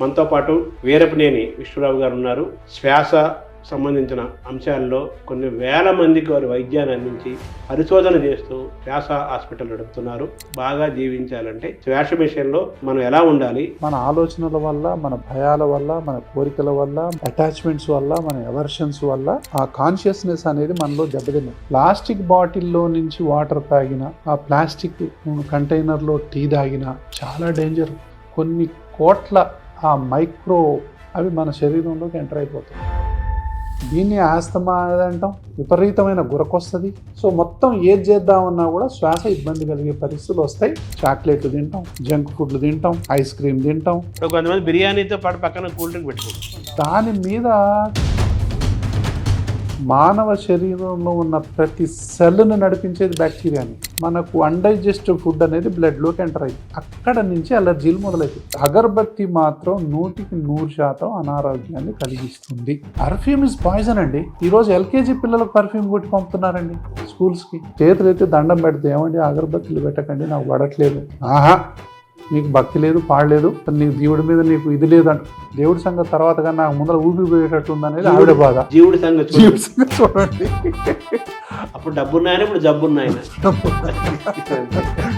మనతో పాటు వీరపనేని విష్ణురావు గారు ఉన్నారు. శ్వాస సంబంధించిన అంశాల్లో కొన్ని వేల మందికి వారి వైద్యాన్ని అందించి పరిశోధన చేస్తూ శ్వాస హాస్పిటల్ నడుపుతున్నారు. బాగా జీవించాలంటే శ్వాస విషయంలో మనం ఎలా ఉండాలి, మన ఆలోచనల వల్ల, మన భయాల వల్ల, మన కోరికల వల్ల, అటాచ్మెంట్స్ వల్ల, మన ఎవర్షన్స్ వల్ల ఆ కాన్షియస్నెస్ అనేది మనలో దెబ్బతిన్నది. ప్లాస్టిక్ బాటిల్లో నుంచి వాటర్ తాగిన, ఆ ప్లాస్టిక్ కంటైనర్లో టీ తాగిన చాలా డేంజర్. కొన్ని కోట్ల ఆ మైక్రో అవి మన శరీరంలోకి ఎంటర్ అయిపోతాయి. దీన్ని ఆస్తమా అనేది అంటాం. విపరీతమైన గురకొస్తుంది. సో మొత్తం ఏది చేద్దామన్నా కూడా శ్వాస ఇబ్బంది కలిగే పరిస్థితులు వస్తాయి. చాక్లెట్లు తింటాం, జంక్ ఫుడ్లు తింటాం, ఐస్ క్రీమ్ తింటాం. కొంతమంది బిర్యానీతో పాటు పక్కన కూల్ డ్రింక్ పెట్టుకుంటాం. దాని మీద మానవ శరీరంలో ఉన్న ప్రతి సెల్ను నడిపించేది బ్యాక్టీరియాని. మనకు అన్డైజెస్టివ్ ఫుడ్ అనేది బ్లడ్లోకి ఎంటర్ అయ్యి అక్కడ నుంచి అలర్జీలు మొదలవుతాయి. అగరబత్తి మాత్రం 100% అనారోగ్యాన్ని కలిగిస్తుంది. పర్ఫ్యూమ్ ఇస్ పాయిజన్ అండి. ఈరోజు ఎల్కేజీ పిల్లలకు పర్ఫ్యూమ్ కొట్టి పంపుతున్నారండి స్కూల్స్కి. చేతులు ఎత్తి దండం పెడితే ఏమండి అగరబత్తులు పెట్టకండి, నాకు పడట్లేదు. ఆహా, నీకు భక్తి లేదు, పాడలేదు, నీకు దేవుడి మీద నీకు ఇది లేదంట. దేవుడి సంగతి తర్వాత కానీ నాకు ముందర ఊపిపోయేటట్టుంది అనేది ఆవిడ బాధ. జీవుడి సంగతి చూడండి. అప్పుడు డబ్బున్నాయని ఇప్పుడు జబ్బున్నాయన.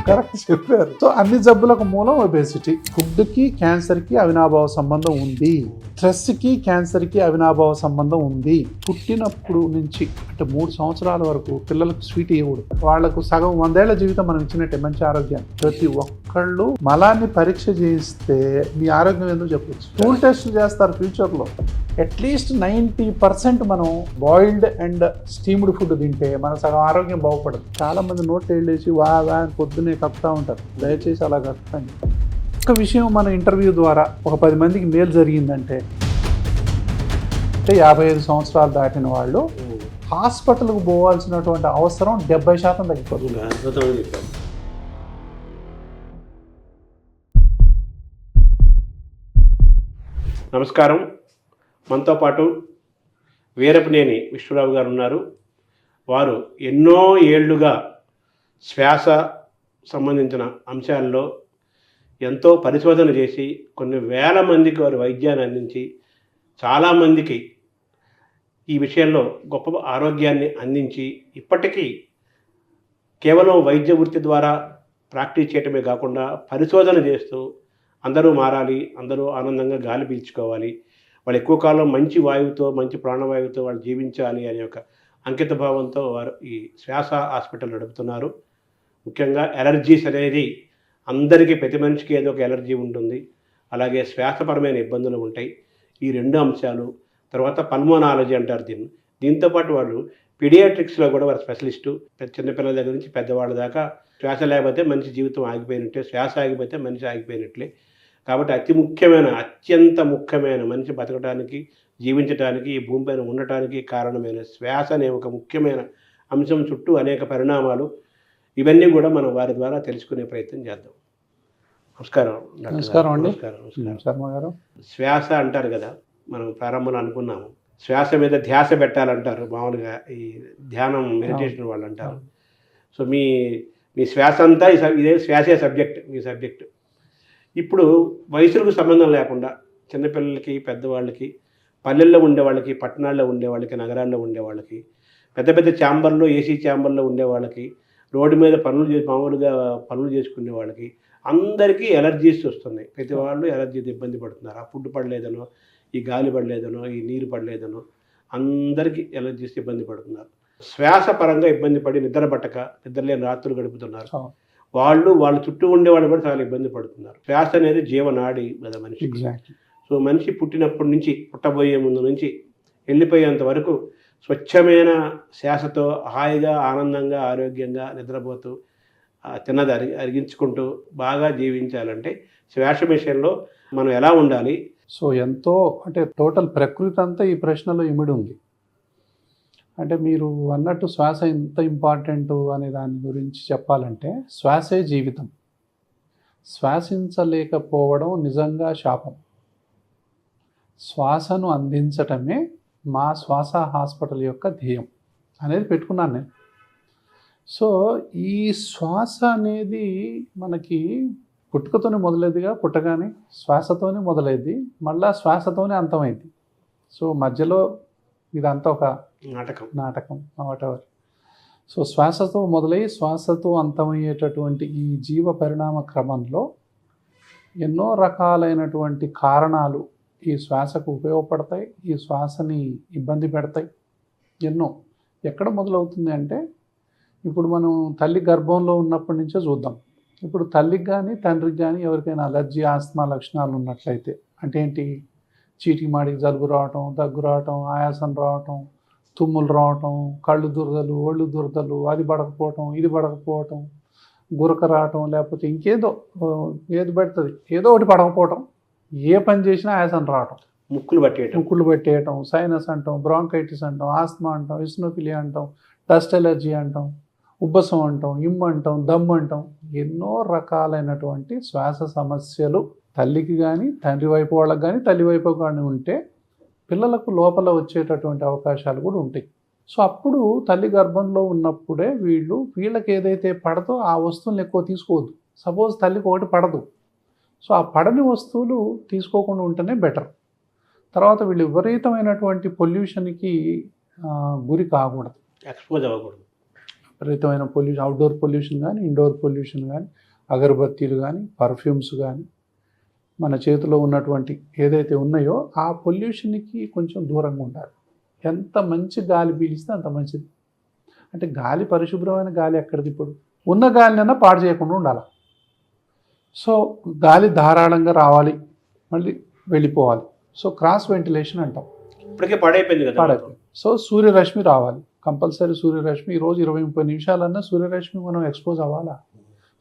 కరెక్ట్ చెప్పారు. సో అన్ని జబ్బులకు మూలం ఒబేసిటీ. ఫుడ్కి క్యాన్సర్కి అవినాభావ సంబంధం ఉంది. స్ట్రెస్కి క్యాన్సర్కి అవినాభావ సంబంధం ఉంది. పుట్టినప్పుడు నుంచి అంటే 3 సంవత్సరాల వరకు పిల్లలకు స్వీట్ ఇవ్వకూడదు. వాళ్లకు సగం 100 ఏళ్ల జీవితం మనం ఇచ్చినట్టే మంచి ఆరోగ్యాన్ని. ప్రతి ఒక్కళ్ళు మలాన్ని పరీక్ష చేయిస్తే మీ ఆరోగ్యం ఎందుకు చెప్పచ్చు. టూల్ టెస్టులు చేస్తారు ఫ్యూచర్లో. అట్లీస్ట్ 90% మనం బాయిల్డ్ అండ్ స్టీమ్డ్ ఫుడ్ తింటే మన సగం ఆరోగ్యం బాగుపడదు. చాలా మంది నోట్ వేసి వా పొద్దునే కప్పుతూ ఉంటారు. దయచేసి అలా కప్పండి. ఒక విషయం మన ఇంటర్వ్యూ ద్వారా ఒక 10 మందికి మేలు జరిగిందంటే 55 సంవత్సరాలు దాటిన వాళ్ళు హాస్పిటల్కు పోవాల్సినటువంటి అవసరం 70% తగ్గిపోతుంది. నమస్కారం. మనతో పాటు వీరపనేని విష్ణురావు గారు ఉన్నారు. వారు ఎన్నో ఏళ్లుగా శ్వాస సంబంధించిన అంశాల్లో ఎంతో పరిశోధన చేసి కొన్ని వేల మందికి వారి వైద్యాన్ని అందించి చాలామందికి ఈ విషయంలో గొప్ప ఆరోగ్యాన్ని అందించి ఇప్పటికీ కేవలం వైద్య వృత్తి ద్వారా ప్రాక్టీస్ చేయటమే కాకుండా పరిశోధన చేస్తూ అందరూ మారాలి, అందరూ ఆనందంగా గాలి పీల్చుకోవాలి, వాళ్ళు ఎక్కువ కాలం మంచి వాయువుతో, మంచి ప్రాణవాయువుతో వాళ్ళు జీవించాలి అనే ఒక అంకిత భావంతో వారు ఈ శ్వాస హాస్పిటల్ నడుపుతున్నారు. ముఖ్యంగా ఎలర్జీస్ అనేది అందరికీ, ప్రతి మనిషికి ఏదో ఒక ఎలర్జీ ఉంటుంది. అలాగే శ్వాసపరమైన ఇబ్బందులు ఉంటాయి. ఈ 2 అంశాలు, తర్వాత పల్మోనాలజీ అంటారు దీన్ని. దీంతోపాటు వాళ్ళు పీడియాట్రిక్స్లో కూడా వారు స్పెషలిస్టు. చిన్నపిల్లల దగ్గర నుంచి పెద్దవాళ్ళ దాకా శ్వాస లేకపోతే మనిషి జీవితం ఆగిపోయినట్టే, శ్వాస ఆగిపోతే మనిషి ఆగిపోయినట్లే. కాబట్టి అత్యంత ముఖ్యమైన మనిషి బతకడానికి, జీవించడానికి, ఈ భూమిపైన ఉండటానికి కారణమైన శ్వాస అనే ఒక ముఖ్యమైన అంశం చుట్టూ అనేక పరిణామాలు, ఇవన్నీ కూడా మనం వారి ద్వారా తెలుసుకునే ప్రయత్నం చేద్దాం. నమస్కారం. నమస్కారం అండి. నమస్కారం శర్మ గారు. శ్వాస అంటారు కదా, మనం ప్రారంభంలో అనుకున్నాము శ్వాస మీద ధ్యాస పెట్టాలంటారు మామూలుగా, ఈ ధ్యానం మెడిటేషన్ వాళ్ళు అంటారు. సో మీ శ్వాస అంతా ఇదే శ్వాసే సబ్జెక్ట్, మీ సబ్జెక్ట్. ఇప్పుడు వయసులకు సంబంధం లేకుండా చిన్నపిల్లలకి, పెద్దవాళ్ళకి, పల్లెల్లో ఉండేవాళ్ళకి, పట్టణాల్లో ఉండేవాళ్ళకి, నగరాల్లో ఉండేవాళ్ళకి, పెద్ద పెద్ద ఛాంబర్లో, ఏసీ ఛాంబర్లో ఉండేవాళ్ళకి, రోడ్డు మీద మామూలుగా పనులు చేసుకునే వాళ్ళకి అందరికీ ఎలర్జీస్ వస్తున్నాయి. ప్రతి వాళ్ళు ఎలర్జీతో ఇబ్బంది పడుతున్నారు. ఆ ఫుడ్ పడలేదనో, ఈ గాలి పడలేదనో, ఈ నీరు పడలేదనో అందరికీ ఎలర్జీస్ ఇబ్బంది పడుతున్నారు. శ్వాస పరంగా ఇబ్బంది పడి నిద్ర పట్టక, నిద్రలేని రాత్రులు గడుపుతున్నారు. వాళ్ళు చుట్టూ ఉండేవాళ్ళు కూడా చాలా ఇబ్బంది పడుతున్నారు. శ్వాస అనేది జీవనాడి కదా మనిషి. సో మనిషి పుట్టినప్పటి నుంచి, పుట్టబోయే ముందు నుంచి వెళ్ళిపోయేంత వరకు స్వచ్ఛమైన శ్వాసతో హాయిగా, ఆనందంగా, ఆరోగ్యంగా నిద్రపోతూ తిన్నది అరిగించుకుంటూ బాగా జీవించాలంటే శ్వాస విషయంలో మనం ఎలా ఉండాలి? సో ఎంతో అంటే టోటల్ ప్రకృతి అంతా ఈ ప్రశ్నలో ఇమిడి ఉంది. అంటే మీరు అన్నట్టు శ్వాస ఎంత ఇంపార్టెంట్ అనే దాని గురించి చెప్పాలంటే, శ్వాసే జీవితం. శ్వాసించలేకపోవడం నిజంగా శాపం. శ్వాసను అందించటమే మా శ్వాస హాస్పిటల్ యొక్క ధ్యేయం అనేది పెట్టుకున్నాను నేను. సో ఈ శ్వాస అనేది మనకి పుట్టుకతోనే మొదలైదిగా, పుట్టగానే శ్వాసతోనే మొదలైంది, మళ్ళా శ్వాసతోనే అంతమైంది. సో మధ్యలో ఇదంతా ఒక నాటకం వాటెవర్. సో శ్వాసతో మొదలై శ్వాసతో అంతమయ్యేటటువంటి ఈ జీవ పరిణామ క్రమంలో ఎన్నో రకాలైనటువంటి కారణాలు ఈ శ్వాసకు ఉపయోగపడతాయి, ఈ శ్వాసని ఇబ్బంది పెడతాయి. ఎన్నో. ఎక్కడ మొదలవుతుంది అంటే, ఇప్పుడు మనం తల్లి గర్భంలో ఉన్నప్పటి నుంచే చూద్దాం. ఇప్పుడు తల్లికి కానీ తండ్రికి కానీ ఎవరికైనా అలర్జీ, ఆస్తమా లక్షణాలు ఉన్నట్లయితే, అంటే ఏంటి, చీటికి మాడికి జలుబు రావటం, దగ్గు రావటం, ఆయాసం రావటం, తుమ్ములు రావటం, కళ్ళు దురదలు, ఒళ్ళు దురదలు, అది పడకపోవటం, ఇది పడకపోవటం, గురక రావటం, లేకపోతే ఇంకేదో ఏది పెడుతుంది, ఏదో ఒకటి పడకపోవటం, ఏ పని చేసినా ఆయాసం రావటం, ముక్కులు పెట్టేయటం, సైనస్ అంటాం, బ్రాంకైటిస్ అంటాం, ఆస్తమా అంటాం, ఇస్నోఫిలియా అంటాం, డస్ట్ ఎలర్జీ అంటాం, ఉబ్బసం అంటాం, అంటాం, దమ్ అంటాం, ఎన్నో రకాలైనటువంటి శ్వాస సమస్యలు తల్లికి కానీ తండ్రి వైపు వాళ్ళకి కానీ తల్లి వైపు కానీ ఉంటే పిల్లలకు లోపల వచ్చేటటువంటి అవకాశాలు కూడా ఉంటాయి. సో అప్పుడు తల్లి గర్భంలో ఉన్నప్పుడే వీళ్ళకి ఏదైతే పడదో ఆ వస్తువులను ఎక్కువ తీసుకోవద్దు. సపోజ్ తల్లికి ఒకటి పడదు, సో ఆ పడని వస్తువులు తీసుకోకుండా ఉంటేనే బెటర్. తర్వాత వీళ్ళు విపరీతమైనటువంటి పొల్యూషన్కి గురి కాకూడదు, ఎక్స్పోజ్ అవ్వకూడదు. విపరీతమైన పొల్యూషన్, అవుట్డోర్ పొల్యూషన్ కానీ ఇండోర్ పొల్యూషన్ కానీ, అగరబత్తీలు కానీ, పర్ఫ్యూమ్స్ కానీ, మన చేతిలో ఉన్నటువంటి ఏదైతే ఉన్నాయో ఆ పొల్యూషన్కి కొంచెం దూరంగా ఉండాలి. ఎంత మంచి గాలి పీలిస్తే అంత మంచిది. అంటే గాలి, పరిశుభ్రమైన గాలి ఎక్కడిది, ఇప్పుడు ఉన్న గాలినైనా పాడు చేయకుండా ఉండాలి. సో గాలి ధారాళంగా రావాలి, మళ్ళీ వెళ్ళిపోవాలి. సో క్రాస్ వెంటిలేషన్ అంటాం. ఇప్పటికే పాడైపోయింది కదా. సో సూర్యరశ్మి రావాలి, కంపల్సరీ సూర్యరశ్మి. ఈరోజు 20-30 నిమిషాలన్నా సూర్యరశ్మి మనం ఎక్స్పోజ్ అవ్వాలా.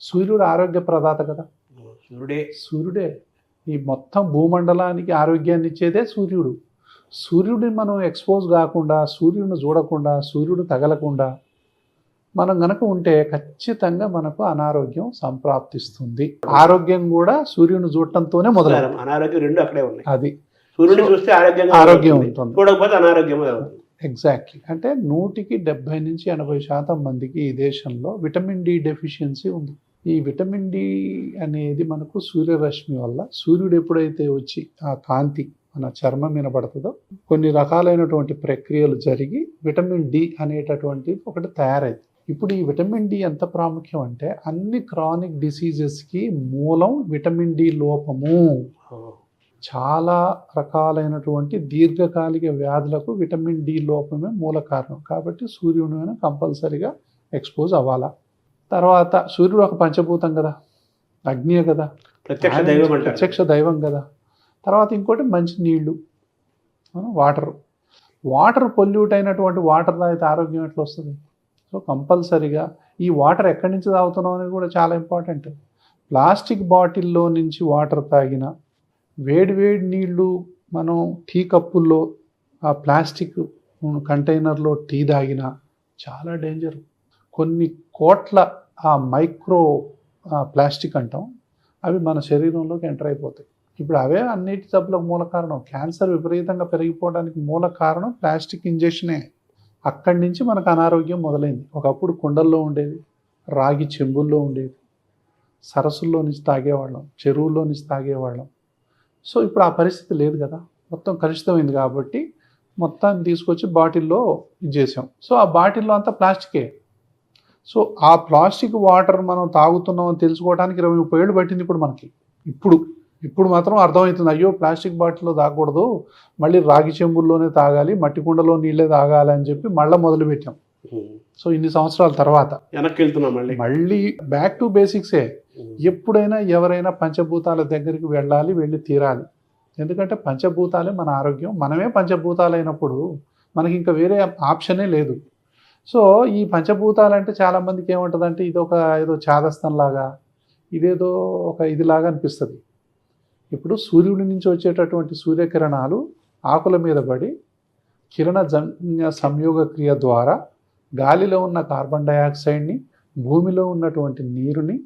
సూర్యుడు ఆరోగ్య ప్రదాత కదా. సూర్యుడే ఈ మొత్తం భూమండలానికి ఆరోగ్యాన్ని ఇచ్చేదే సూర్యుడు. సూర్యుడిని మనం ఎక్స్పోజ్ కాకుండా, సూర్యుడిని చూడకుండా, సూర్యుడు తగలకుండా మనం గనక ఉంటే ఖచ్చితంగా మనకు అనారోగ్యం సంప్రాప్తిస్తుంది. ఆరోగ్యం కూడా సూర్యుని చూడటంతోనే మొదలవుతుంది. అనారోగ్యం రెండు అక్కడే ఉన్నాయి. అది సూర్యుడిని చూస్తే ఆరోగ్యం ఉంటుంది, చూడకపోతే అనారోగ్యం. ఎగ్జాక్ట్లీ. అంటే 100కి 70-80% మందికి ఈ దేశంలో విటమిన్ డి డెఫిషియన్సీ ఉంది. ఈ విటమిన్ డి అనేది మనకు సూర్యరశ్మి వల్ల, సూర్యుడు ఎప్పుడైతే వచ్చి ఆ కాంతి మన చర్మం మీద పడుతుందో కొన్ని రకాలైనటువంటి ప్రక్రియలు జరిగి విటమిన్ డి అనేటటువంటిది ఒకటి తయారైంది. ఇప్పుడు ఈ విటమిన్ డి ఎంత ప్రాముఖ్యం అంటే, అన్ని క్రానిక్ డిసీజెస్కి మూలం విటమిన్ డి లోపము. చాలా రకాలైనటువంటి దీర్ఘకాలిక వ్యాధులకు విటమిన్ డి లోపమే మూల కారణం. కాబట్టి సూర్యుని కంపల్సరిగా ఎక్స్పోజ్ అవ్వాలా. తర్వాత సూర్యుడు ఒక పంచభూతం కదా, అగ్నియే కదా, ప్రత్యక్ష దైవం కదా. తర్వాత ఇంకోటి మంచి నీళ్లు, వాటర్ పొల్యూట్ అయినటువంటి వాటర్ తాగితే ఆరోగ్యం ఎట్లా వస్తుంది? సో కంపల్సరిగా ఈ వాటర్ ఎక్కడి నుంచి తాగుతున్నాం అనేది కూడా చాలా ఇంపార్టెంట్. ప్లాస్టిక్ బాటిల్లో నుంచి వాటర్ తాగిన, వేడి నీళ్ళు మనం టీ కప్పుల్లో ఆ ప్లాస్టిక్ కంటైనర్లో టీ తాగిన చాలా డేంజర్. కొన్ని కోట్ల ఆ మైక్రో ప్లాస్టిక్ అంటాం, అవి మన శరీరంలోకి ఎంటర్ అయిపోతాయి. ఇప్పుడు అవే అన్నిటి జబ్బులకు మూల కారణం. క్యాన్సర్ విపరీతంగా పెరిగిపోవడానికి మూల కారణం ప్లాస్టిక్ ఇంజెక్షనే. అక్కడి నుంచి మనకు అనారోగ్యం మొదలైంది. ఒకప్పుడు కుండల్లో ఉండేది, రాగి చెంబుల్లో ఉండేది, సరస్సుల్లో నుంచి తాగేవాళ్ళం, చెరువుల్లో నుంచి తాగేవాళ్ళం. సో ఇప్పుడు ఆ పరిస్థితి లేదు కదా, మొత్తం కలుషితమైంది. కాబట్టి మొత్తాన్ని తీసుకొచ్చి బాటిల్లో ఇచ్చేసాం. సో ఆ బాటిల్లో అంతా ప్లాస్టికే. సో ఆ ప్లాస్టిక్ వాటర్ మనం తాగుతున్నామని తెలుసుకోవడానికి 20-30 ఏళ్ళు పట్టింది ఇప్పుడు మనకి. ఇప్పుడు మాత్రం అర్థమవుతుంది, అయ్యో ప్లాస్టిక్ బాటిల్లో తాగకూడదు, మళ్ళీ రాగి చెంబుల్లోనే తాగాలి, మట్టి కుండలో నీళ్ళే తాగాలి అని చెప్పి మళ్ళీ మొదలుపెట్టాం. సో ఇన్ని సంవత్సరాల తర్వాత వెనక్కి వెళ్తున్నాం, మళ్ళీ బ్యాక్ టు బేసిక్సే. ఎప్పుడైనా ఎవరైనా పంచభూతాల దగ్గరికి వెళ్ళి తీరాలి. ఎందుకంటే పంచభూతాలే మన ఆరోగ్యం. మనమే పంచభూతాలు అయినప్పుడు మనకి ఇంకా వేరే ఆప్షనే లేదు. సో ఈ పంచభూతాలు అంటే చాలామందికి ఏముంటుందంటే ఏదో చాదస్తంలాగా, ఇదేదో ఒక ఇదిలాగా అనిపిస్తుంది. ఇప్పుడు సూర్యుడి నుంచి వచ్చేటటువంటి సూర్యకిరణాలు ఆకుల మీద పడి కిరణజన్య సంయోగ క్రియ ద్వారా గాలిలో ఉన్న కార్బన్ డైఆక్సైడ్ని, భూమిలో ఉన్నటువంటి నీరుని,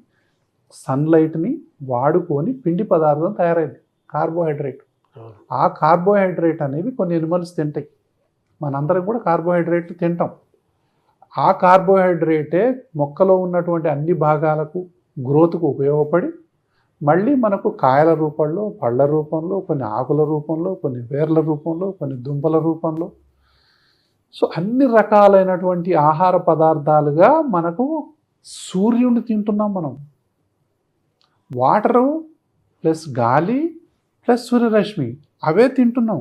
సన్లైట్ని వాడుకొని పిండి పదార్థం తయారైంది, కార్బోహైడ్రేట్. ఆ కార్బోహైడ్రేట్ అనేవి కొన్ని ఎనిమల్స్ తింటాయి, మనందరం కూడా కార్బోహైడ్రేట్లు తింటాం. ఆ కార్బోహైడ్రేటే మొక్కలో ఉన్నటువంటి అన్ని భాగాలకు గ్రోత్కు ఉపయోగపడి మళ్ళీ మనకు కాయల రూపంలో, పళ్ళ రూపంలో, కొన్ని ఆకుల రూపంలో, కొన్ని వేర్ల రూపంలో, కొన్ని దుంపల రూపంలో, సో అన్ని రకాలైనటువంటి ఆహార పదార్థాలుగా మనకు సూర్యుడిని తింటున్నాం మనం. వాటరు ప్లస్ గాలి ప్లస్ సూర్యరశ్మి అవే తింటున్నాం.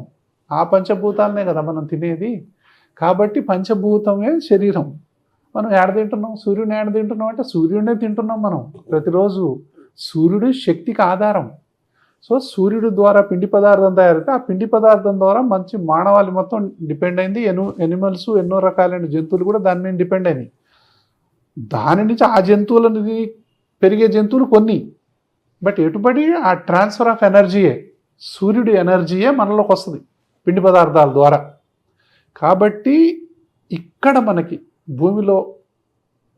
ఆ పంచభూతాలనే కదా మనం తినేది. కాబట్టి పంచభూతమే శరీరం. మనం ఏడ తింటున్నాం? సూర్యుని ఏడ తింటున్నాం అంటే సూర్యుడినే తింటున్నాం మనం ప్రతిరోజు. సూర్యుడు శక్తికి ఆధారం. సో సూర్యుడు ద్వారా పిండి పదార్థం తయారైతే ఆ పిండి పదార్థం ద్వారా మంచి మానవాళి మొత్తం డిపెండ్ అయింది. ఎనిమల్స్ ఎన్నో రకాలైన జంతువులు కూడా దాని మీద డిపెండ్ అయినాయి. దాని నుంచి ఆ జంతువులని పెరిగే జంతువులు కొన్ని, బట్ ఎటుబడి ఆ ట్రాన్స్ఫర్ ఆఫ్ ఎనర్జీయే, సూర్యుడి ఎనర్జీయే మనలోకి వస్తుంది పిండి పదార్థాల ద్వారా. కాబట్టి ఇక్కడ మనకి భూమిలో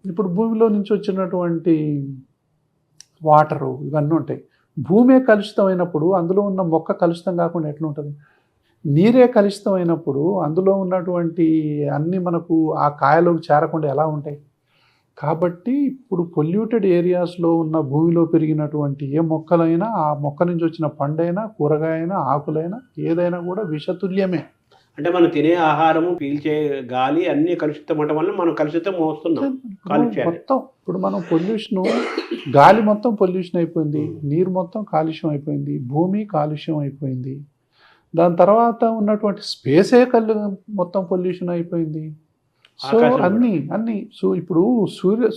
ఇప్పుడు భూమిలో నుంచి వచ్చినటువంటి వాటరు ఇవన్నీ ఉంటాయి. భూమే కలుషితమైనప్పుడు అందులో ఉన్న మొక్క కలుషితం కాకుండా ఎట్లుంటుంది? నీరే కలుషితమైనప్పుడు అందులో ఉన్నటువంటి అన్నీ మనకు ఆ కాయలోకి చేరకుండా ఎలా ఉంటాయి? కాబట్టి ఇప్పుడు పొల్యూటెడ్ ఏరియాస్లో ఉన్న భూమిలో పెరిగినటువంటి ఏ మొక్కలైనా, ఆ మొక్క నుంచి వచ్చిన పండైనా, కూరగాయ అయినా, ఆకులైనా ఏదైనా కూడా విషతుల్యమే. అంటే మనం తినే ఆహారము, పీల్చే గాలి అన్నీ కలుషితం అవడం వల్ల మనం కలుషితం మోస్తున్నాం. మొత్తం ఇప్పుడు మనం పొల్యూషన్, గాలి మొత్తం పొల్యూషన్ అయిపోయింది, నీరు మొత్తం కాలుష్యం అయిపోయింది, భూమి కాలుష్యం అయిపోయింది, దాని తర్వాత ఉన్నటువంటి స్పేసే మొత్తం పొల్యూషన్ అయిపోయింది. సో అన్నీ సో ఇప్పుడు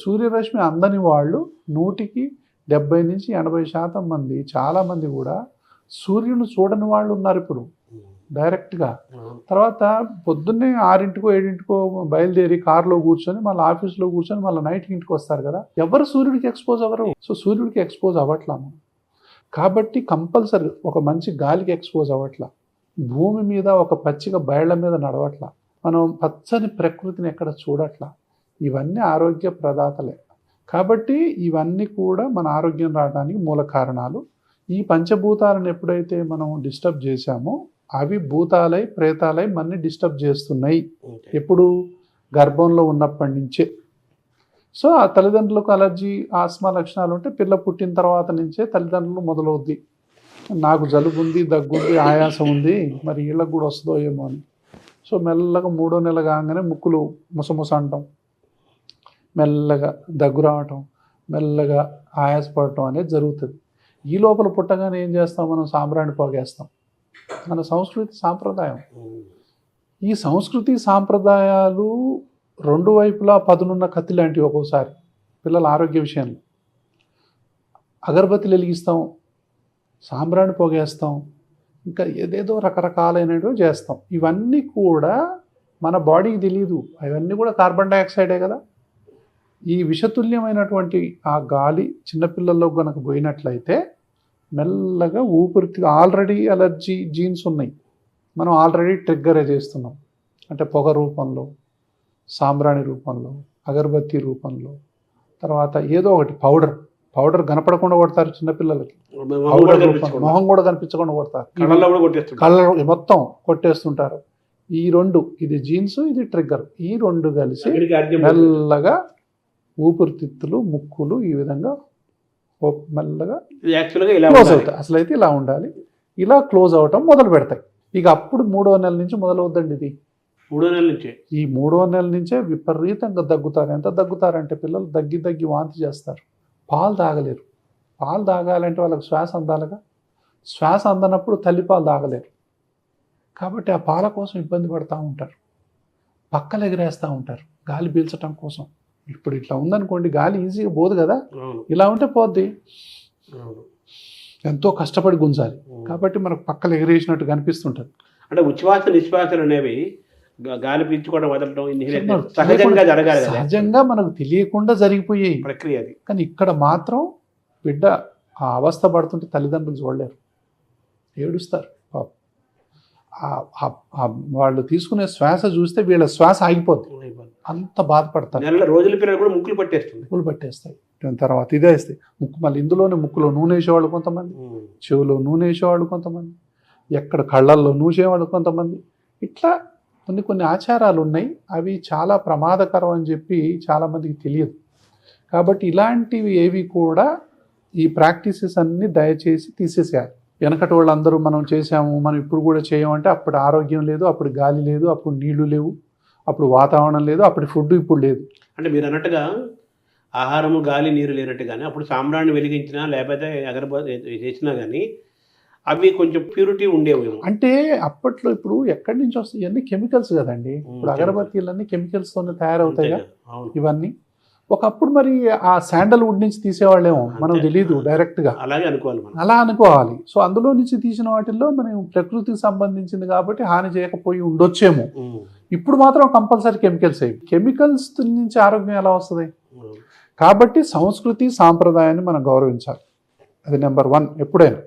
సూర్యరశ్మి అందని వాళ్ళు 100కి 70 నుంచి 80% మంది, చాలామంది కూడా సూర్యుని చూడని వాళ్ళు ఉన్నారు ఇప్పుడు డైరెక్ట్గా. తర్వాత పొద్దున్నే 6కో 7కో బయలుదేరి కారులో కూర్చొని మళ్ళీ ఆఫీస్లో కూర్చొని మళ్ళీ నైట్కి ఇంటికి వస్తారు కదా. ఎవరు సూర్యుడికి ఎక్స్పోజ్ అవ్వరు. సో సూర్యుడికి ఎక్స్పోజ్ అవ్వట్లా. కాబట్టి కంపల్సరీ ఒక మంచి గాలికి ఎక్స్పోజ్ అవ్వట్లా, భూమి మీద ఒక పచ్చిక బయళ్ళ మీద నడవట్లా, మనం పచ్చని ప్రకృతిని ఎక్కడ చూడట్లా. ఇవన్నీ ఆరోగ్య ప్రదాతలే. కాబట్టి ఇవన్నీ కూడా మన ఆరోగ్యం రావడానికి మూల కారణాలు. ఈ పంచభూతాలను ఎప్పుడైతే మనం డిస్టర్బ్ చేశామో అవి భూతాలై ప్రేతాలై మనని డిస్టర్బ్ చేస్తున్నాయి. ఎప్పుడు? గర్భంలో ఉన్నప్పటి నుంచే. సో ఆ తల్లిదండ్రులకు అలర్జీ, ఆస్మా లక్షణాలు ఉంటే పిల్ల పుట్టిన తర్వాత నుంచే తల్లిదండ్రులు మొదలవుద్ది. నాకు జలుబు ఉంది, దగ్గుంది, ఆయాసం ఉంది, మరి వీళ్ళకి కూడా వస్తుందో ఏమో అని. సో మెల్లగా 3వ నెల కాగానే ముక్కులు ముసముస అంటాం, మెల్లగా దగ్గు రావటం, మెల్లగా ఆయాసపడటం అనేది జరుగుతుంది. ఈ లోపల పుట్టగానే ఏం చేస్తాం? మనం సాంబ్రాణి పోగేస్తాం. మన సంస్కృతి సాంప్రదాయం. ఈ సంస్కృతి సాంప్రదాయాలు రెండు వైపులా పదునున్న కత్తి లాంటివి. ఒక్కోసారి పిల్లల ఆరోగ్య విషయంలో అగరబత్తిలు వెలిగిస్తాం, సాంబ్రాణి పోగేస్తాం, ఇంకా ఏదేదో రకరకాలైనవి చేస్తాం. ఇవన్నీ కూడా మన బాడీకి తెలియదు. అవన్నీ కూడా కార్బన్ డైఆక్సైడే కదా. ఈ విషతుల్యమైనటువంటి ఆ గాలి చిన్నపిల్లల్లో కనుక పోయినట్లయితే మెల్లగా ఊపిరితిత్తులు, ఆల్రెడీ అలర్జీ జీన్స్ ఉన్నాయి, మనం ఆల్రెడీ ట్రిగ్గరే చేస్తున్నాం. అంటే పొగ రూపంలో, సాంబ్రాణి రూపంలో, అగరబత్తి రూపంలో, తర్వాత ఏదో ఒకటి పౌడర్ కనపడకుండా కొడతారు చిన్నపిల్లలకి. మొహం కూడా కనిపించకుండా కొడతారు, కళ్ళ మొత్తం కొట్టేస్తుంటారు. ఈ రెండు, ఇది జీన్స్, ఇది ట్రిగ్గర్, ఈ రెండు కలిసి మెల్లగా ఊపిరితిత్తులు, ముక్కులు ఈ విధంగా మెల్లగా క్లోజ్ అవుతాయి. అసలు అయితే ఇలా ఉండాలి. ఇలా క్లోజ్ అవటం మొదలు పెడతాయి. ఇక అప్పుడు 3వ నెల నుంచి మొదలవుద్దండి ఇది. 3వ నెల నుంచే, ఈ 3వ నెల నుంచే విపరీతంగా దగ్గుతారు. ఎంత దగ్గుతారంటే పిల్లలు దగ్గి వాంతి చేస్తారు, పాలు తాగలేరు. పాలు తాగాలంటే వాళ్ళకి శ్వాస అందాలిగా. శ్వాస అందనప్పుడు తల్లిపాలు తాగలేరు. కాబట్టి ఆ పాల కోసం ఇబ్బంది పడుతూ ఉంటారు, పక్కలు ఎగిరేస్తూ ఉంటారు గాలి పీల్చడం కోసం. ఇప్పుడు ఇట్లా ఉందనుకోండి, గాలి ఈజీగా పోదు కదా, ఇలా ఉంటే పోద్ది. ఎంతో కష్టపడి గుంజాలి. కాబట్టి మనకు పక్కలు ఎగిరేసినట్టు కనిపిస్తుంటుంది. అంటే ఉచ్ఛ్వాస నిశ్వాసలు అనేవి గాలి పీల్చుకోవడం వదలడం సహజంగా జరగాలి. సహజంగా మనకు తెలియకుండా జరిగిపోయాయి ప్రక్రియ అది. కానీ ఇక్కడ మాత్రం బిడ్డ ఆ అవస్థ పడుతుంటే తల్లిదండ్రులు చూడలేరు, ఏడుస్తారు. వాళ్ళు తీసుకునే శ్వాస చూస్తే వీళ్ళ శ్వాస ఆగిపోతుంది, అంత బాధపడతారు. రోజుల పిల్లలు కూడా ముక్కులు పట్టేస్తాయి. తర్వాత ఇదేస్తాయి ముక్కు. మళ్ళీ ఇందులోనే ముక్కులో నూనె వేసేవాళ్ళు కొంతమంది, చెవులో నూనె వేసేవాళ్ళు కొంతమంది, ఎక్కడ కళ్ళల్లో నూసేవాళ్ళు కొంతమంది. ఇట్లా కొన్ని ఆచారాలు ఉన్నాయి. అవి చాలా ప్రమాదకరం అని చెప్పి చాలామందికి తెలియదు. కాబట్టి ఇలాంటివి ఏవి కూడా ఈ ప్రాక్టీసెస్ అన్నీ దయచేసి తీసేసేయాలి. వెనకటి వాళ్ళందరూ మనం చేసాము, మనం ఇప్పుడు కూడా చేయమంటే అప్పుడు ఆరోగ్యం లేదు, అప్పుడు గాలి లేదు, అప్పుడు నీళ్లు లేవు, అప్పుడు వాతావరణం లేదు, అప్పుడు ఫుడ్ ఇప్పుడు లేదు. అంటే మీరు అన్నట్టుగా ఆహారము గాలి నీరు లేనట్టుగానే అప్పుడు సాంబ్రాన్ని వెలిగించినా లేకపోతే అగరబత్తి చేసినా కానీ అవి కొంచెం ప్యూరిటీ ఉండేవేమో. అంటే అప్పట్లో ఇప్పుడు ఎక్కడి నుంచి వస్తాయి ఇవన్నీ కెమికల్స్ కదండి. ఇప్పుడు అగరబత్తీలన్నీ కెమికల్స్తోనే తయారవుతాయిగా అవును. ఇవన్నీ. ఒకప్పుడు మరి ఆ శాండల్వుడ్ నుంచి తీసేవాళ్ళేమో మనకు తెలియదు డైరెక్ట్గా, అలాగే అనుకోవాలి మనం. అలా అనుకోవాలి. సో అందులో నుంచి తీసిన వాటిల్లో మనం ప్రకృతికి సంబంధించింది కాబట్టి హాని చేయకపోయి ఉండొచ్చేమో. ఇప్పుడు మాత్రం కంపల్సరీ కెమికల్స్ అయ్యి, కెమికల్స్ నుంచి ఆరోగ్యం ఎలా వస్తుంది? కాబట్టి సంస్కృతి సాంప్రదాయాన్ని మనం గౌరవించాలి. అది నెంబర్ 1. ఎప్పుడైనా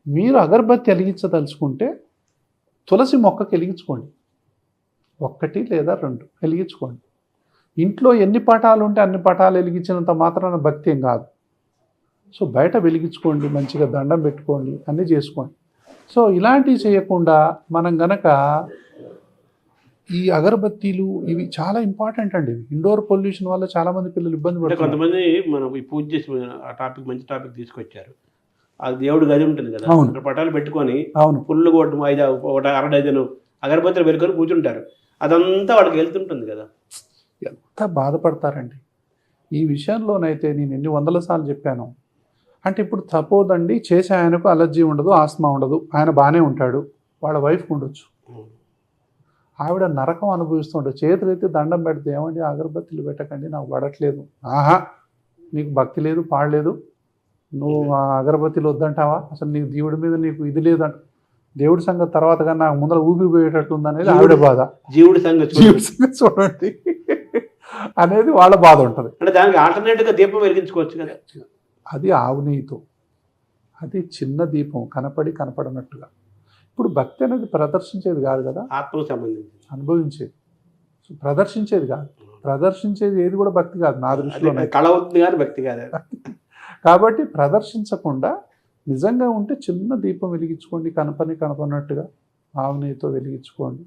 మీరు అగరబత్తి వెలిగించదలుచుకుంటే తులసి మొక్కకి వెలిగించుకోండి, 1 లేదా 2 వెలిగించుకోండి. ఇంట్లో ఎన్ని పటాలు ఉంటే అన్ని పటాలు వెలిగించినంత మాత్రాన భక్తి ఏం కాదు. సో బయట వెలిగించుకోండి, మంచిగా దండం పెట్టుకోండి, అన్నీ చేసుకోండి. సో ఇలాంటివి చేయకుండా మనం గనక ఈ అగరబత్తీలు ఇవి చాలా ఇంపార్టెంట్ అండి. ఇండోర్ పొల్యూషన్ వల్ల చాలా మంది పిల్లలు ఇబ్బంది పడుతున్నారు. కొంతమంది మనం ఈ పూజ చేసి ఆ టాపిక్ మంచి టాపిక్ తీసుకొచ్చారు. ఆ దేవుడు గది ఉంటుంది కదా, అక్కడ పటాలు పెట్టుకొని ఫుల్ కొట్టు 1 డజను అగరబత్తులు పెట్టుకొని కూర్చుంటారు. అదంతా వాడికి వెళ్తుంటుంది కదా. ఎంత బాధపడతారండి ఈ విషయంలోనైతే. నేను ఎన్ని 100 సార్లు చెప్పాను. అంటే ఇప్పుడు సపోజ్ అండి, చేసే ఆయనకు అలర్జీ ఉండదు, ఆస్మా ఉండదు, ఆయన బాగానే ఉంటాడు, వాళ్ళ వైఫ్కి ఉండొచ్చు, ఆవిడ నరకం అనుభవిస్తుంటాడు. చేతులు అయితే దండం పెడితే ఏమండి అగరబత్తులు పెట్టకండి, నాకు పడట్లేదు. ఆహా, నీకు భక్తి లేదు, పాడలేదు, నువ్వు ఆ అగరబత్తులు వద్దంటావా? అసలు నీకు దేవుడి మీద నీకు ఇది లేదంట. దేవుడి సంగతి తర్వాత కానీ నాకు ముందర ఊపిరిపోయేటట్టు ఉందనేది ఆవిడ బాధ. జీవుడి సంగతి చూడండి అనేది వాళ్ళ బాధ ఉంటుంది. అంటే దానికి ఆల్టర్నేటివ్గా దీపం వెలిగించుకోవచ్చు కదా. అది ఆవు నెయ్యితో, అది చిన్న దీపం కనపడనట్టుగా. ఇప్పుడు భక్తి అనేది ప్రదర్శించేది కాదు కదా, ఆత్మకు సంబంధించి అనుభవించేది. ప్రదర్శించేది కాదు, ప్రదర్శించేది ఏది కూడా భక్తి కాదు నా దృష్టిలో. కళ అవుతుంది కానీ భక్తి కాదు. కాబట్టి ప్రదర్శించకుండా నిజంగా ఉంటే చిన్న దీపం వెలిగించుకోండి, కనపడినట్టుగా ఆవు నెయ్యితో వెలిగించుకోండి.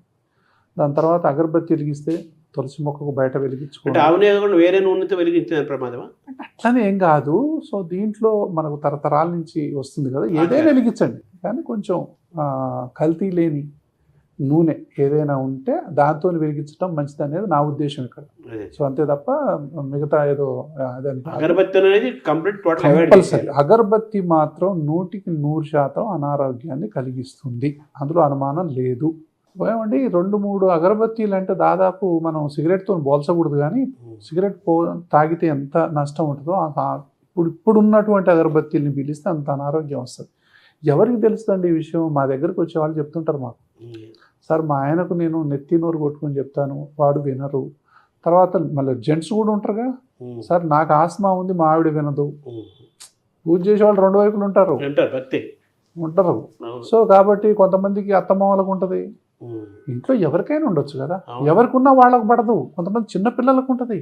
దాని తర్వాత అగరబత్తి వెలిగిస్తే తులసి మొక్కకు బయట వెలిగించుకోండి. ఆవు నెయ్యి వేరే నూనెతో వెలిగించిన ప్రమాదమా? అట్లనే ఏం కాదు. సో దీంట్లో మనకు తరతరాల నుంచి వస్తుంది కదా, ఏదైనా వెలిగించండి, కానీ కొంచెం కల్తీ లేని నూనె ఏదైనా ఉంటే దాంతో వెలిగించడం మంచిది అనేది నా ఉద్దేశం ఇక్కడ. సో అంతే తప్ప మిగతా ఏదో అగరబత్తి అనేది కంపల్సరీ. అగరబత్తి మాత్రం 100% అనారోగ్యాన్ని కలిగిస్తుంది, అందులో అనుమానం లేదు. ఏమండి 2-3 అగరబత్తీలు అంటే దాదాపు మనం సిగరెట్తో పోల్చకూడదు, కానీ సిగరెట్ తాగితే ఎంత నష్టం ఉంటుందో ఇప్పుడు ఉన్నటువంటి అగరబత్తీలని పీలిస్తే అంత అనారోగ్యం వస్తుంది. ఎవరికి తెలుస్తుందండి ఈ విషయం? మా దగ్గరకు వచ్చే వాళ్ళు చెప్తుంటారు మాకు, సార్ మా ఆయనకు నేను నెత్తి నోరు కొట్టుకొని చెప్తాను, వాడు వినరు. తర్వాత మళ్ళీ జెంట్స్ కూడా ఉంటారుగా, సార్ నాకు ఆస్మా ఉంది, మా ఆవిడ వినదు. పూజ చేసేవాళ్ళు 2 వైపులు ఉంటారు. సో కాబట్టి కొంతమందికి అత్తమామలకు ఉంటుంది, ఇంట్లో ఎవరికైనా ఉండొచ్చు కదా, ఎవరికి ఉన్నా వాళ్ళకు పడదు. కొంతమంది చిన్న పిల్లలకు ఉంటుంది.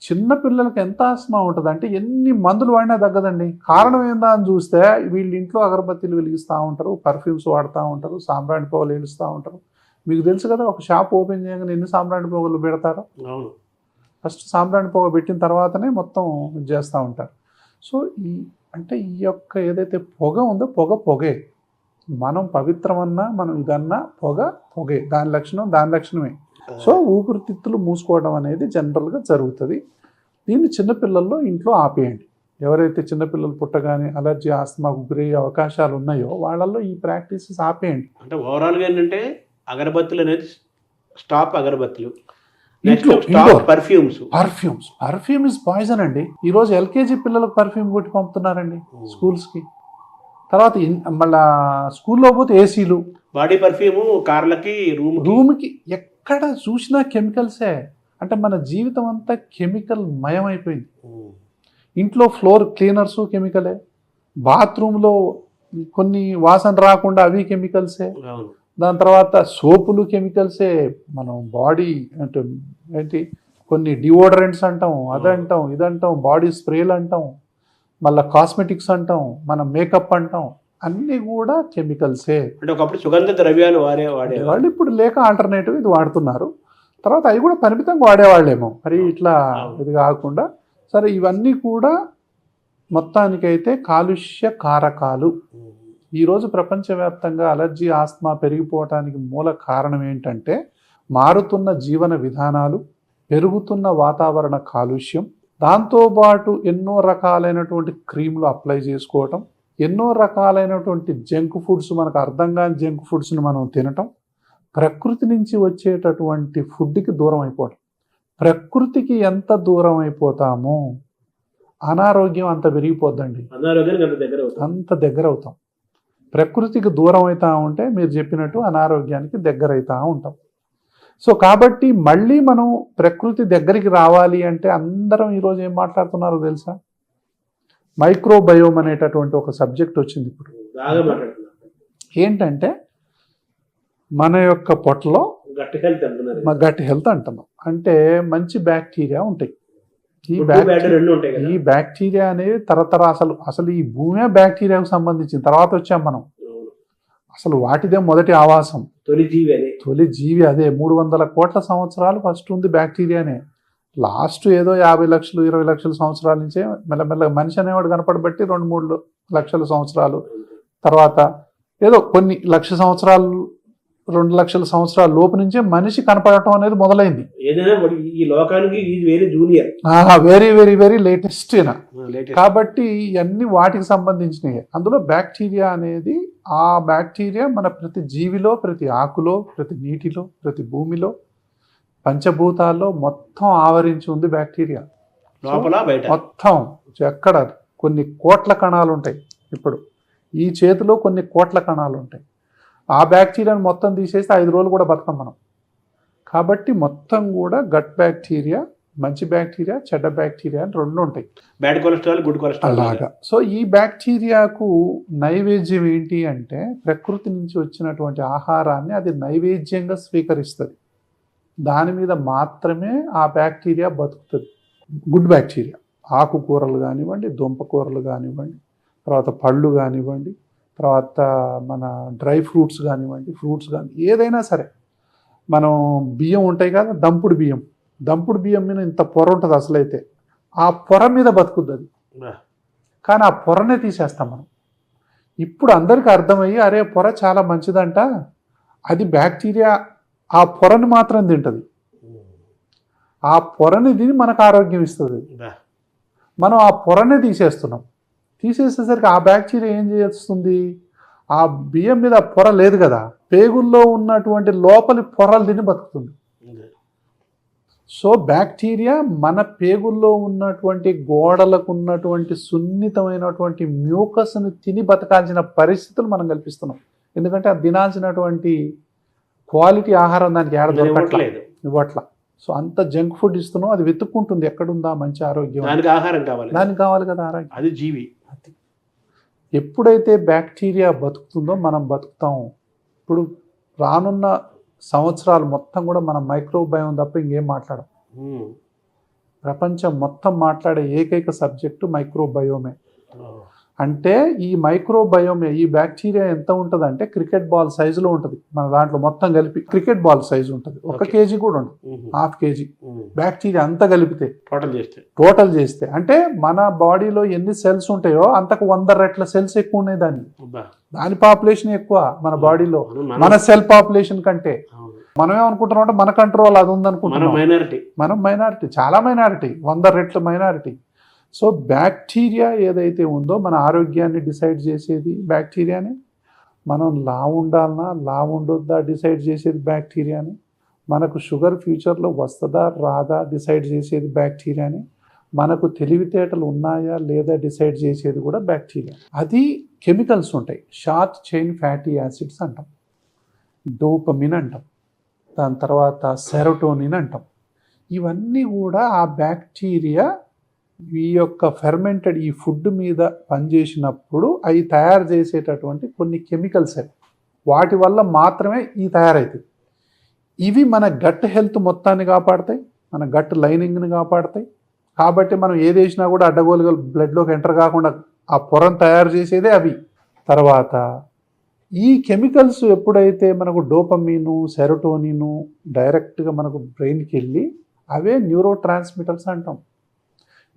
చిన్న పిల్లలకి ఎంత ఆస్మా ఉంటుంది అంటే ఎన్ని మందులు వాడినా తగ్గదండి. కారణం ఏందా అని చూస్తే వీళ్ళు ఇంట్లో అగరబత్తీలు వెలిగిస్తూ ఉంటారు, పర్ఫ్యూమ్స్ వాడుతూ ఉంటారు, సాంబ్రాణి పొగలు వెలుస్తూ ఉంటారు. మీకు తెలుసు కదా, ఒక షాప్ ఓపెన్ చేయగానే ఎన్ని సాంబ్రాణి పొగలు పెడతారో. ఫస్ట్ సాంబ్రాణి పొగ పెట్టిన తర్వాతనే మొత్తం చేస్తూ ఉంటారు. సో ఈ యొక్క ఏదైతే పొగ ఉందో పొగే. మనం పవిత్రమన్నా మనం ఇదన్నా పొగే, దాని లక్షణమే. సో ఊపిరితిత్తులు మూసుకోవడం అనేది జనరల్గా జరుగుతుంది. దీన్ని చిన్నపిల్లల్లో ఇంట్లో ఆపేయండి. ఎవరైతే చిన్నపిల్లలు పుట్టగానే అలర్జీ ఆస్తమాకు గురయ్యే అవకాశాలు ఉన్నాయో వాళ్ళల్లో ఈ ప్రాక్టీసెస్ ఆపేయండి. అంటే ఓవరాల్గా ఏంటంటే అగరబత్తులు అనేది స్టాప్ అగరబత్తులు, పర్ఫ్యూమ్ ఇస్ పాయిజన్ అండి. ఈరోజు LKG పిల్లలకు పర్ఫ్యూమ్ కొట్టి పంపుతున్నారండి స్కూల్స్కి. తర్వాత మళ్ళా స్కూల్లో పోతే ఏసీలు, బాడీ పర్ఫ్యూము, కార్లకి, రూమ్కి ఎక్కడ చూసినా కెమికల్సే. అంటే మన జీవితం అంతా కెమికల్ మయమైపోయింది. ఇంట్లో ఫ్లోర్ క్లీనర్స్ కెమికలే, బాత్రూంలో కొన్ని వాసన రాకుండా అవి కెమికల్సే, దాని తర్వాత సోపులు కెమికల్సే, మనం బాడీ అంటే ఏంటి కొన్ని డియోడరెంట్స్ అంటాం, అదంటాం ఇదంటాం, బాడీ స్ప్రేలు అంటాం, మళ్ళీ కాస్మెటిక్స్ అంటాం, మన మేకప్ అంటాం, అన్నీ కూడా కెమికల్సే. అంటే ఒకప్పుడు సుగంధ ద్రవ్యాలు వాడేవాళ్ళు, ఇప్పుడు లేక ఆల్టర్నేటివ్ ఇది వాడుతున్నారు. తర్వాత అవి కూడా పరిమితంగా వాడేవాళ్ళేమో, మరి ఇట్లా ఇది కాకుండా. సరే ఇవన్నీ కూడా మొత్తానికైతే కాలుష్య కారకాలు. ఈరోజు ప్రపంచవ్యాప్తంగా అలర్జీ, ఆస్మా పెరిగిపోవటానికి మూల కారణం ఏంటంటే మారుతున్న జీవన విధానాలు, పెరుగుతున్న వాతావరణ కాలుష్యం, దాంతోపాటు ఎన్నో రకాలైనటువంటి క్రీములు అప్లై చేసుకోవటం, ఎన్నో రకాలైనటువంటి జంక్ ఫుడ్స్, మనకు అర్థం కాని జంక్ ఫుడ్స్ని మనం తినటం, ప్రకృతి నుంచి వచ్చేటటువంటి ఫుడ్కి దూరం అయిపోవటం. ప్రకృతికి ఎంత దూరం అయిపోతామో అనారోగ్యం అంత పెరిగిపోద్దండి, అంత దగ్గర అవుతాం. ప్రకృతికి దూరం అవుతా ఉంటే మీరు చెప్పినట్టు అనారోగ్యానికి దగ్గర అవుతా ఉంటాం. సో కాబట్టి మళ్ళీ మనం ప్రకృతి దగ్గరికి రావాలి అంటే అందరం ఈరోజు ఏం మాట్లాడుతున్నారో తెలుసా? మైక్రోబయోమ్ అనేటటువంటి ఒక సబ్జెక్ట్ వచ్చింది ఇప్పుడు. ఏంటంటే మన యొక్క పొట్టలో గట్ హెల్త్ అంటున్నాం. అంటే మంచి బ్యాక్టీరియా ఉంటాయి. ఈ బ్యాక్టీరియా అనేది అసలు ఈ భూమే బ్యాక్టీరియాకు సంబంధించిన తర్వాత వచ్చాం మనం. అసలు వాటిదే మొదటి ఆవాసం, తొలి జీవి అదే. 300 కోట్ల సంవత్సరాలు ఫస్ట్ ఉంది బ్యాక్టీరియానే. లాస్ట్ ఏదో 50 లక్షలు 20 లక్షల సంవత్సరాల నుంచే మెల్లమెల్లగా మనిషి అనేవాడు కనపడబట్టి 2-3 లక్షల సంవత్సరాలు తర్వాత ఏదో కొన్ని లక్ష సంవత్సరాలు 2 లక్షల సంవత్సరాల లోపు నుంచే మనిషి కనపడటం అనేది మొదలైంది. Very very very latest. కాబట్టి ఇవన్నీ వాటికి సంబంధించినవి. అందులో బ్యాక్టీరియా అనేది, ఆ బ్యాక్టీరియా మన ప్రతి జీవిలో, ప్రతి ఆకులో, ప్రతి నీటిలో, ప్రతి భూమిలో, పంచభూతాల్లో మొత్తం ఆవరించి ఉంది బ్యాక్టీరియా. మొత్తం ఎక్కడ కొన్ని కోట్ల కణాలు ఉంటాయి. ఇప్పుడు ఈ చేతిలో కొన్ని కోట్ల కణాలు ఉంటాయి. ఆ బ్యాక్టీరియాను మొత్తం తీసేస్తే 5 రోజులు కూడా బతకం మనం. కాబట్టి మొత్తం కూడా గట్ బ్యాక్టీరియా, మంచి బ్యాక్టీరియా, చెడ్డ బ్యాక్టీరియా అని 2 ఉంటాయి. బ్యాడ్ కొలెస్ట్రాల్, గుడ్ కొలెస్ట్రాల్ అలాగా. సో ఈ బ్యాక్టీరియాకు నైవేద్యం ఏంటి అంటే ప్రకృతి నుంచి వచ్చినటువంటి ఆహారాన్ని అది నైవేద్యంగా స్వీకరిస్తుంది. దాని మీద మాత్రమే ఆ బ్యాక్టీరియా బతుకుతుంది. గుడ్ బ్యాక్టీరియా ఆకుకూరలు కానివ్వండి, దుంపకూరలు కానివ్వండి, తర్వాత పళ్ళు కానివ్వండి, తర్వాత మన డ్రై ఫ్రూట్స్ కానివ్వండి, ఫ్రూట్స్ కానీ ఏదైనా సరే. మనం బియ్యం ఉంటాయి కదా, దంపుడు బియ్యం మీద ఇంత పొర ఉంటుంది అసలైతే. ఆ పొర మీద బతుకుద్ది అది. కానీ ఆ పొరనే తీసేస్తాం మనం. ఇప్పుడు అందరికీ అర్థమయ్యి అరే పొర చాలా మంచిదంట, అది బ్యాక్టీరియా ఆ పొరని మాత్రం తింటుంది. ఆ పొరని తిని మనకు ఆరోగ్యం ఇస్తుంది. మనం ఆ పొరనే తీసేస్తున్నాం. తీసేసేసరికి ఆ బ్యాక్టీరియా ఏం చేస్తుంది? ఆ బియ్యం మీద పొర లేదు కదా, పేగుల్లో ఉన్నటువంటి లోపలి పొరలు తిని బతుకుతుంది. సో బ్యాక్టీరియా మన పేగుల్లో ఉన్నటువంటి గోడలకు ఉన్నటువంటి సున్నితమైనటువంటి మ్యూకస్ని తిని బతకాల్సిన పరిస్థితులు మనం కల్పిస్తున్నాం. ఎందుకంటే అది తినాల్సినటువంటి క్వాలిటీ ఆహారం దానికి ఏడ దొరకట్లేదు, ఇవ్వట్ల. సో అంత జంక్ ఫుడ్ ఇస్తున్నాం, అది వెతుక్కుంటుంది ఎక్కడుందా మంచి ఆరోగ్యం. దానికి ఆహారం కావాలి, దానికి కావాలి కదా ఆరోగ్యం. అది జీవి. ఎప్పుడైతే బ్యాక్టీరియా బతుకుతుందో మనం బతుకుతాం. ఇప్పుడు రానున్న సంవత్సరాలు మొత్తం కూడా మనం మైక్రోబయోమ్ తప్ప ఇంకేం మాట్లాడం. ప్రపంచం మొత్తం మాట్లాడే ఏకైక సబ్జెక్టు మైక్రోబయోమే. అంటే ఈ మైక్రోబయోమే, ఈ బ్యాక్టీరియా ఎంత ఉంటుంది అంటే క్రికెట్ బాల్ సైజులో ఉంటుంది. మన దాంట్లో మొత్తం కలిపి క్రికెట్ బాల్ సైజు ఉంటుంది. 1 కేజీ కూడా ఉండదు, 1/2 కేజీ బ్యాక్టీరియా అంతా కలిపితే టోటల్ చేస్తే అంటే మన బాడీలో ఎన్ని సెల్స్ ఉంటాయో అంతకు 100 రెట్ల సెల్స్ ఎక్కువ ఉన్నాయి. దాని పాపులేషన్ ఎక్కువ మన బాడీలో, మన సెల్ పాపులేషన్ కంటే. మనం ఏమనుకుంటున్నాం అంటే మన కంట్రోల్ అది ఉందనుకుంటున్నాం. మనం మైనారిటీ, చాలా మైనారిటీ, 100 రెట్ల మైనారిటీ. సో బ్యాక్టీరియా ఏదైతే ఉందో మన ఆరోగ్యాన్ని డిసైడ్ చేసేది బ్యాక్టీరియాని. మనం లావు ఉండొద్దా డిసైడ్ చేసేది బ్యాక్టీరియాని. మనకు షుగర్ ఫ్యూచర్లో వస్తుందా రాదా డిసైడ్ చేసేది బ్యాక్టీరియాని. మనకు తెలివితేటలు ఉన్నాయా లేదా డిసైడ్ చేసేది కూడా బ్యాక్టీరియా. అది కెమికల్స్ ఉంటాయి, షార్ట్ చైన్ ఫ్యాటీ యాసిడ్స్ అంటాం, డోపమిన్ అంటాం, దాని తర్వాత సెరోటోనిన్ అంటాం. ఇవన్నీ కూడా ఆ బ్యాక్టీరియా ఈ యొక్క ఫెర్మెంటెడ్ ఈ ఫుడ్ మీద పనిచేసినప్పుడు అవి తయారు చేసేటటువంటి కొన్ని కెమికల్స్ అవి. వాటి వల్ల మాత్రమే ఇవి తయారవుతాయి. ఇవి మన గట్ హెల్త్ మొత్తాన్ని కాపాడతాయి, మన గట్ లైనింగ్ని కాపాడతాయి. కాబట్టి మనం ఏది వేసినా కూడా అడ్డగోలుగా బ్లడ్లోకి ఎంటర్ కాకుండా ఆ పొరను తయారు చేసేదే అవి. తర్వాత ఈ కెమికల్స్ ఎప్పుడైతే మనకు డోపమీను, సెరోటోనిను డైరెక్ట్గా మనకు బ్రెయిన్కి వెళ్ళి అవే న్యూరో ట్రాన్స్మిటర్స్ అంటాం.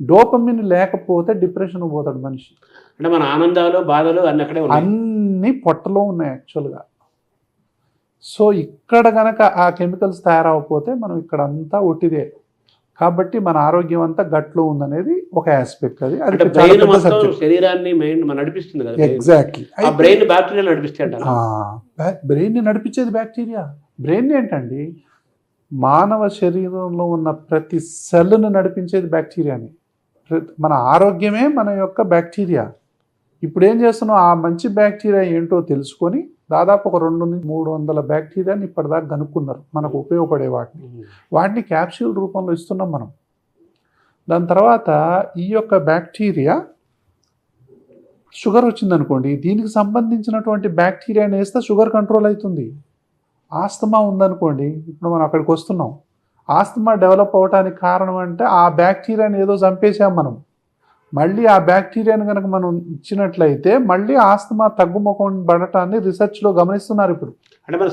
డోపమిన్ లేకపోతే డిప్రెషన్ పోతాడు మనిషి. అంటే మన ఆనందాలు బాధలు అన్నీ అక్కడే ఉన్నాయి. అన్నీ పొట్టలో ఉన్నాయి యాక్చువల్గా. సో ఇక్కడ కనుక ఆ కెమికల్స్ తయారవకపోతే మనం ఇక్కడ అంతా ఒట్టిదే. కాబట్టి మన ఆరోగ్యం అంతా గట్లో ఉందనేది ఒక ఆస్పెక్ట్. అది అంటే బ్రెయిన్ మొత్తం శరీరాన్ని మెయిన్ నడిపిస్తుంది కదా. ఎగ్జాక్ట్లీ. ఆ బ్రెయిన్ బ్యాక్టీరియా నడిపిస్తాయి. బ్రెయిన్ నడిపించేది బ్యాక్టీరియా. బ్రెయిన్ ఏంటండి, మానవ శరీరంలో ఉన్న ప్రతి సెల్ను నడిపించేది బ్యాక్టీరియాని. మన ఆరోగ్యమే మన యొక్క బ్యాక్టీరియా. ఇప్పుడు ఏం చేస్తున్నాం, ఆ మంచి బ్యాక్టీరియా ఏంటో తెలుసుకొని దాదాపు ఒక 200-300 బ్యాక్టీరియాని ఇప్పటిదాకా కనుక్కున్నారు మనకు ఉపయోగపడే వాటిని క్యాప్సూల్ రూపంలో ఇస్తున్నాం మనం. దాని తర్వాత ఈ యొక్క బ్యాక్టీరియా షుగర్ వచ్చిందనుకోండి, దీనికి సంబంధించినటువంటి బ్యాక్టీరియాని వేస్తే షుగర్ కంట్రోల్ అవుతుంది. ఆస్తమా ఉందనుకోండి, ఇప్పుడు మనం అక్కడికి వస్తున్నాం, ఆస్తమా డెవలప్ అవడానికి కారణం అంటే ఆ బ్యాక్టీరియాని ఏదో చంపేసాం మనం. మళ్ళీ ఆ బ్యాక్టీరియాని కనుక మనం ఇచ్చినట్లయితే మళ్ళీ ఆస్తమా తగ్గుముఖం పడటాన్ని రీసెర్చ్లో గమనిస్తున్నారు. ఇప్పుడు అంటే మనం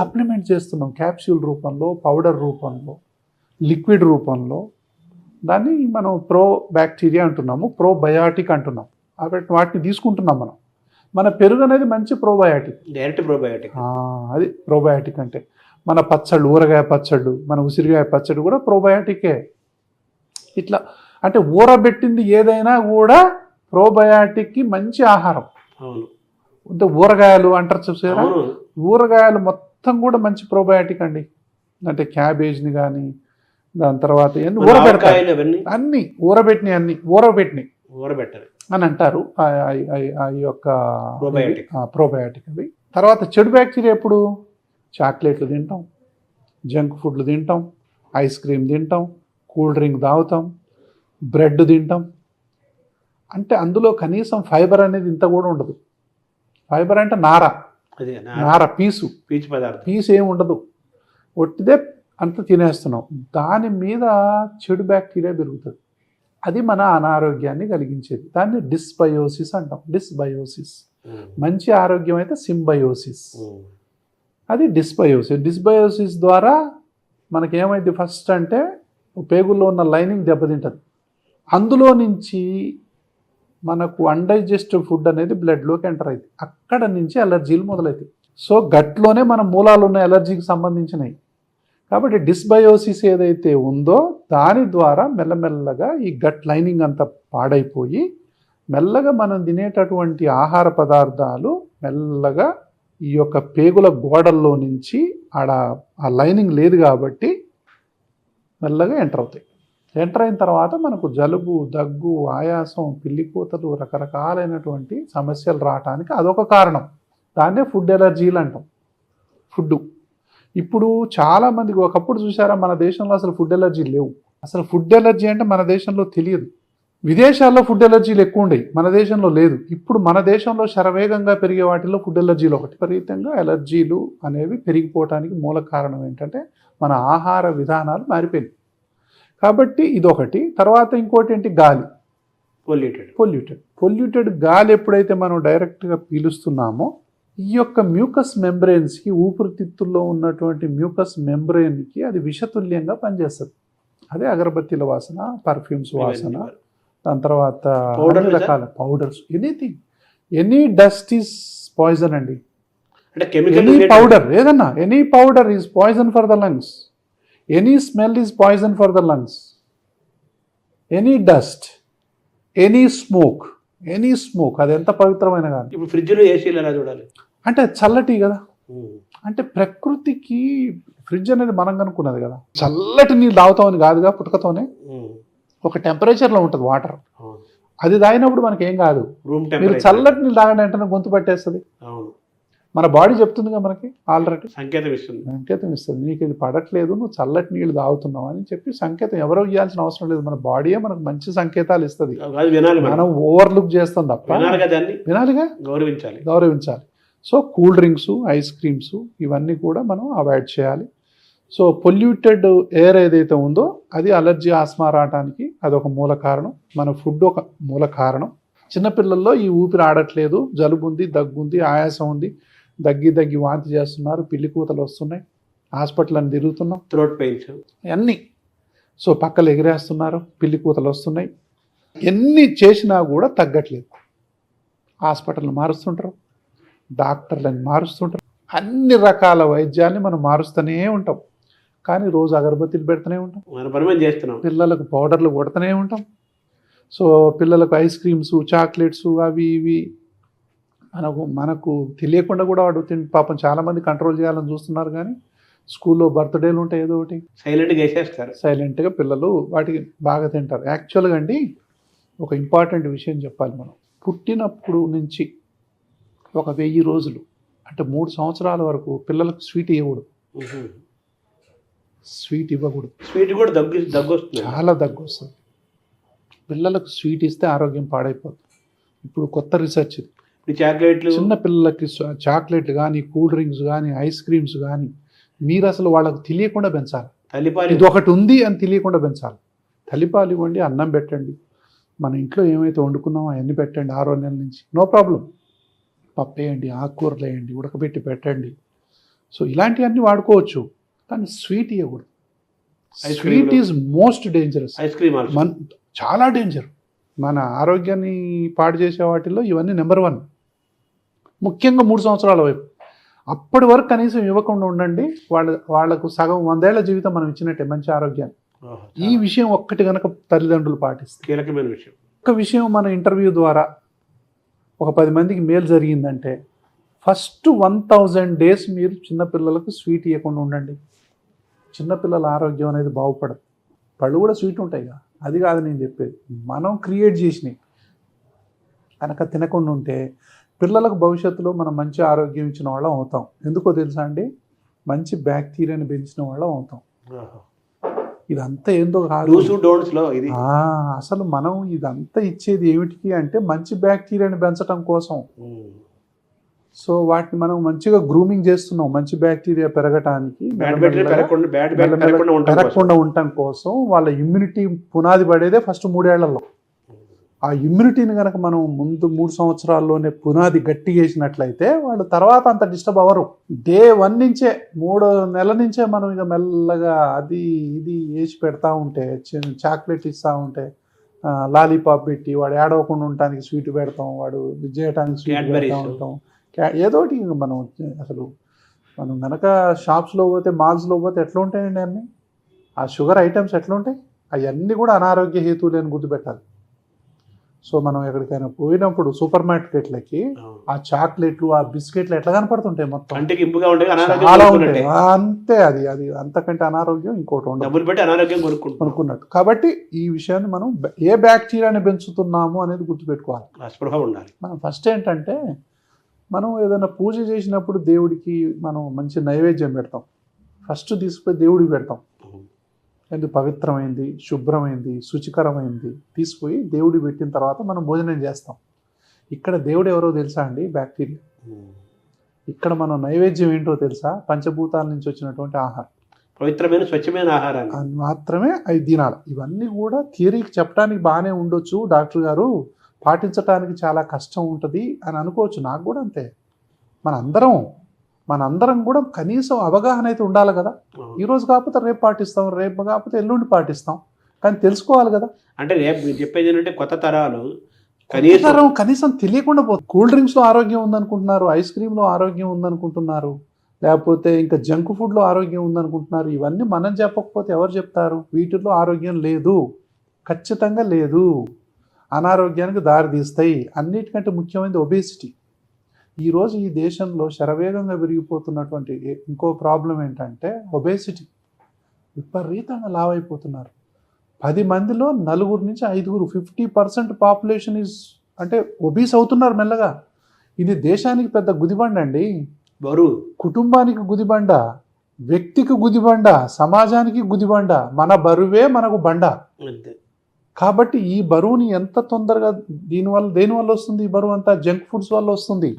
సప్లిమెంట్ చేస్తున్నాం క్యాప్సూల్ రూపంలో, పౌడర్ రూపంలో, లిక్విడ్ రూపంలో. దాన్ని మనం ప్రో బ్యాక్టీరియా అంటున్నాము, ప్రోబయాటిక్ అంటున్నాం. వాటిని తీసుకుంటున్నాం మనం. మన పెరుగు అనేది మంచి ప్రోబయాటిక్, డైరెక్ట్ ప్రోబయాటిక్. అది ప్రోబయాటిక్ అంటే మన పచ్చళ్ళు, ఊరగాయ పచ్చళ్ళు, మన ఉసిరిగాయ పచ్చడి కూడా ప్రోబయాటికే. ఇట్లా అంటే ఊరబెట్టింది ఏదైనా కూడా ప్రోబయాటిక్కి మంచి ఆహారం. అంటే ఊరగాయలు అంటారు చూసారా, ఊరగాయలు మొత్తం కూడా మంచి ప్రోబయాటిక్ అండి. అంటే క్యాబేజ్ని కానీ, దాని తర్వాత ఊరబెడతాయి, అన్ని ఊరబెట్టినాయి అని అంటారు ఆ యొక్క ప్రోబయాటిక్ అవి. తర్వాత చెడు బ్యాక్టీరియా ఎప్పుడు, చాక్లెట్లు తింటాం, జంక్ ఫుడ్లు తింటాం, ఐస్ క్రీమ్ తింటాం, కూల్ డ్రింక్ తాగుతాం, బ్రెడ్ తింటాం. అంటే అందులో కనీసం ఫైబర్ అనేది ఇంత కూడా ఉండదు. ఫైబర్ అంటే నార పీసు ఏమి ఉండదు, ఒట్టిదే అంత తినేస్తున్నాం. దాని మీద చెడు బ్యాక్టీరియా పెరుగుతుంది. అది మన అనారోగ్యాన్ని కలిగించేది. దాన్ని డిస్బయోసిస్ అంటాం. మంచి ఆరోగ్యం అయితే సింబయోసిస్. అది డిస్బయోసిస్ ద్వారా మనకేమైంది, ఫస్ట్ అంటే పేగుల్లో ఉన్న లైనింగ్ దెబ్బతింటుంది. అందులో నుంచి మనకు అన్డైజెస్టివ్ ఫుడ్ అనేది బ్లడ్లోకి ఎంటర్ అవుతుంది. అక్కడ నుంచి అలర్జీలు మొదలవుతాయి. సో గట్లోనే మన మూలాలు ఉన్న అలర్జీకి సంబంధించినవి. కాబట్టి డిస్బయోసిస్ ఏదైతే ఉందో దాని ద్వారా మెల్లమెల్లగా ఈ గట్ లైనింగ్ అంతా పాడైపోయి మెల్లగా మనం తినేటటువంటి ఆహార పదార్థాలు మెల్లగా ఈ యొక్క పేగుల గోడల్లో నుంచి ఆ లైనింగ్ లేదు కాబట్టి మెల్లగా ఎంటర్ అవుతాయి. ఎంటర్ అయిన తర్వాత మనకు జలుబు, దగ్గు, ఆయాసం, పిల్లికూతలు, రకరకాలైనటువంటి సమస్యలు రావడానికి అదొక కారణం. దాన్నే ఫుడ్ ఎలర్జీలు అంటాం. ఇప్పుడు చాలామందికి, ఒకప్పుడు చూసారా మన దేశంలో అసలు ఫుడ్ ఎలర్జీ లేవు. అసలు ఫుడ్ ఎలర్జీ అంటే మన దేశంలో తెలియదు. విదేశాల్లో ఫుడ్ ఎలర్జీలు ఎక్కువ ఉండేవి, మన దేశంలో లేదు. ఇప్పుడు మన దేశంలో శరవేగంగా పెరిగే వాటిల్లో ఫుడ్ ఎలర్జీలు ఒకటి. విపరీతంగా ఎలర్జీలు అనేవి పెరిగిపోవటానికి మూల కారణం ఏంటంటే మన ఆహార విధానాలు మారిపోయింది. కాబట్టి ఇదొకటి. తర్వాత ఇంకోటి ఏంటి, గాలి. పొల్యూటెడ్ గాలి ఎప్పుడైతే మనం డైరెక్ట్గా పీలుస్తున్నామో ఈ యొక్క మ్యూకస్ మెంబ్రెయిన్స్కి, ఊపిరితిత్తుల్లో ఉన్నటువంటి మ్యూకస్ మెంబ్రెయిన్కి అది విషతుల్యంగా పనిచేస్తుంది. అదే అగరబత్తీల వాసన, పర్ఫ్యూమ్స్ వాసన, దాని తర్వాత అన్ని రకాల powders, any dust is poison అండి. ఎనీ పౌడర్ ఏదన్నా, any powder is poison for the lungs. Any smell is poison for the lungs. Any dust, any smoke అది ఎంత పవిత్రమైన కానీ. ఇప్పుడు ఫ్రిడ్జ్లో ఏసీలు ఎలా చూడాలి అంటే చల్లటి కదా. అంటే ప్రకృతికి ఫ్రిడ్జ్ అనేది మనం కనుక్కున్నది కదా. చల్లటి నీళ్ళు తాగుతామని కాదుగా, పుట్టుకతోనే ఒక టెంపరేచర్లో ఉంటుంది వాటర్. అది తాగినప్పుడు మనకేం కాదు. మీరు చల్లటి నీళ్ళు తాగండి అంటే గొంతు పట్టేస్తుంది. మన బాడీ చెప్తుందిగా మనకి ఆల్రెడీ సంకేతం ఇస్తుంది, నీకు ఇది పడట్లేదు, నువ్వు చల్లటి నీళ్ళు తాగుతున్నావు అని చెప్పి సంకేతం. ఎవరో ఇవ్వాల్సిన అవసరం లేదు, మన బాడీయే మనకు మంచి సంకేతాలు ఇస్తుంది. మనం ఓవర్లుక్ చేస్తాం తప్ప వినాలిగా, గౌరవించాలి. So cool drinks, ice creams ఇవన్నీ కూడా మనం అవాయిడ్ చేయాలి. సో పొల్యూటెడ్ ఎయిర్ ఏదైతే ఉందో అది అలర్జీ, ఆస్మా రావడానికి అదొక మూల కారణం. మన ఫుడ్ ఒక మూల కారణం. చిన్నపిల్లల్లో ఈ ఊపిరి ఆడట్లేదు, జలుబు ఉంది, దగ్గు ఉంది, ఆయాసం ఉంది, దగ్గి వాంతి చేస్తున్నారు, పిల్లి కూతలు వస్తున్నాయి, హాస్పిటల్ అని తిరుగుతున్నాం, థ్రోట్ పెయిన్స్, అన్నీ. సో పక్కలు ఎగిరేస్తున్నారు, పిల్లి కూతలు వస్తున్నాయి. ఎన్ని చేసినా కూడా తగ్గట్లేదు. హాస్పిటల్ని మారుస్తుంటారు, డాక్టర్లను మారుస్తుంటారు, అన్ని రకాల వైద్యాన్ని మనం మారుస్తూనే ఉంటాం. కానీ రోజు అగరబత్తీలు పెడుతూనే ఉంటాం, మన పని మనం చేస్తున్నాం. పిల్లలకు పౌడర్లు కొడుతూనే ఉంటాం. సో పిల్లలకు ఐస్ క్రీమ్స్, చాక్లెట్స్, అవి ఇవి మనకు తెలియకుండా కూడా వాడు పాపం చాలామంది కంట్రోల్ చేయాలని చూస్తున్నారు. కానీ స్కూల్లో బర్త్డేలు ఉంటాయి, ఏదో ఒకటి సైలెంట్గా వేసేస్తారు. సైలెంట్గా పిల్లలు వాటికి బాగా తింటారు. యాక్చువల్గా అండి ఒక ఇంపార్టెంట్ విషయం చెప్పాలి. మనం పుట్టినప్పుడు నుంచి ఒక 1000 రోజులు అంటే 3 సంవత్సరాల వరకు పిల్లలకు స్వీట్ ఇవ్వకూడదు. స్వీట్ ఇవ్వకూడదు. స్వీట్ కూడా దగ్గు వస్తుంది, చాలా దగ్గు వస్తుంది. పిల్లలకు స్వీట్ ఇస్తే ఆరోగ్యం పాడైపోతుంది. ఇప్పుడు కొత్త రీసెర్చ్ ఇది. చాక్లెట్లు చిన్న పిల్లలకి చాక్లెట్లు కానీ, కూల్ డ్రింక్స్ కానీ, ఐస్ క్రీమ్స్ కానీ మీరు అసలు వాళ్ళకు తెలియకుండా పెంచాలి. తల్లిపాలు ఇది ఒకటి ఉంది అని తెలియకుండా పెంచాలి. తల్లిపాలు ఇవ్వండి, అన్నం పెట్టండి, మన ఇంట్లో ఏమైతే వండుకున్నామో అవన్నీ పెట్టండి 6 నెలల నుంచి, నో ప్రాబ్లం. పప్పు వేయండి, ఆకుకూరలు వేయండి, ఉడకబెట్టి పెట్టండి. సో ఇలాంటివన్నీ వాడుకోవచ్చు. కానీ స్వీట్ ఇవ్వకూడదు. Sweet is most dangerous. Ice cream చాలా డేంజర్. మన ఆరోగ్యాన్ని పాడు చేసే వాటిల్లో ఇవన్నీ నెంబర్ 1. ముఖ్యంగా 3 సంవత్సరాల వైపు. అప్పటి వరకు కనీసం ఇవ్వకుండా ఉండండి. వాళ్లకు సగం 100 ఏళ్ల జీవితం మనం ఇచ్చినట్టే, మంచి ఆరోగ్యాన్ని. ఈ విషయం ఒక్కటి కనుక తల్లిదండ్రులు పాటిస్తే కీలకమైన విషయం. ఒక విషయం మన ఇంటర్వ్యూ ద్వారా ఒక 10 మందికి మేలు జరిగిందంటే ఫస్ట్ 1000 డేస్ మీరు చిన్నపిల్లలకు స్వీట్ ఇవ్వకుండా ఉండండి. చిన్నపిల్లల ఆరోగ్యం అనేది బాగుపడదు. పళ్ళు కూడా స్వీట్ ఉంటాయిగా, అది కాదు నేను చెప్పేది. మనం క్రియేట్ చేసినవి కనుక తినకుండా ఉంటే పిల్లలకు భవిష్యత్తులో మనం మంచి ఆరోగ్యం ఇచ్చిన వాళ్ళం అవుతాం. ఎందుకో తెలుసా అండి, మంచి బ్యాక్టీరియాని పెంచిన వాళ్ళం అవుతాం. ఇదంతా ఏందో కాదు, అసలు మనం ఇదంతా ఇచ్చేది ఏమిటికి అంటే మంచి బ్యాక్టీరియాని పెంచడం కోసం. సో వాటిని మనం మంచిగా గ్రూమింగ్ చేస్తున్నాం, మంచి బ్యాక్టీరియా పెరగటానికి, పెరగకుండా ఉండటం కోసం. వాళ్ళ ఇమ్యూనిటీ పునాది పడేదే ఫస్ట్ 3 ఏళ్లలో. ఆ ఇమ్యూనిటీని కనుక మనం ముందు 3 సంవత్సరాల్లోనే పునాది గట్టి చేసినట్లయితే వాళ్ళు తర్వాత అంత డిస్టర్బ్ అవ్వరు. డే 1 నుంచే 3వ నెల నుంచే మనం ఇక మెల్లగా అది ఇది వేసి పెడతా ఉంటే, చాక్లెట్ ఇస్తూ ఉంటే, లాలీపాప్ పెట్టి వాడు ఏడవకుండా ఉండటానికి స్వీట్ పెడతాం, వాడు చేయటానికి స్వీట్ పెడతా ఉంటాం. ఏదోటి మనం అసలు మనం కనుక షాప్స్లో పోతే, మాల్స్లో పోతే ఎట్లా ఉంటాయండి అన్నీ ఆ షుగర్ ఐటమ్స్ ఎట్లా ఉంటాయి, అవన్నీ కూడా అనారోగ్య హేతువులు అని గుర్తుపెట్టాలి. సో మనం ఎక్కడికైనా పోయినప్పుడు సూపర్ మార్కెట్లకి ఆ చాక్లెట్లు, ఆ బిస్కెట్లు ఎట్లా కనపడుతుంటాయి, మొత్తం చాలా ఉంటాయి. అంతే, అది అంతకంటే అనారోగ్యం ఇంకోటి ఉండదు కొనుక్కున్నట్టు. కాబట్టి ఈ విషయాన్ని మనం ఏ బ్యాక్టీరియాని పెంచుతున్నాము అనేది గుర్తుపెట్టుకోవాలి. మనం ఫస్ట్ ఏంటంటే, మనం ఏదైనా పూజ చేసినప్పుడు దేవుడికి మనం మంచి నైవేద్యం పెడతాం. ఫస్ట్ తీసుకుపోయి దేవుడికి పెడతాం. అది పవిత్రమైంది, శుభ్రమైంది, శుచికరమైంది తీసుకుపోయి దేవుడికి పెట్టిన తర్వాత మనం భోజనం చేస్తాం. ఇక్కడ దేవుడు ఎవరో తెలుసా అండి, బ్యాక్టీరియా. ఇక్కడ మనం నైవేద్యం ఏంటో తెలుసా, పంచభూతాల నుంచి వచ్చినటువంటి ఆహారం, పవిత్రమైన స్వచ్ఛమైన ఆహారం మాత్రమే అవి తినాలి. ఇవన్నీ కూడా థియరీకి చెప్పడానికి బాగానే ఉండొచ్చు డాక్టర్ గారు, పాటించడానికి చాలా కష్టం ఉంటుంది అని అనుకోవచ్చు. నాకు కూడా అంతే. మనందరం కూడా కనీసం అవగాహన అయితే ఉండాలి కదా. ఈరోజు కాకపోతే రేపు పాటిస్తాం, రేపు కాకపోతే ఎల్లుండి పాటిస్తాం, కానీ తెలుసుకోవాలి కదా. అంటే రేపు మీరు చెప్పేది ఏంటంటే కొత్త తరాలు కనీసం తెలియకుండా పోతుంది. కూల్ డ్రింక్స్లో ఆరోగ్యం ఉందనుకుంటున్నారు, ఐస్ క్రీమ్లో ఆరోగ్యం ఉందనుకుంటున్నారు, లేకపోతే ఇంకా జంక్ ఫుడ్లో ఆరోగ్యం ఉందనుకుంటున్నారు. ఇవన్నీ మనం చెప్పకపోతే ఎవరు చెప్తారు? వీటిల్లో ఆరోగ్యం లేదు, ఖచ్చితంగా లేదు, అనారోగ్యానికి దారితీస్తాయి. అన్నిటికంటే ముఖ్యమైనది ఒబేసిటీ. ఈరోజు ఈ దేశంలో శరవేగంగా పెరిగిపోతున్నటువంటి ఇంకో ప్రాబ్లం ఏంటంటే ఒబేసిటీ. విపరీతంగా లావ్ అయిపోతున్నారు. 10 మందిలో 4 నుంచి 5 50% పాపులేషన్ అంటే ఒబీస్ అవుతున్నారు మెల్లగా. ఇది దేశానికి పెద్ద గుదిబండ అండి. బరువు కుటుంబానికి గుదిబండ, వ్యక్తికి గుదిబండ, సమాజానికి గుదిబండ. మన బరువే మనకు బండ. కాబట్టి ఈ బరువుని ఎంత తొందరగా దేనివల్ల వస్తుంది? ఈ బరువు అంతా జంక్ ఫుడ్స్ వల్ల వస్తుంది.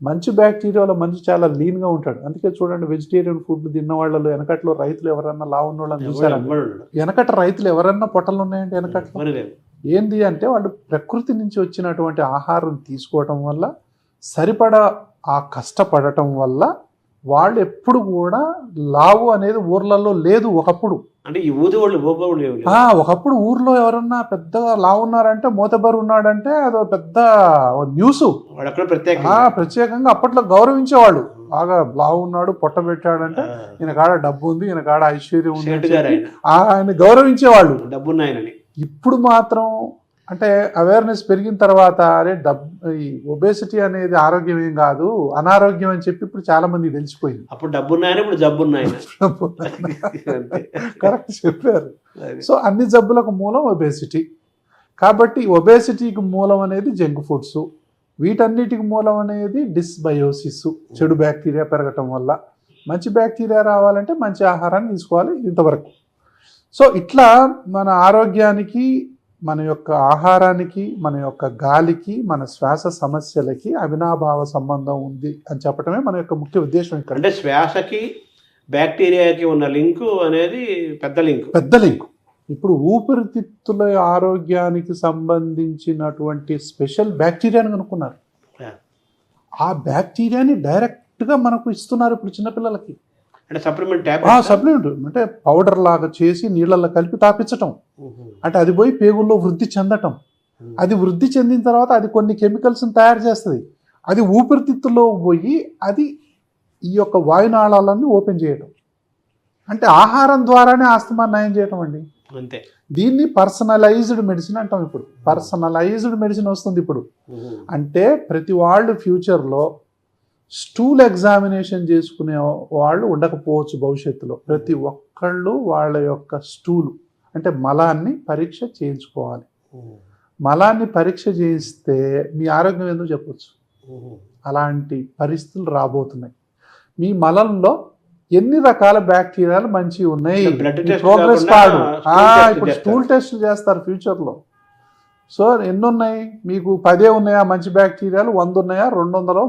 మంచి బ్యాక్టీరియాలో మనిషి చాలా లీన్గా ఉంటాడు. అందుకే చూడండి, వెజిటేరియన్ ఫుడ్ తిన్న వాళ్ళలో వెనకట్లో రైతులు ఎవరన్నా లావు ఉన్న వాళ్ళని చూసారా? వెనకట రైతులు ఎవరన్నా పొట్టలు ఉన్నాయంటే వెనకట్లో ఏంది అంటే వాళ్ళు ప్రకృతి నుంచి వచ్చినటువంటి ఆహారం తీసుకోవటం వల్ల, సరిపడా ఆ కష్టపడటం వల్ల వాళ్ళు ఎప్పుడు కూడా లావు అనేది ఊర్లలో లేదు ఒకప్పుడు. అంటే ఈ ఊది వాళ్ళు ఊపవాళ్ళు లేవు. ఒకప్పుడు ఊర్లో ఎవరన్నా పెద్దగా లావు ఉన్నారంటే మోతబరు ఉన్నాడంటే అదో పెద్ద న్యూస్. వాడు అక్కడ ప్రత్యేకంగా అప్పట్లో గౌరవించేవాళ్ళు. బాగా లావు ఉన్నాడు, పొట్ట పెట్టాడంటే ఈయన కాడ డబ్బు ఉంది, ఈయన కాడ ఐశ్వర్యం ఉంది, ఆయన గౌరవించేవాళ్ళు డబ్బున్నాయనని. ఇప్పుడు మాత్రం అంటే అవేర్నెస్ పెరిగిన తర్వాత అరే ఈ ఒబేసిటీ అనేది ఆరోగ్యం ఏం కాదు, అనారోగ్యం అని చెప్పి ఇప్పుడు చాలా మంది తెలిసిపోయింది. అప్పుడు డబ్బున్నాయని ఇప్పుడు జబ్బున్నాయని. కరెక్ట్ చెప్పారు. సో అన్ని జబ్బులకు మూలం ఒబేసిటీ. కాబట్టి ఒబేసిటీకి మూలం అనేది జంక్ ఫుడ్స్, వీటన్నిటికి మూలం అనేది డిస్బయోసిస్, చెడు బ్యాక్టీరియా పెరగటం వల్ల. మంచి బ్యాక్టీరియా రావాలంటే మంచి ఆహారాన్ని తీసుకోవాలి ఇంతవరకు. సో ఇట్లా మన ఆరోగ్యానికి, మన యొక్క ఆహారానికి, మన యొక్క గాలికి, మన శ్వాస సమస్యలకి అవినాభావ సంబంధం ఉంది అని చెప్పడమే మన యొక్క ముఖ్య ఉద్దేశం ఇక్కడ. అంటే శ్వాసకి బ్యాక్టీరియాకి ఉన్న లింకు అనేది పెద్ద లింకు. ఇప్పుడు ఊపిరితిత్తుల ఆరోగ్యానికి సంబంధించినటువంటి స్పెషల్ బ్యాక్టీరియాని కనుక్కున్నారు. ఆ బ్యాక్టీరియాని డైరెక్ట్గా మనకు ఇస్తున్నారు ఇప్పుడు చిన్నపిల్లలకి. అంటే సప్లిమెంట్ అంటే పౌడర్ లాగా చేసి నీళ్ళల్లో కలిపి తాపించటం. అంటే అది పోయి పేగుల్లో వృద్ధి చెందటం. అది వృద్ధి చెందిన తర్వాత అది కొన్ని కెమికల్స్ని తయారు చేస్తుంది. అది ఊపిరితిత్తులో పోయి అది ఈ యొక్క వాయునాళాలన్నీ ఓపెన్ చేయటం. అంటే ఆహారం ద్వారానే ఆస్తమా నయం చేయటం అండి. అంతే. దీన్ని పర్సనలైజ్డ్ మెడిసిన్ అంటాం. ఇప్పుడు పర్సనలైజ్డ్ మెడిసిన్ వస్తుంది ఇప్పుడు. అంటే ప్రతి వాళ్ళు ఫ్యూచర్లో స్టూల్ ఎగ్జామినేషన్ చేసుకునే వాళ్ళు ఉండకపోవచ్చు భవిష్యత్తులో. ప్రతి ఒక్కళ్ళు వాళ్ళ యొక్క స్టూలు అంటే మలాన్ని పరీక్ష చేయించుకోవాలి. మలాన్ని పరీక్ష చేయిస్తే మీ ఆరోగ్యం ఏందో చెప్పొచ్చు. అలాంటి పరిస్థితులు రాబోతున్నాయి. మీ మలంలో ఎన్ని రకాల బ్యాక్టీరియాలు మంచివి ఉన్నాయి, ప్రోగ్రెస్ కార్డు. ఇప్పుడు స్టూల్ టెస్ట్ చేస్తారు ఫ్యూచర్లో. సో ఎన్ని ఉన్నాయి మీకు? 10 ఉన్నాయా మంచి బ్యాక్టీరియాలు? 100 ఉన్నాయా? 200,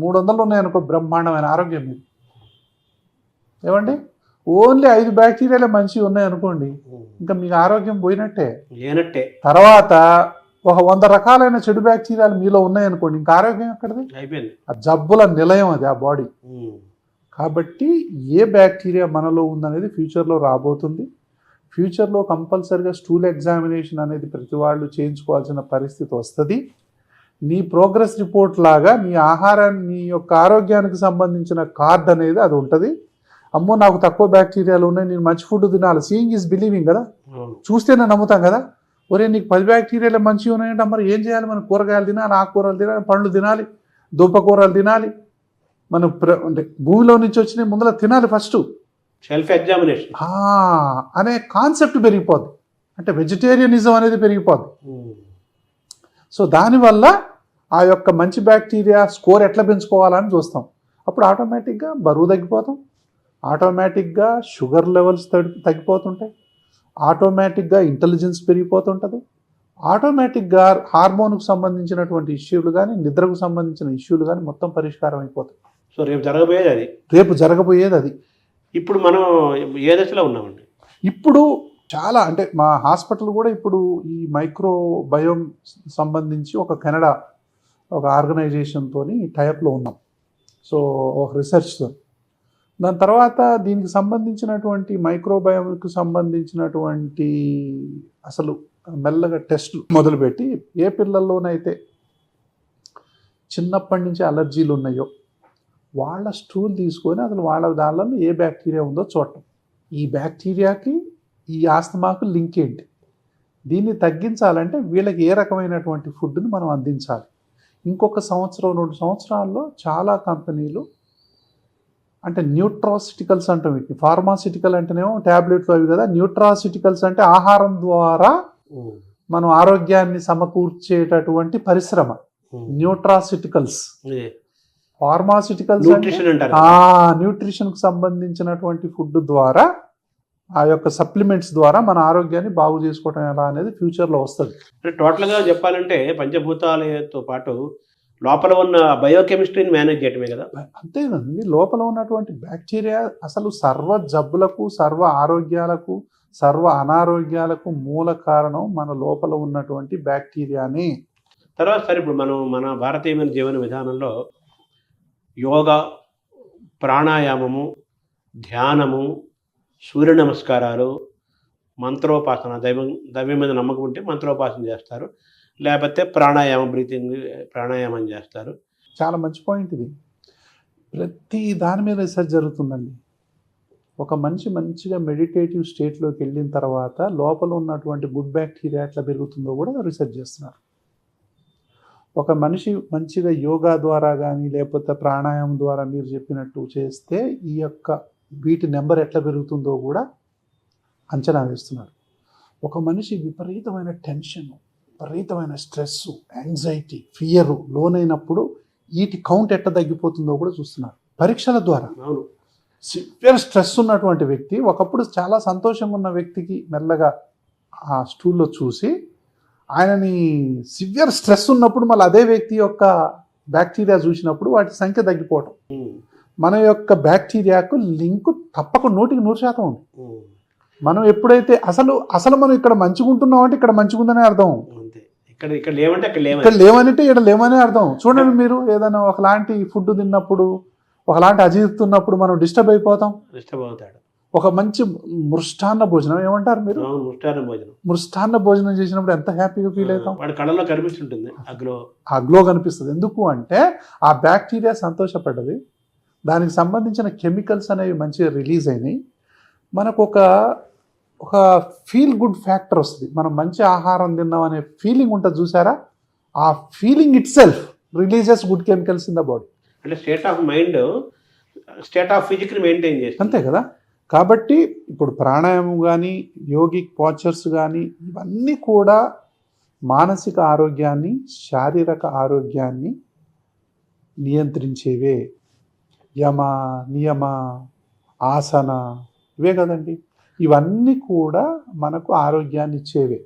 300 ఉన్నాయనుకో, బ్రహ్మాండమైన ఆరోగ్యం మీకు. ఏమండి, ఓన్లీ 5 బ్యాక్టీరియాలే మంచివి ఉన్నాయనుకోండి, ఇంకా మీకు ఆరోగ్యం పోయినట్టే. తర్వాత ఒక 100 రకాలైన చెడు బ్యాక్టీరియాలు మీలో ఉన్నాయనుకోండి, ఇంకా ఆరోగ్యం ఎక్కడిది? ఆ జబ్బుల నిలయం అది, ఆ బాడీ. కాబట్టి ఏ బ్యాక్టీరియా మనలో ఉందనేది ఫ్యూచర్లో రాబోతుంది. ఫ్యూచర్లో కంపల్సరీగా స్టూల్ ఎగ్జామినేషన్ అనేది ప్రతి వాళ్ళు చేయించుకోవాల్సిన పరిస్థితి వస్తుంది. నీ ప్రోగ్రెస్ రిపోర్ట్ లాగా నీ ఆహారాన్ని, నీ యొక్క ఆరోగ్యానికి సంబంధించిన కార్డ్ అనేది అది ఉంటుంది. అమ్మో నాకు తక్కువ బ్యాక్టీరియాలు ఉన్నాయి, నేను మంచి ఫుడ్ తినాలి. సీయింగ్ ఈజ్ బిలీవింగ్ కదా. చూస్తేనే నమ్ముతాం కదా. ఒరే నీకు 10 బ్యాక్టీరియాలు మంచిగా ఉన్నాయంటే మరి ఏం చేయాలి? మనం కూరగాయలు తినాలి, ఆకుకూరలు తినాలి, పండ్లు తినాలి, దుంపకూరలు తినాలి. మనం అంటే భూమిలో నుంచి వచ్చిన ముందర తినాలి ఫస్ట్. సెల్ఫ్ ఎగ్జామినేషన్ అనే కాన్సెప్ట్ పెరిగిపోద్ది. అంటే వెజిటేరియనిజం అనేది పెరిగిపోద్ది. సో దానివల్ల ఆ యొక్క మంచి బ్యాక్టీరియా స్కోర్ ఎట్లా పెంచుకోవాలని చూస్తాం. అప్పుడు ఆటోమేటిక్గా బరువు తగ్గిపోతాం, ఆటోమేటిక్గా షుగర్ లెవెల్స్ తగ్గిపోతుంటాయి, ఆటోమేటిక్గా ఇంటెలిజెన్స్ పెరిగిపోతుంటుంది, ఆటోమేటిక్గా హార్మోన్కు సంబంధించినటువంటి ఇష్యూలు కానీ, నిద్రకు సంబంధించిన ఇష్యూలు కానీ మొత్తం పరిష్కారం అయిపోతాయి. సో రేపు జరగబోయేది అది. ఇప్పుడు మనం ఏ దశలో ఉన్నామండి? ఇప్పుడు చాలా అంటే మా హాస్పిటల్ కూడా ఇప్పుడు ఈ మైక్రోబయోమ్ సంబంధించి ఒక కెనడా ఒక ఆర్గనైజేషన్తో టైప్లో ఉన్నాం. సో ఒక రీసెర్చ్తో. దాని తర్వాత దీనికి సంబంధించినటువంటి మైక్రోబయోమ్కి సంబంధించినటువంటి అసలు మెల్లగా టెస్ట్లు మొదలుపెట్టి ఏ పిల్లల్లోనైతే చిన్నప్పటి నుంచి అలర్జీలు ఉన్నాయో వాళ్ళ స్టూల్ తీసుకొని అసలు వాళ్ళ దానిలో ఏ బ్యాక్టీరియా ఉందో చూడటం. ఈ బ్యాక్టీరియాకి ఈ ఆస్తమాకు లింక్ ఏంటి, దీన్ని తగ్గించాలంటే వీళ్ళకి ఏ రకమైనటువంటి ఫుడ్ని మనం అందించాలి. ఇంకొక 1-2 సంవత్సరాల్లో చాలా కంపెనీలు అంటే న్యూట్రాసిటికల్స్ అంటాం వీటిని. ఫార్మాసిటికల్ అంటేనేమో ట్యాబ్లెట్లు అవి కదా. న్యూట్రాసిటికల్స్ అంటే ఆహారం ద్వారా మనం ఆరోగ్యాన్ని సమకూర్చేటటువంటి పరిశ్రమ న్యూట్రాసిటికల్స్. ఫార్మాసిటికల్స్ న్యూట్రిషన్కు సంబంధించినటువంటి ఫుడ్ ద్వారా, ఆ యొక్క సప్లిమెంట్స్ ద్వారా మన ఆరోగ్యాన్ని బాగు చేసుకోవటం ఎలా అనేది ఫ్యూచర్లో వస్తుంది. టోటల్గా చెప్పాలంటే పంచభూతాలతో పాటు లోపల ఉన్న బయోకెమిస్ట్రీని మేనేజ్ చేయటమే కదా. అంతేనండి. లోపల ఉన్నటువంటి బ్యాక్టీరియా అసలు సర్వ జబ్బులకు, సర్వ ఆరోగ్యాలకు, సర్వ అనారోగ్యాలకు మూల కారణం మన లోపల ఉన్నటువంటి బ్యాక్టీరియానే. తర్వాత సరే, ఇప్పుడు మనం మన భారతీయమైన జీవన విధానంలో యోగా, ప్రాణాయామము, ధ్యానము, సూర్య నమస్కారాలు, మంత్రోపాసన, దైవం మీద నమ్మకం ఉంటే మంత్రోపాసన చేస్తారు, లేకపోతే ప్రాణాయామం చేస్తారు. చాలా మంచి పాయింట్ ఇది. ప్రతి దాని మీద రీసెర్చ్ జరుగుతుందండి. ఒక మనిషి మంచిగా మెడిటేటివ్ స్టేట్లోకి వెళ్ళిన తర్వాత లోపల ఉన్నటువంటి గుడ్ బ్యాక్టీరియా ఎట్లా పెరుగుతుందో కూడా రీసెర్చ్ చేస్తున్నారు. ఒక మనిషి మంచిగా యోగా ద్వారా కానీ లేకపోతే ప్రాణాయామం ద్వారా మీరు చెప్పినట్టు చేస్తే ఈ యొక్క వీటి నెంబర్ ఎట్లా పెరుగుతుందో కూడా అంచనా వేస్తున్నారు. ఒక మనిషి విపరీతమైన టెన్షన్, విపరీతమైన స్ట్రెస్, యాంగ్జైటీ, ఫియర్ లోనైనప్పుడు వీటి కౌంట్ ఎట్లా తగ్గిపోతుందో కూడా చూస్తున్నారు పరీక్షల ద్వారా. సివియర్ స్ట్రెస్ ఉన్నటువంటి వ్యక్తి ఒకప్పుడు చాలా సంతోషంగా ఉన్న వ్యక్తికి మెల్లగా ఆ స్టూల్లో చూసి ఆయనని సివియర్ స్ట్రెస్ ఉన్నప్పుడు మళ్ళీ అదే వ్యక్తి యొక్క బ్యాక్టీరియా చూసినప్పుడు వాటి సంఖ్య తగ్గిపోవటం. మన యొక్క బ్యాక్టీరియాకు లింక్ తప్పక 100% ఉంది. మనం ఎప్పుడైతే అసలు మనం ఇక్కడ మంచిగా ఉంటున్నాం అంటే ఇక్కడ మంచిగా ఉందనే అర్థం. ఇక్కడ లేవంటే ఇక్కడ లేవనంటే ఇక్కడ లేవనే అర్థం. చూడండి, మీరు ఏదైనా ఒకలాంటి ఫుడ్ తిన్నప్పుడు, ఒకలాంటి అజీర్తున్నప్పుడు మనం డిస్టర్బ్ అవుతాడు. ఒక మంచి మృష్టాన్న భోజనం ఏమంటారు మీరు? మృష్టాన్న భోజనం చేసినప్పుడు ఎంత హ్యాపీగా ఫీల్ అవుతాం. వాడి కళ్ళలో కనిపిస్తుంటుంది, ఆ గ్లో కనిపిస్తుంది. ఎందుకు అంటే ఆ బ్యాక్టీరియా సంతోషపడ్డది, దానికి సంబంధించిన కెమికల్స్ అనేవి మంచిగా రిలీజ్ అయినాయి. మనకు ఒక ఫీల్ గుడ్ ఫ్యాక్టర్ వస్తుంది. మనం మంచి ఆహారం తిన్నాం అనే ఫీలింగ్ ఉంటుంది చూసారా, ఆ feeling itself releases good chemicals in the body. అంటే state of mind, state of ఫిజిక్ని మెయింటైన్ చేస్తుంది. అంతే కదా. కాబట్టి ఇప్పుడు ప్రాణాయామం కానీ, యోగిక్ పోస్చర్స్ కానీ, ఇవన్నీ కూడా మానసిక ఆరోగ్యాన్ని, శారీరక ఆరోగ్యాన్ని నియంత్రించేవే. యమ, నియమ, ఆసన, ఇవే కదండి. ఇవన్నీ కూడా మనకు ఆరోగ్యాన్ని ఇచ్చేవే.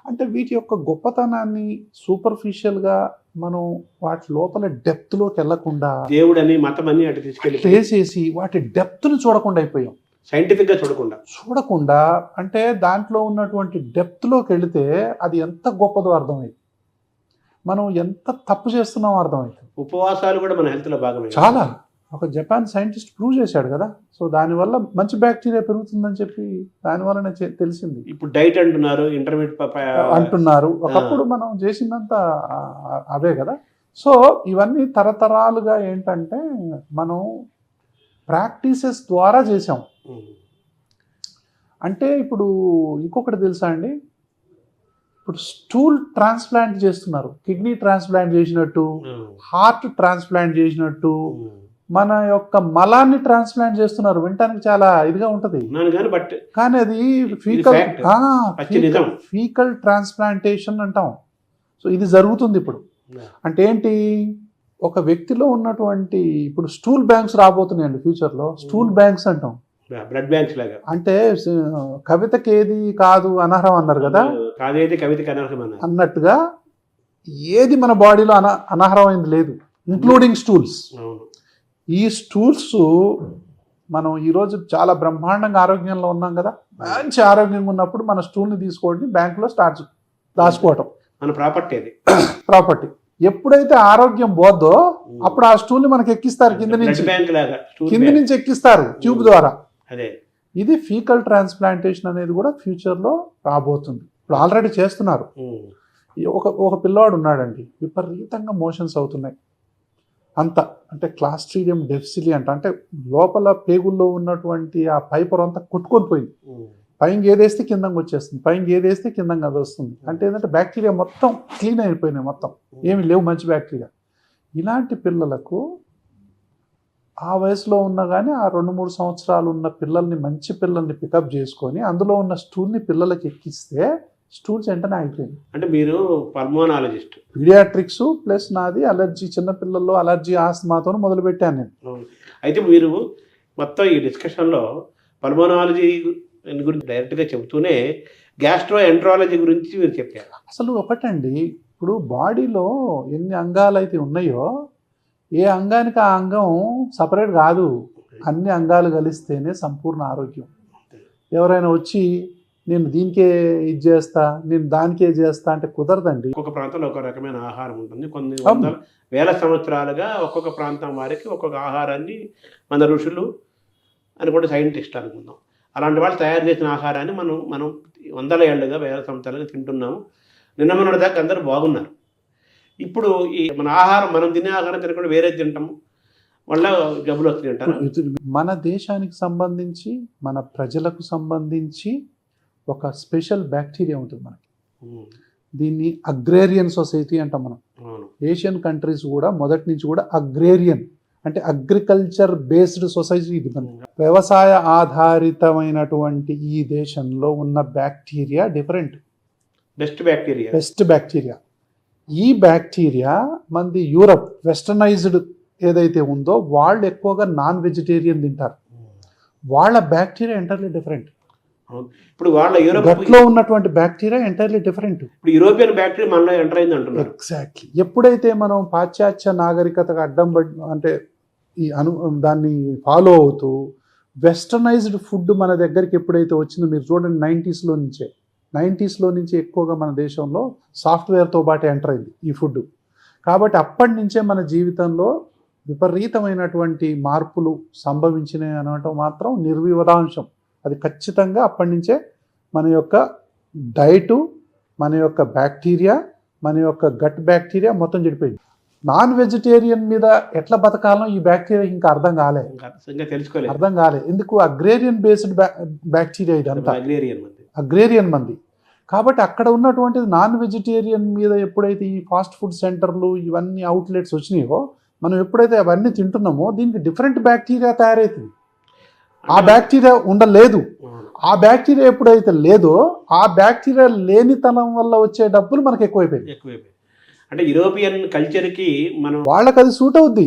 అంటే వీటి యొక్క గొప్పతనాన్ని సూపర్ఫిషియల్గా మనం వాటి లోపల డెప్త్లోకి వెళ్లకుండా, దేవుడని మతమని అటు తీసుకెళ్ళి వాటి డెప్త్ను చూడకుండా అయిపోయాం. సైంటిఫిక్గా చూడకుండా అంటే దాంట్లో ఉన్నటువంటి డెప్త్లోకి వెళితే అది ఎంత గొప్పదో అర్థమైంది, మనం ఎంత తప్పు చేస్తున్నామో అర్థమవుతుంది. ఉపవాసాలు కూడా మన హెల్త్లో భాగమే. చాలా. ఒక జపాన్ సైంటిస్ట్ ప్రూవ్ చేశాడు కదా. సో దానివల్ల మంచి బ్యాక్టీరియా పెరుగుతుందని చెప్పి దానివల్లనే తెలిసింది. ఇప్పుడు డైట్ అంటున్నారు, ఇంటర్మీడియట్ అంటున్నారు. ఒకప్పుడు మనం చేసిందంతా అవే కదా. సో ఇవన్నీ తరతరాలుగా ఏంటంటే మనం ప్రాక్టీసెస్ ద్వారా చేసాం. అంటే ఇప్పుడు ఇంకొకటి తెలుసా అండి, ఇప్పుడు స్టూల్ ట్రాన్స్ప్లాంట్ చేస్తున్నారు, కిడ్నీ ట్రాన్స్ప్లాంట్ చేసినట్టు, హార్ట్ ట్రాన్స్ప్లాంట్ చేసినట్టు మన యొక్క మలాన్ని ట్రాన్స్ప్లాంట్ చేస్తున్నారు. వినటానికి చాలా ఇదిగా ఉంటది, కానీ అది ఫీకల్ ట్రాన్స్ప్లాంటేషన్ అంటాం. సో ఇది జరుగుతుంది ఇప్పుడు. అంటే ఏంటి, ఒక వ్యక్తిలో ఉన్నటువంటి ఇప్పుడు స్టూల్ బ్యాంక్స్ రాబోతున్నాయండి ఫ్యూచర్లో. స్టూల్ బ్యాంక్స్ అంటాం, బ్లడ్ బ్యాంక్స్ లాగా. అంటే కవితకి ఏది కాదు అనర్హం అన్నారు కదా, అన్నట్టుగా ఏది మన బాడీలో అనర్హమైంది లేదు, ఇంక్లూడింగ్ స్టూల్స్. ఈ స్టూల్స్ మనం ఈరోజు చాలా బ్రహ్మాండంగా ఆరోగ్యంలో ఉన్నాం కదా, మంచి ఆరోగ్యంగా ఉన్నప్పుడు మన స్టూల్ని తీసుకోండి, బ్యాంకులో దాచుకోవటం మన ప్రాపర్టీ. ఎప్పుడైతే ఆరోగ్యం పోద్దో అప్పుడు ఆ స్టూల్ని మనకి ఎక్కిస్తారు, కింద నుంచి ఎక్కిస్తారు ట్యూబ్ ద్వారా. ఇది ఫీకల్ ట్రాన్స్ప్లాంటేషన్ అనేది కూడా ఫ్యూచర్లో రాబోతుంది. ఇప్పుడు ఆల్రెడీ చేస్తున్నారు. ఒక పిల్లవాడు ఉన్నాడండి, విపరీతంగా మోషన్స్ అవుతున్నాయి. అంత అంటే క్లాస్ట్రీడియం డెఫిసిలి అంటే లోపల పేగుల్లో ఉన్నటువంటి ఆ పైపర్ అంతా కొట్టుకొని పోయింది. పైకి ఏదేస్తే కిందకి వచ్చేస్తుంది, పైకి ఏదేస్తే కిందకి అది వస్తుంది. అంటే ఏంటంటే బ్యాక్టీరియా మొత్తం క్లీన్ అయిపోయినాయి, మొత్తం ఏమి లేవు మంచి బ్యాక్టీరియా. ఇలాంటి పిల్లలకు ఆ వయసులో ఉన్నా కానీ ఆ 2-3 సంవత్సరాలు ఉన్న పిల్లల్ని, మంచి పిల్లల్ని పికప్ చేసుకొని అందులో ఉన్న స్టూల్ని పిల్లలకి ఎక్కిస్తే స్టూల్స్ వెంటనే అయిపోయింది. అంటే మీరు పల్మోనాలజిస్ట్, పీడియాట్రిక్స్ ప్లస్ నాది అలర్జీ, చిన్నపిల్లల్లో అలర్జీ, ఆస్తమాతో మొదలుపెట్టాను నేను. అయితే మీరు మొత్తం ఈ డిస్కషన్లో పల్మోనాలజీ గురించి డైరెక్ట్గా చెబుతూనే గ్యాస్ట్రో ఎంట్రాలజీ గురించి మీరు చెప్పారు. అసలు ఒకటండి, ఇప్పుడు బాడీలో ఎన్ని అంగాలు అయితే ఉన్నాయో ఏ అంగానికి ఆ అంగం సపరేట్ కాదు, అన్ని అంగాలు కలిస్తేనే సంపూర్ణ ఆరోగ్యం. ఎవరైనా వచ్చి నేను దీనికే ఇది చేస్తా, నేను దానికే చేస్తా అంటే కుదరదండి. ఒక్కొక్క ప్రాంతంలో ఒక రకమైన ఆహారం ఉంటుంది. కొన్ని అవును. వందల వేల సంవత్సరాలుగా ఒక్కొక్క ప్రాంతం వారికి ఒక్కొక్క ఆహారాన్ని మన ఋషులు అనుకుంటే సైంటిస్ట్ అనుకుందాం, అలాంటి వాళ్ళు తయారు చేసిన ఆహారాన్ని మనం మనం వందల ఏళ్ళుగా వేల సంవత్సరాలుగా తింటున్నాము. నిన్న మొన్నటి దాకా అందరూ బాగున్నారు. ఇప్పుడు ఈ మన ఆహారం, మనం తినే ఆహారం తినకుండా వేరే తింటాము, వల్ల జబ్బులు వస్తున్నాయి అంటారా? మన దేశానికి సంబంధించి, మన ప్రజలకు సంబంధించి ఒక స్పెషల్ బ్యాక్టీరియా ఉంటుంది మనకి. దీన్ని అగ్రేరియన్ సొసైటీ అంటాం మనం. అవును. ఏషియన్ కంట్రీస్ కూడా మొదటి నుంచి కూడా అగ్రేరియన్ అంటే అగ్రికల్చర్ బేస్డ్ సొసైటీ ఇది. మన వ్యవసాయ ఆధారితమైనటువంటి ఈ దేశంలో ఉన్న బ్యాక్టీరియా డిఫరెంట్, బెస్ట్ బ్యాక్టీరియా. ఈ బ్యాక్టీరియా మంది యూరప్ వెస్టర్నైజ్డ్ ఏదైతే ఉందో వాళ్ళు ఎక్కువగా నాన్ వెజిటేరియన్ తింటారు. వాళ్ళ బ్యాక్టీరియా ఎంటైర్లీ డిఫరెంట్. ఇప్పుడు వాళ్ళ గట్లో ఉన్నటువంటి బ్యాక్టీరియా ఎంటైర్లీ డిఫరెంట్. ఇప్పుడు యూరోపియన్ బ్యాక్టీరియా మనలో ఎంటర్ అయింది అంటున్నారు. ఎగ్జాక్ట్లీ. ఎప్పుడైతే మనం పాశ్చాత్య నాగరికతకు అడ్డం పడి అంటే దాన్ని ఫాలో అవుతూ వెస్టర్నైజ్డ్ ఫుడ్ మన దగ్గరికి ఎప్పుడైతే వచ్చిందో, మీరు చూడండి 90s నుంచి ఎక్కువగా మన దేశంలో సాఫ్ట్వేర్తో పాటు ఎంటర్ అయింది ఈ ఫుడ్. కాబట్టి అప్పటి నుంచే మన జీవితంలో విపరీతమైనటువంటి మార్పులు సంభవించినాయి అనటం మాత్రం నిర్వివాదాంశం. అది ఖచ్చితంగా అప్పటి నుంచే మన యొక్క డైటు, మన యొక్క బ్యాక్టీరియా, మన యొక్క గట్ బ్యాక్టీరియా మొత్తం చెడిపోయింది. నాన్ వెజిటేరియన్ మీద ఎట్లా బతకాలో ఈ బ్యాక్టీరియా ఇంకా అర్థం కాలే. ఎందుకు? అగ్రేరియన్ బేస్డ్ బ్యాక్టీరియా ఇదంతా, అగ్రేరియన్ మంది. కాబట్టి అక్కడ ఉన్నటువంటి నాన్ వెజిటేరియన్ మీద ఎప్పుడైతే ఈ ఫాస్ట్ ఫుడ్ సెంటర్లు ఇవన్నీ అవుట్లెట్స్ వచ్చినాయో, మనం ఎప్పుడైతే అవన్నీ తింటున్నామో దీనికి డిఫరెంట్ బ్యాక్టీరియా తయారవుతుంది. ఆ బ్యాక్టీరియా ఉండలేదు. ఆ బ్యాక్టీరియా ఎప్పుడైతే లేదో, ఆ బ్యాక్టీరియా లేనితనం వల్ల వచ్చే డబ్బులు మనకు ఎక్కువైపోయింది. అంటే యూరోపియన్ కల్చర్కి మనం వాళ్ళకి అది సూట్ అవుద్ది.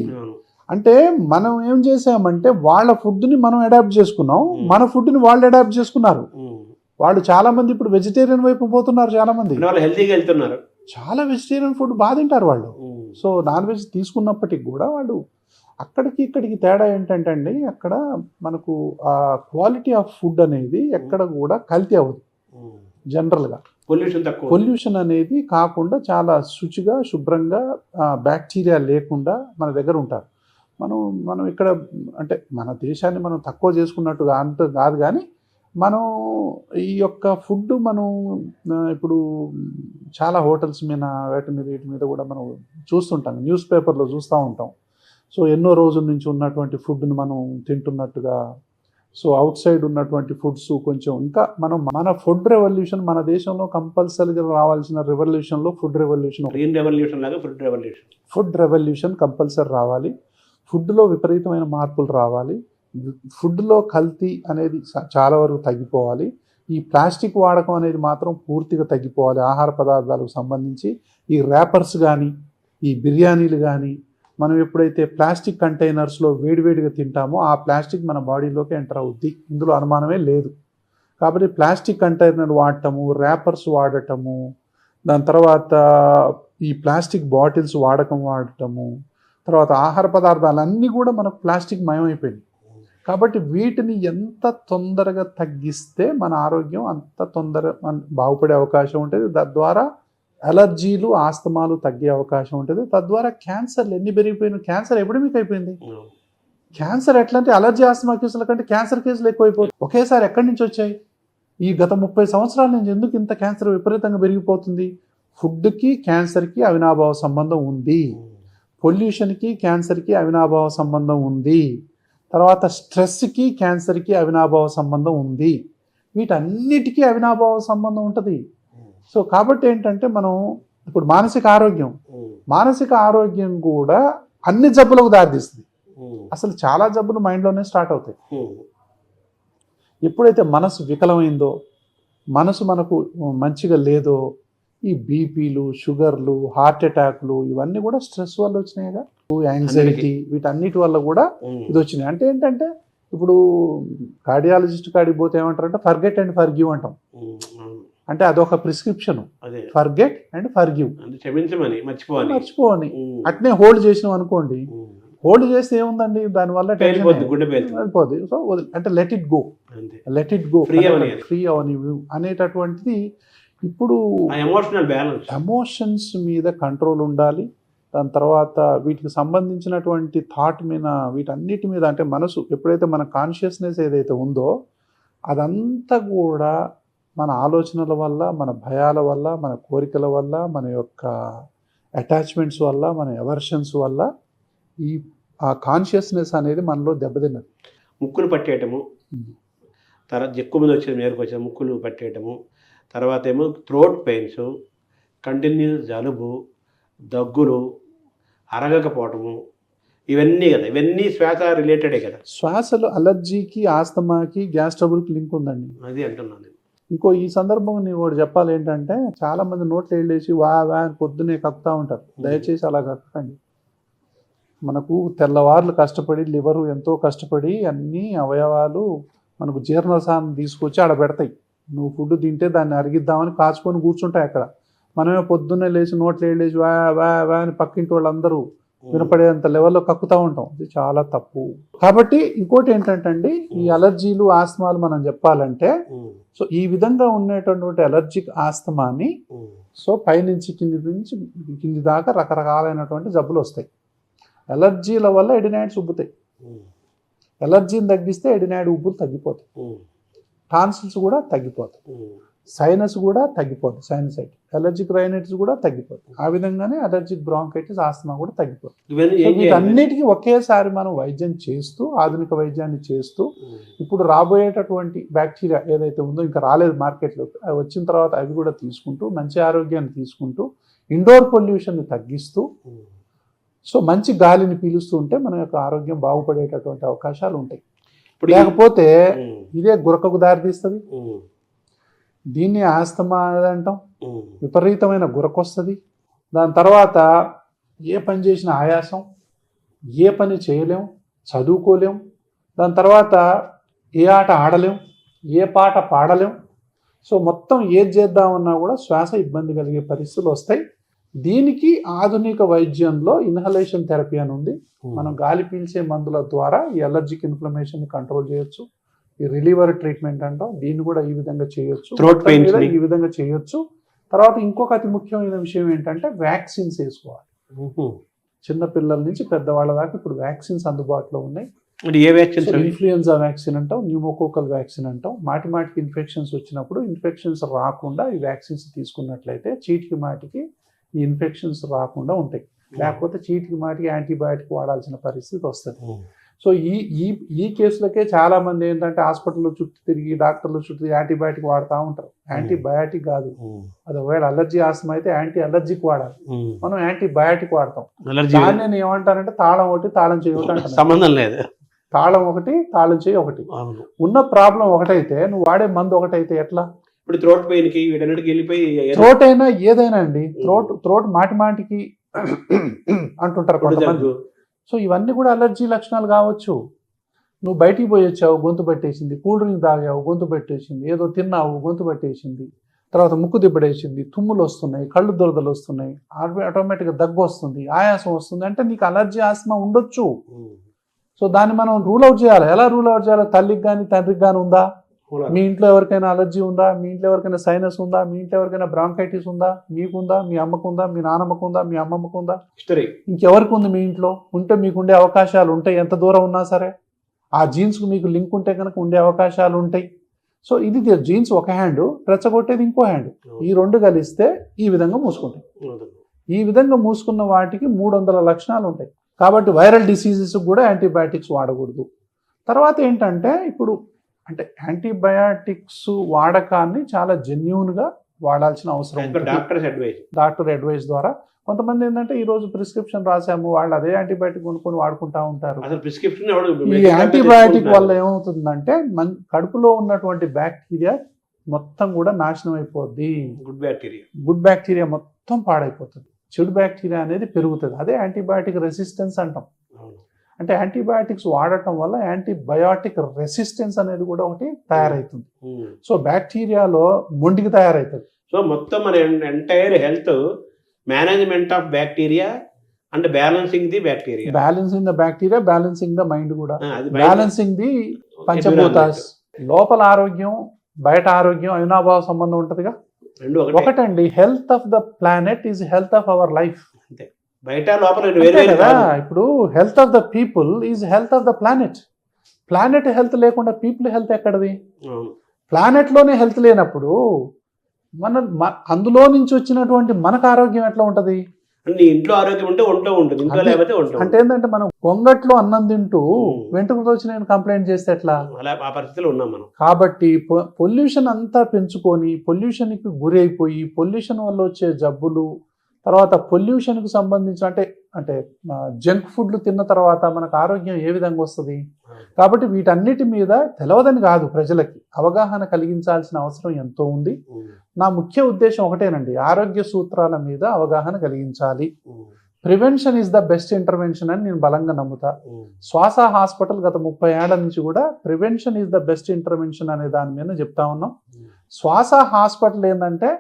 అంటే మనం ఏం చేసామంటే వాళ్ళ ఫుడ్ని మనం అడాప్ట్ చేసుకున్నాం, మన ఫుడ్ని వాళ్ళు అడాప్ట్ చేసుకున్నారు. వాళ్ళు చాలా మంది ఇప్పుడు వెజిటేరియన్ వైపు పోతున్నారు. చాలా మంది హెల్తీగా వెళ్తున్నారు. చాలా వెజిటేరియన్ ఫుడ్ బాగా తింటారు వాళ్ళు. సో నాన్ వెజ్ తీసుకున్నప్పటికి కూడా వాళ్ళు అక్కడికి ఇక్కడికి తేడా ఏంటంటే అండి, అక్కడ మనకు ఆ క్వాలిటీ ఆఫ్ ఫుడ్ అనేది ఎక్కడ కూడా కల్తీ అవ్వదు. జనరల్గా పొల్యూషన్ అనేది కాకుండా చాలా శుచిగా, శుభ్రంగా, బ్యాక్టీరియా లేకుండా మన దగ్గర ఉంటారు. మనం ఇక్కడ అంటే మన దేశాన్ని మనం తక్కువ చేసుకున్నట్టుగా అంత కాదు, కానీ మనం ఈ యొక్క ఫుడ్ మనం ఇప్పుడు చాలా హోటల్స్ మీద వీటి మీద కూడా మనం చూస్తుంటాం, న్యూస్ పేపర్లో చూస్తూ ఉంటాం. సో ఎన్నో రోజుల నుంచి ఉన్నటువంటి ఫుడ్ని మనం తింటున్నట్టుగా. సో అవుట్ సైడ్ ఉన్నటువంటి ఫుడ్స్ కొంచెం ఇంకా మన ఫుడ్ రెవల్యూషన్ మన దేశంలో కంపల్సరీగా రావాల్సిన రెవల్యూషన్లో ఫుడ్ రెవల్యూషన్ కంపల్సరీ రావాలి. ఫుడ్లో విపరీతమైన మార్పులు రావాలి. ఫుడ్లో కల్తీ అనేది చాలా వరకు తగ్గిపోవాలి. ఈ ప్లాస్టిక్ వాడకం అనేది మాత్రం పూర్తిగా తగ్గిపోవాలి. ఆహార పదార్థాలకు సంబంధించి ఈ ర్యాపర్స్ కానీ, ఈ బిర్యానీలు కానీ, మనం ఎప్పుడైతే ప్లాస్టిక్ కంటైనర్స్లో వేడివేడిగా తింటామో ఆ ప్లాస్టిక్ మన బాడీలోకి ఎంటర్ అవుద్ది, ఇందులో అనుమానమే లేదు. కాబట్టి ప్లాస్టిక్ కంటైనర్ వాడటము, ర్యాపర్స్ వాడటము, దాని తర్వాత ఈ ప్లాస్టిక్ బాటిల్స్ వాడటము, తర్వాత ఆహార పదార్థాలన్నీ కూడా మనకు ప్లాస్టిక్ మయమైపోయింది. కాబట్టి వీటిని ఎంత తొందరగా తగ్గిస్తే మన ఆరోగ్యం అంత తొందరగా బాగుపడే అవకాశం ఉంటుంది. తద్వారా అలర్జీలు, ఆస్తమాలు తగ్గే అవకాశం ఉంటుంది. తద్వారా క్యాన్సర్లు ఎన్ని పెరిగిపోయినా, క్యాన్సర్ ఎపిడమిక్ అయిపోయింది. క్యాన్సర్ ఎట్లా అంటే అలర్జీ, ఆస్తమా కేసుల కంటే క్యాన్సర్ కేసులు ఎక్కువైపోతుంది. ఒకేసారి ఎక్కడి నుంచి వచ్చాయి? ఈ గత 30 సంవత్సరాల నుంచి ఎందుకు ఇంత క్యాన్సర్ విపరీతంగా పెరిగిపోతుంది? ఫుడ్కి క్యాన్సర్కి అవినాభావ సంబంధం ఉంది. పొల్యూషన్కి క్యాన్సర్కి అవినాభావ సంబంధం ఉంది. తర్వాత స్ట్రెస్కి క్యాన్సర్కి అవినాభావ సంబంధం ఉంది. వీటన్నిటికీ అవినాభావ సంబంధం ఉంటుంది. సో కాబట్టి ఏంటంటే మనం ఇప్పుడు మానసిక ఆరోగ్యం కూడా అన్ని జబ్బులకు దారితీస్తుంది. అసలు చాలా జబ్బులు మైండ్లోనే స్టార్ట్ అవుతాయి. ఎప్పుడైతే మనసు వికలమైందో, మనసు మనకు మంచిగా లేదో, ఈ బీపీలు, షుగర్లు, హార్ట్ అటాక్లు ఇవన్నీ కూడా స్ట్రెస్ వల్ల వచ్చినాయిగా. యాంగ్జైటీ, వీటన్నిటి వల్ల కూడా ఇది వచ్చినాయి. అంటే ఏంటంటే ఇప్పుడు కార్డియాలజిస్ట్ కాడికి పోతే ఏమంటారంటే ఫర్గెట్ అండ్ ఫర్గివ్ అంటాం. అంటే అదొక ప్రిస్క్రిప్షన్, ఫర్గెట్ అండ్ ఫర్గివ్, మర్చిపోని. అట్నే హోల్డ్ చేసినాం అనుకోండి, హోల్డ్ చేస్తే ఏముందండి, దానివల్ల పేలిపోద్ది, గుండె పేలిపోద్ది. వెళ్ళిపోద్ది. సో అంటే లెట్ ఇట్ గో, అంతే. లెట్ ఇట్ గో, Free అవనివ్వాలి. ఫ్రీ అవనివ్వు అనేటటువంటిది. ఇప్పుడు ఆ ఎమోషనల్ బ్యాలెన్స్. ఎమోషన్స్ మీద కంట్రోల్ ఉండాలి. దాని తర్వాత వీటికి సంబంధించినటువంటి థాట్ మీద, వీటన్నిటి మీద, అంటే మనసు ఎప్పుడైతే మన కాన్షియస్నెస్ ఏదైతే ఉందో అదంతా కూడా మన ఆలోచనల వల్ల, మన భయాల వల్ల, మన కోరికల వల్ల, మన యొక్క అటాచ్మెంట్స్ వల్ల, మన ఎవర్షన్స్ వల్ల ఆ కాన్షియస్నెస్ అనేది మనలో దెబ్బతిన్నది. ముక్కులు పట్టేయటము, తర్వాత ఎక్కువ మంది వచ్చేది మేరకు వచ్చేది ముక్కులు పట్టేయటము, తర్వాత ఏమో థ్రోట్ పెయిన్స్, కంటిన్యూస్ జలుబు, దగ్గులు, అరగకపోవటము, ఇవన్నీ కదా, ఇవన్నీ శ్వాస రిలేటెడే కదా. శ్వాసలు అలర్జీకి, ఆస్తమాకి, గ్యాస్ ట్రబుల్కి లింక్ ఉందండి. అది అంటున్నాను నేను. ఇంకో ఈ సందర్భంగా నేను ఒకటి చెప్పాలి ఏంటంటే, చాలా మంది నోట్లు వెళ్ళేసి వా వా అని పొద్దునే కక్కుతూ ఉంటారు. దయచేసి అలా కక్కకండి. మనకు తెల్లవార్లు కష్టపడి, లివరు ఎంతో కష్టపడి అన్ని అవయవాలు మనకు జీర్ణరసాన్ని తీసుకొచ్చి ఆడ పెడతాయి. నువ్వు ఫుడ్ తింటే దాన్ని అరిగిద్దామని కాచుకొని కూర్చుంటాయి అక్కడ. మనమే పొద్దున్నే లేచి నోట్లు వెళ్ళేసి వా వా వా అని పక్కింటి వాళ్ళందరూ వినపడేంత లెవెల్లో కక్కుతూ ఉంటాం. ఇది చాలా తప్పు. కాబట్టి ఇంకోటి ఏంటంటే అండి, ఈ అలర్జీలు, ఆస్తమాలు మనం చెప్పాలంటే, సో ఈ విధంగా ఉండేటటువంటి అలర్జిక్ ఆస్తమాని, సో పైనుంచి కింది దాకా రకరకాలైనటువంటి జబ్బులు వస్తాయి. అలర్జీల వల్ల ఎడినాయిడ్స్ ఉబ్బుతాయి. ఎలర్జీని తగ్గిస్తే ఎడినాయిడ్ ఉబ్బులు తగ్గిపోతాయి. టాన్సిల్స్ కూడా తగ్గిపోతాయి. సైనస్ కూడా తగ్గిపోతుంది. సైనసైట్, అలర్జిక్ రైనైటిస్ కూడా తగ్గిపోతుంది. ఆ విధంగానే అలర్జిక్ బ్రాంకైటిస్, ఆస్తమా కూడా తగ్గిపోతుంది. వీటన్నిటికీ ఒకేసారి మనం వైద్యం చేస్తూ, ఆధునిక వైద్యాన్ని చేస్తూ, ఇప్పుడు రాబోయేటటువంటి బ్యాక్టీరియా ఏదైతే ఉందో, ఇంకా రాలేదు మార్కెట్లోకి, అవి వచ్చిన తర్వాత అవి కూడా తీసుకుంటూ, మంచి ఆరోగ్యాన్ని తీసుకుంటూ, ఇండోర్ పొల్యూషన్ని తగ్గిస్తూ, సో మంచి గాలిని పీలుస్తూ ఉంటే మన యొక్క ఆరోగ్యం బాగుపడేటటువంటి అవకాశాలు ఉంటాయి. లేకపోతే ఇదే గురకకు దారితీస్తుంది. దీన్ని ఆస్తమా అనేది అంటాం. విపరీతమైన గురకొస్తుంది. దాని తర్వాత ఏ పని చేసినా ఆయాసం, ఏ పని చేయలేం, చదువుకోలేం. దాని తర్వాత ఏ ఆట ఆడలేం, ఏ పాట పాడలేం. సో మొత్తం ఏది చేద్దామన్నా కూడా శ్వాస ఇబ్బంది కలిగే పరిస్థితులు వస్తాయి. దీనికి ఆధునిక వైద్యంలో ఇన్హలేషన్ థెరపీ అని ఉంది. మనం గాలి పీల్చే మందుల ద్వారా ఈ అలర్జిక్ ఇన్ఫ్లమేషన్ కంట్రోల్ చేయొచ్చు. ఈ రిలీవర్ ట్రీట్మెంట్ అంటాం, దీన్ని కూడా ఈ విధంగా చేయొచ్చు. ఈ విధంగా చేయొచ్చు. తర్వాత ఇంకొక అతి ముఖ్యమైన విషయం ఏంటంటే, వ్యాక్సిన్స్ వేసుకోవాలి. చిన్నపిల్లల నుంచి పెద్దవాళ్ళ దాకా ఇప్పుడు వ్యాక్సిన్స్ అందుబాటులో ఉన్నాయి. ఇన్ఫ్లుయెన్జా వ్యాక్సిన్ అంటాం, న్యూమోకోకల్ వ్యాక్సిన్ అంటాం. మాటికి ఇన్ఫెక్షన్స్ వచ్చినప్పుడు ఇన్ఫెక్షన్స్ రాకుండా ఈ వ్యాక్సిన్స్ తీసుకున్నట్లయితే చీటికి మాటికి ఈ ఇన్ఫెక్షన్స్ రాకుండా ఉంటాయి. లేకపోతే చీటికి మాటికి యాంటీబయాటిక్ వాడాల్సిన పరిస్థితి వస్తుంది. సో ఈ కేసులకే చాలా మంది ఏంటంటే హాస్పిటల్లో చుట్టూ తిరిగి, డాక్టర్ల చుట్టూ యాంటీబయాటిక్ వాడుతూ ఉంటారు. యాంటీబయాటిక్ కాదు అది. ఒకవేళ అలర్జీ ఆస్తమా అయితే యాంటీ అలర్జిక్ వాడాలి. మనం యాంటీబయాటిక్ వాడతాం. దాన్ని నేను ఏమంటానంటే, తాళం ఒకటి తాళం చేయి ఒకటి అంటాను. సంబంధం లేదు. తాళం ఒకటి తాళం చేయి ఒకటి. ఉన్న ప్రాబ్లం ఒకటైతే నువ్వు వాడే మందు ఒకటైతే ఎట్లా? ఇప్పుడు థ్రోట్ పెయిన్కి వీటన్నిటికి వెళ్ళిపోయి, థ్రోట్ అయినా ఏదైనా అండి, థ్రోట్ మాటికి అంటుంటారు కొంతమంది. సో ఇవన్నీ కూడా అలర్జీ లక్షణాలు కావచ్చు. నువ్వు బయటికి పోయి వచ్చావు, గొంతు పట్టేసింది. కూల్ డ్రింక్ తాగావు, గొంతు పట్టేసింది. ఏదో తిన్నావు, గొంతు పట్టేసింది. తర్వాత ముక్కు దిబ్బడేసింది, తుమ్ములు వస్తున్నాయి, కళ్ళు దురదలు వస్తున్నాయి, ఆటోమేటిక్గా దగ్గు వస్తుంది, ఆయాసం వస్తుంది. అంటే నీకు అలర్జీ, ఆస్తమా ఉండొచ్చు. సో దాన్ని మనం రూల్ అవుట్ చేయాలి. ఎలా రూల్ అవుట్ చేయాలి? తల్లికి కానీ తండ్రికి కానీ ఉందా? మీ ఇంట్లో ఎవరికైనా అలర్జీ ఉందా? మీ ఇంట్లో ఎవరికైనా సైనస్ ఉందా? మీ ఇంట్లో ఎవరికైనా బ్రాంకైటిస్ ఉందా? మీకుందా? మీ అమ్మకు ఉందా? మీ నాన్నమ్మకు ఉందా? మీ అమ్మమ్మకు ఉందా? ఇంకెవరికి ఉంది? మీ ఇంట్లో ఉంటే మీకు ఉండే అవకాశాలు ఉంటాయి. ఎంత దూరం ఉన్నా సరే ఆ జీన్స్కు మీకు లింక్ ఉంటే కనుక ఉండే అవకాశాలు ఉంటాయి. సో ఇది జీన్స్ ఒక హ్యాండ్, రెచ్చగొట్టేది ఇంకో హ్యాండ్. ఈ రెండు కలిస్తే ఈ విధంగా మూసుకుంటాయి. ఈ విధంగా మూసుకున్న వాటికి 300 లక్షణాలు ఉంటాయి. కాబట్టి వైరల్ డిసీజెస్ కూడా యాంటీబయాటిక్స్ వాడకూడదు. తర్వాత ఏంటంటే, ఇప్పుడు అంటే యాంటీబయాటిక్స్ వాడకాన్ని చాలా జెన్యూన్గా వాడాల్సిన అవసరం ఉంది. డాక్టర్ అడ్వైస్ ద్వారా. కొంతమంది ఏంటంటే, ఈ రోజు ప్రిస్క్రిప్షన్ రాసాము, వాళ్ళు అదే యాంటీబయాటిక్ కొనుక్కొని వాడుకుంటా ఉంటారు. ఈ యాంటీబయాటిక్ వల్ల ఏమవుతుందంటే, కడుపులో ఉన్నటువంటి బ్యాక్టీరియా మొత్తం కూడా నాశనం అయిపోద్ది. గుడ్ బ్యాక్టీరియా మొత్తం పాడైపోతుంది. చెడు బ్యాక్టీరియా అనేది పెరుగుతుంది. అదే యాంటీబయాటిక్ రెసిస్టెన్స్ అంటాం. అంటే యాంటీబయాటిక్స్ వాడటం వల్ల యాంటీబయాటిక్ రెసిస్టెన్స్ అనేది కూడా ఒకటి తయారవుతుంది. సో బ్యాక్టీరియాలో మొండికి తయారవుతుంది. సో మొత్తం మన entire health management of bacteria అంటే balancing the bacteria, balancing the bacteria, balancing the mind కూడా, అది బ్యాలెన్సింగ్ ది పంచభూతాస్. లోపల ఆరోగ్యం బయట ఆరోగ్యం అవినాభావ సంబంధం ఉంటదిగా. రెండు ఒకటండి, health of the planet is health of our life. అంతే, బయట లోపల వేరు వేరు కదా. కాదు. ఇప్పుడు health of the people is health of the planet. Planet health లేకుండా పీపుల్ హెల్త్ ఎక్కడది? అవును. ప్లానెట్ లోనే హెల్త్ లేనప్పుడు అందులో నుంచి వచ్చినటువంటి మనకు ఆరోగ్యం ఎట్లా ఉంటది? నీ ఇంట్లో ఆరోగ్యం ఉంటే ఒంట్లో ఉంటుంది, ఇంట్లో లేకపోతే ఒంట్లో అంటే ఏంటంటే మనం గొంగట్లో అన్నం తింటూ వెంట్రుకతో వచ్చి నేను కంప్లైంట్ చేస్తే ఎట్లా? అలా ఆ పరిస్థితిలో ఉన్నాం మనం. కాబట్టి పొల్యూషన్ అంతా పెంచుకొని పొల్యూషన్కి గురి అయిపోయి పొల్యూషన్ వల్ల వచ్చే జబ్బులు, తర్వాత పొల్యూషన్కి సంబంధించిన అంటే జంక్ ఫుడ్లు తిన్న తర్వాత మనకు ఆరోగ్యం ఏ విధంగా వస్తుంది? కాబట్టి వీటన్నిటి మీద తెలవదని కాదు, ప్రజలకి అవగాహన కలిగించాల్సిన అవసరం ఎంతో ఉంది. నా ముఖ్య ఉద్దేశం ఒకటేనండి, ఆరోగ్య సూత్రాల మీద అవగాహన కలిగించాలి. Prevention is the best intervention అని నేను బలంగా నమ్ముతా. శ్వాస హాస్పిటల్ గత 30 ఏళ్ల నుంచి కూడా prevention is the best intervention అనే దాని మీద చెప్తా ఉన్నాం. శ్వాస హాస్పిటల్ ఏంటంటే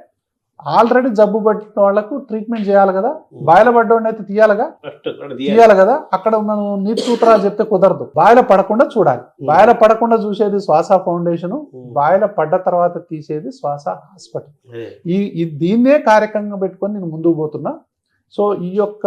ఆల్రెడీ జబ్బు పట్టిన వాళ్ళకు ట్రీట్మెంట్ చేయాలి కదా, బాయిల పడ్డోడిని అయితే తీయాలి కదా. అక్కడ మనం నీటి సూత్రాలు చెప్తే కుదరదు, బాయిల పడకుండా చూడాలి. బాయిల పడకుండా చూసేది శ్వాస ఫౌండేషన్, బాయిల పడ్డ తర్వాత తీసేది శ్వాస హాస్పిటల్. దీన్నే కార్యక్రమంగా పెట్టుకొని నేను ముందుకు పోతున్నా. సో ఈ యొక్క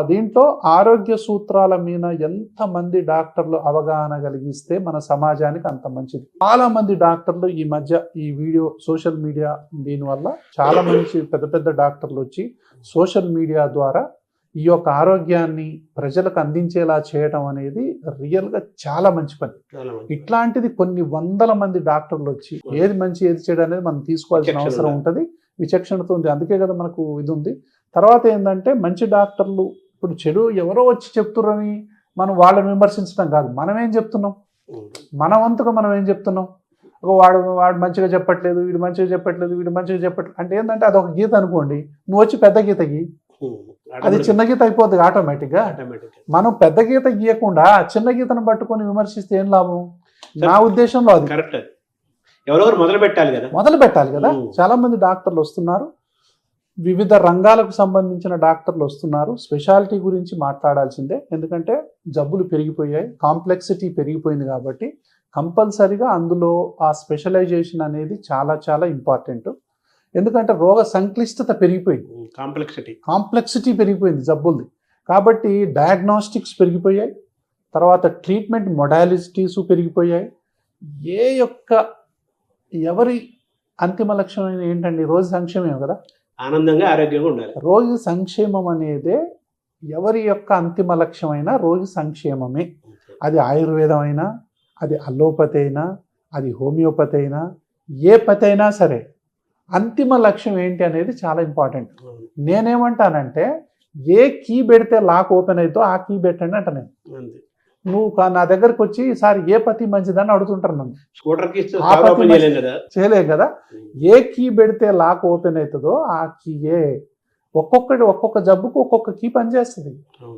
దీంట్లో ఆరోగ్య సూత్రాల మీద ఎంతమంది డాక్టర్లు అవగాహన కలిగిస్తే మన సమాజానికి అంత మంచిది. చాలా మంది డాక్టర్లు ఈ మధ్య ఈ వీడియో సోషల్ మీడియా దీనివల్ల చాలా మంచి పెద్ద పెద్ద డాక్టర్లు వచ్చి సోషల్ మీడియా ద్వారా ఈ యొక్క ఆరోగ్యాన్ని ప్రజలకు అందించేలా చేయడం అనేది రియల్గా చాలా మంచి పని. ఇట్లాంటిది కొన్ని వందల మంది డాక్టర్లు వచ్చి ఏది మంచి ఏది చేయడం అనేది మనం తీసుకోవాల్సిన అవసరం ఉంటుంది, విచక్షణతో ఉంది. అందుకే కదా మనకు ఇది ఉంది. తర్వాత ఏంటంటే మంచి డాక్టర్లు ఇప్పుడు చెడు ఎవరో వచ్చి చెప్తుర్రని మనం వాళ్ళని విమర్శించడం కాదు, మనం ఏం చెప్తున్నాం, మన వంతుగా మనం ఏం చెప్తున్నాం. వాడు మంచిగా చెప్పట్లేదు, వీడు మంచిగా చెప్పట్లేదు, వీడు మంచిగా చెప్పట్లేదు అంటే ఏంటంటే అదొక గీత అనుకోండి, నువ్వు వచ్చి పెద్ద గీత గీ, అది చిన్న గీత అయిపోద్ది ఆటోమేటిక్గా. మనం పెద్ద గీత గీయకుండా చిన్న గీతను పట్టుకొని విమర్శిస్తే ఏం లాభం? నా ఉద్దేశంలో అది కరెక్ట్. ఎవరెవరు మొదలు పెట్టాలి కదా. చాలా మంది డాక్టర్లు వస్తున్నారు, వివిధ రంగాలకు సంబంధించిన డాక్టర్లు వస్తున్నారు. స్పెషాలిటీ గురించి మాట్లాడాల్సిందే, ఎందుకంటే జబ్బులు పెరిగిపోయాయి, కాంప్లెక్సిటీ పెరిగిపోయింది. కాబట్టి కంపల్సరీగా అందులో ఆ స్పెషలైజేషన్ అనేది చాలా చాలా ఇంపార్టెంట్. ఎందుకంటే రోగ సంక్లిష్టత పెరిగిపోయింది, కాంప్లెక్సిటీ పెరిగిపోయింది జబ్బులది. కాబట్టి డయాగ్నోస్టిక్స్ పెరిగిపోయాయి, తర్వాత ట్రీట్మెంట్ మొడాలిటీస్ పెరిగిపోయాయి. ఎవరి అంతిమ లక్ష్యం ఏంటండి? రోజు సంక్షేమం కదా, ఆనందంగా ఆరోగ్యంగా ఉండాలి. రోజు సంక్షేమం అనేదే ఎవరి యొక్క అంతిమ లక్ష్యమైనా రోజు సంక్షేమమే. అది ఆయుర్వేదం అయినా, అది అలోపతి అయినా, అది హోమియోపతి అయినా, ఏ పతి అయినా సరే అంతిమ లక్ష్యం ఏంటి అనేది చాలా ఇంపార్టెంట్. నేనేమంటానంటే ఏ కీ పెడితే లాక్ ఓపెన్ అవుతో ఆ కీ పెట్టండి అంట. నేను నువ్వు నా దగ్గరకు వచ్చి సార్ ఏ పతి మంచిదని అడుగుతుంటారు నన్ను, చేయలేం కదా. ఏ కీ పెడితే లాక్ ఓపెన్ అవుతుందో ఆ కీయే. ఒక్కొక్క జబ్బుకు ఒక్కొక్క కీ పనిచేస్తుంది.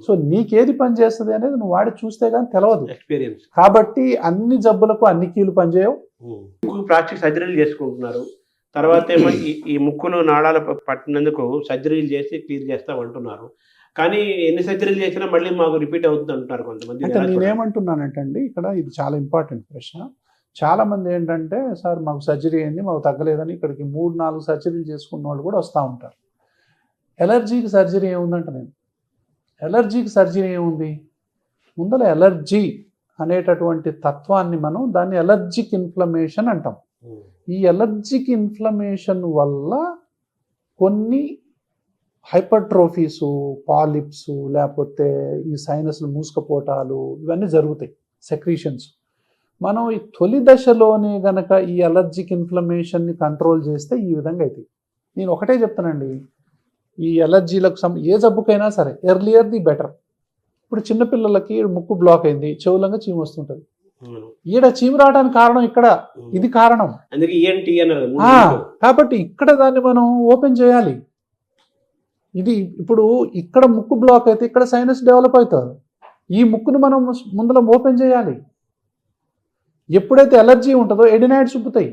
సో నీకేది పనిచేస్తుంది అనేది నువ్వు వాడి చూస్తే కానీ తెలియదు. కాబట్టి అన్ని జబ్బులకు అన్ని కీలు పనిచేయవు. ప్లాస్టిక్ సర్జరీలు చేసుకుంటున్నారు, తర్వాత ఏమో ఈ ముక్కులు నాళాలు పట్టినందుకు సర్జరీలు చేసి క్లియర్ చేస్తామంటున్నారు. కానీ ఎన్ని సర్జరీలు చేసినా మళ్ళీ మాకు రిపీట్ అవుతుంది అంటున్నారు కొంతమంది. అంటే నేనేమంటున్నానంటే అండి, ఇక్కడ ఇది చాలా ఇంపార్టెంట్ ప్రశ్న. చాలా మంది ఏంటంటే సార్ మాకు సర్జరీ అయింది, మాకు తగ్గలేదని ఇక్కడికి 3-4 సర్జరీలు చేసుకున్న వాళ్ళు కూడా వస్తూ ఉంటారు. ఎలర్జీకి సర్జరీ ఏముందంట, నేను ఎలర్జీకి సర్జరీ ఏముంది? ముందర ఎలర్జీ అనేటటువంటి తత్వాన్ని మనం దాన్ని ఎలర్జిక్ ఇన్ఫ్లమేషన్ అంటాం. ఈ ఎలర్జిక్ ఇన్ఫ్లమేషన్ వల్ల కొన్ని హైపర్ట్రోఫీసు, పాలిప్స్, లేకపోతే ఈ సైనస్లు మూసుకపోవటాలు ఇవన్నీ జరుగుతాయి, సెక్రీషన్స్. మనం ఈ తొలి దశలోనే గనక ఈ అలర్జిక్ ఇన్ఫ్లమేషన్ని కంట్రోల్ చేస్తే ఈ విధంగా అవుతాయి. నేను ఒకటే చెప్తానండి, ఈ ఎలర్జీలకు ఏ జబ్బుకైనా సరే ఎర్లియర్ ది బెటర్. ఇప్పుడు చిన్నపిల్లలకి ముక్కు బ్లాక్ అయింది, చెవులంగా చీము వస్తుంటుంది. ఈడ చీము రావడానికి కారణం ఇక్కడ, ఇది కారణం. కాబట్టి ఇక్కడ దాన్ని మనం ఓపెన్ చేయాలి. ఇది ఇప్పుడు ఇక్కడ ముక్కు బ్లాక్ అయితే ఇక్కడ సైనస్ డెవలప్ అవుతుంది. ఈ ముక్కును మనం ముందర ఓపెన్ చేయాలి. ఎప్పుడైతే ఎలర్జీ ఉంటుందో ఎడినాయిడ్స్ ఉబ్బుతాయి.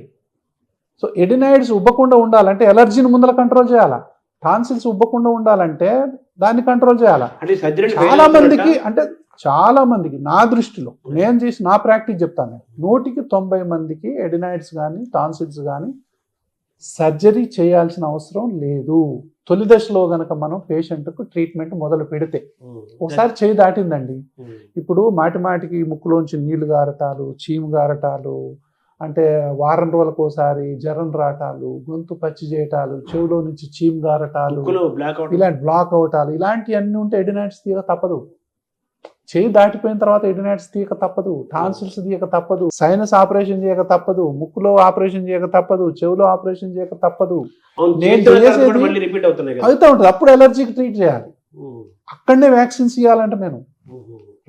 సో ఎడినాయిడ్స్ ఉబ్బకుండా ఉండాలంటే ఎలర్జీని ముందర కంట్రోల్ చేయాలా. టాన్సిల్స్ ఉబ్బకుండా ఉండాలంటే దాన్ని కంట్రోల్ చేయాలి. అంటే సర్జరీ చాలా మందికి నా దృష్టిలో నేను చేసి నా ప్రాక్టీస్ చెప్తాను, 100కి 90 మందికి ఎడినాయిడ్స్ కానీ టాన్సిల్స్ కానీ సర్జరీ చేయాల్సిన అవసరం లేదు. తొలి దశలో గనక మనం పేషెంట్కు ట్రీట్మెంట్ మొదలు పెడితే, ఒకసారి చేయి దాటిందండి, ఇప్పుడు మాటికి ముక్కులోంచి నీళ్లు గారటాలు, చీము గారటాలు, అంటే వారం రోజులకు ఒకసారి జ్వరం రాటాలు, గొంతు పచ్చి చేయటాలు, చెవిలో నుంచి చీము గారటాలు, ఇలాంటి బ్లాక్ అవటాలు, ఇలాంటివన్నీ ఉంటే ఎడినాయిడ్స్ తీయక తప్పదు. చేయి దాటిపోయిన తర్వాత ఎడినాయిడ్స్ తీయక తప్పదు, టాన్సిల్స్ తీయక తప్పదు, సైనస్ ఆపరేషన్ చేయక తప్పదు, ముక్కులో ఆపరేషన్ చేయక తప్పదు, చెవిలో ఆపరేషన్ చేయక తప్పదు. నేను చేసేది అవుతా ఉంటుంది. అప్పుడు ఎలర్జీకి ట్రీట్ చేయాలి. అక్కడనే వ్యాక్సిన్స్ ఇవ్వాలంటే నేను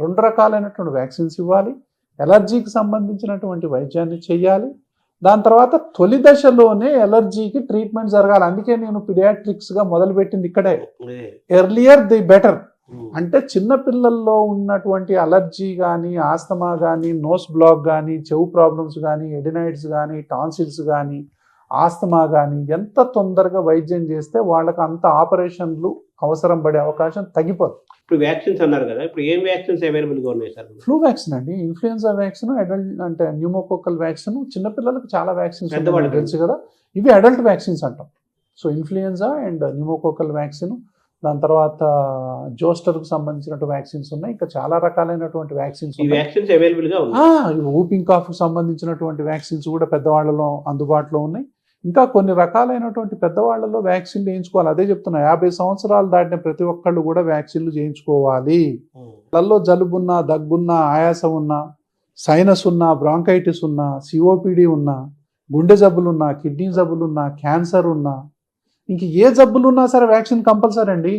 2 రకాలైనటువంటి వ్యాక్సిన్స్ ఇవ్వాలి, ఎలర్జీకి సంబంధించినటువంటి వైద్యాన్ని చెయ్యాలి. దాని తర్వాత తొలి దశలోనే ఎలర్జీకి ట్రీట్మెంట్ జరగాలి. అందుకే నేను పిడియాట్రిక్స్గా మొదలుపెట్టింది ఇక్కడే. Earlier the better. అంటే చిన్నపిల్లల్లో ఉన్నటువంటి అలర్జీ కానీ, ఆస్తమా కానీ, నోస్ బ్లాక్ కానీ, చెవు ప్రాబ్లమ్స్ కానీ, ఎడినాయిడ్స్ కానీ, టాన్సిల్స్ కానీ, ఆస్తమా కానీ ఎంత తొందరగా వైద్యం చేస్తే వాళ్ళకి అంత ఆపరేషన్లు అవసరం పడే అవకాశం తగ్గిపోతుంది. ఇప్పుడు వ్యాక్సిన్స్ అన్నారు కదా, ఇప్పుడు ఏం వ్యాక్సిన్స్ అవైలబుల్గా ఉన్నాయి సార్? ఫ్లూ వ్యాక్సిన్ అండి, ఇన్ఫ్లుయెన్జా వ్యాక్సిన్, అడల్ట్ అంటే న్యూమోకోకల్ వ్యాక్సిన్. చిన్నపిల్లలకు చాలా వ్యాక్సిన్స్ తెలుసు కదా, ఇవి అడల్ట్ వ్యాక్సిన్స్ అంటాం. So influenza and pneumococcal vaccine, దాని తర్వాత జోస్టర్కు సంబంధించినటువంటి వ్యాక్సిన్స్ ఉన్నాయి. ఇంకా చాలా రకాలైనటువంటి వ్యాక్సిన్స్ ఊపింగ్ కాఫ్కు సంబంధించినటువంటి వ్యాక్సిన్స్ కూడా పెద్దవాళ్ళలో అందుబాటులో ఉన్నాయి. ఇంకా కొన్ని రకాలైనటువంటి పెద్దవాళ్ళలో వ్యాక్సిన్లు చేయించుకోవాలి. అదే చెప్తున్నా, 50 సంవత్సరాలు దాటిన ప్రతి ఒక్కళ్ళు కూడా వ్యాక్సిన్లు చేయించుకోవాలి. వాళ్ళలో జలుబున్నా, దగ్గున్నా, ఆయాసం ఉన్నా, సైనస్ ఉన్నా, బ్రాంకైటిస్ ఉన్నా, సిఓపిడి ఉన్నా, గుండె జబ్బులున్నా, కిడ్నీ జబ్బులున్నా, క్యాన్సర్ ఉన్నా, ఇంక ఏ జబ్బులు ఉన్నా సరే వ్యాక్సిన్ కంపల్సరీ అండి.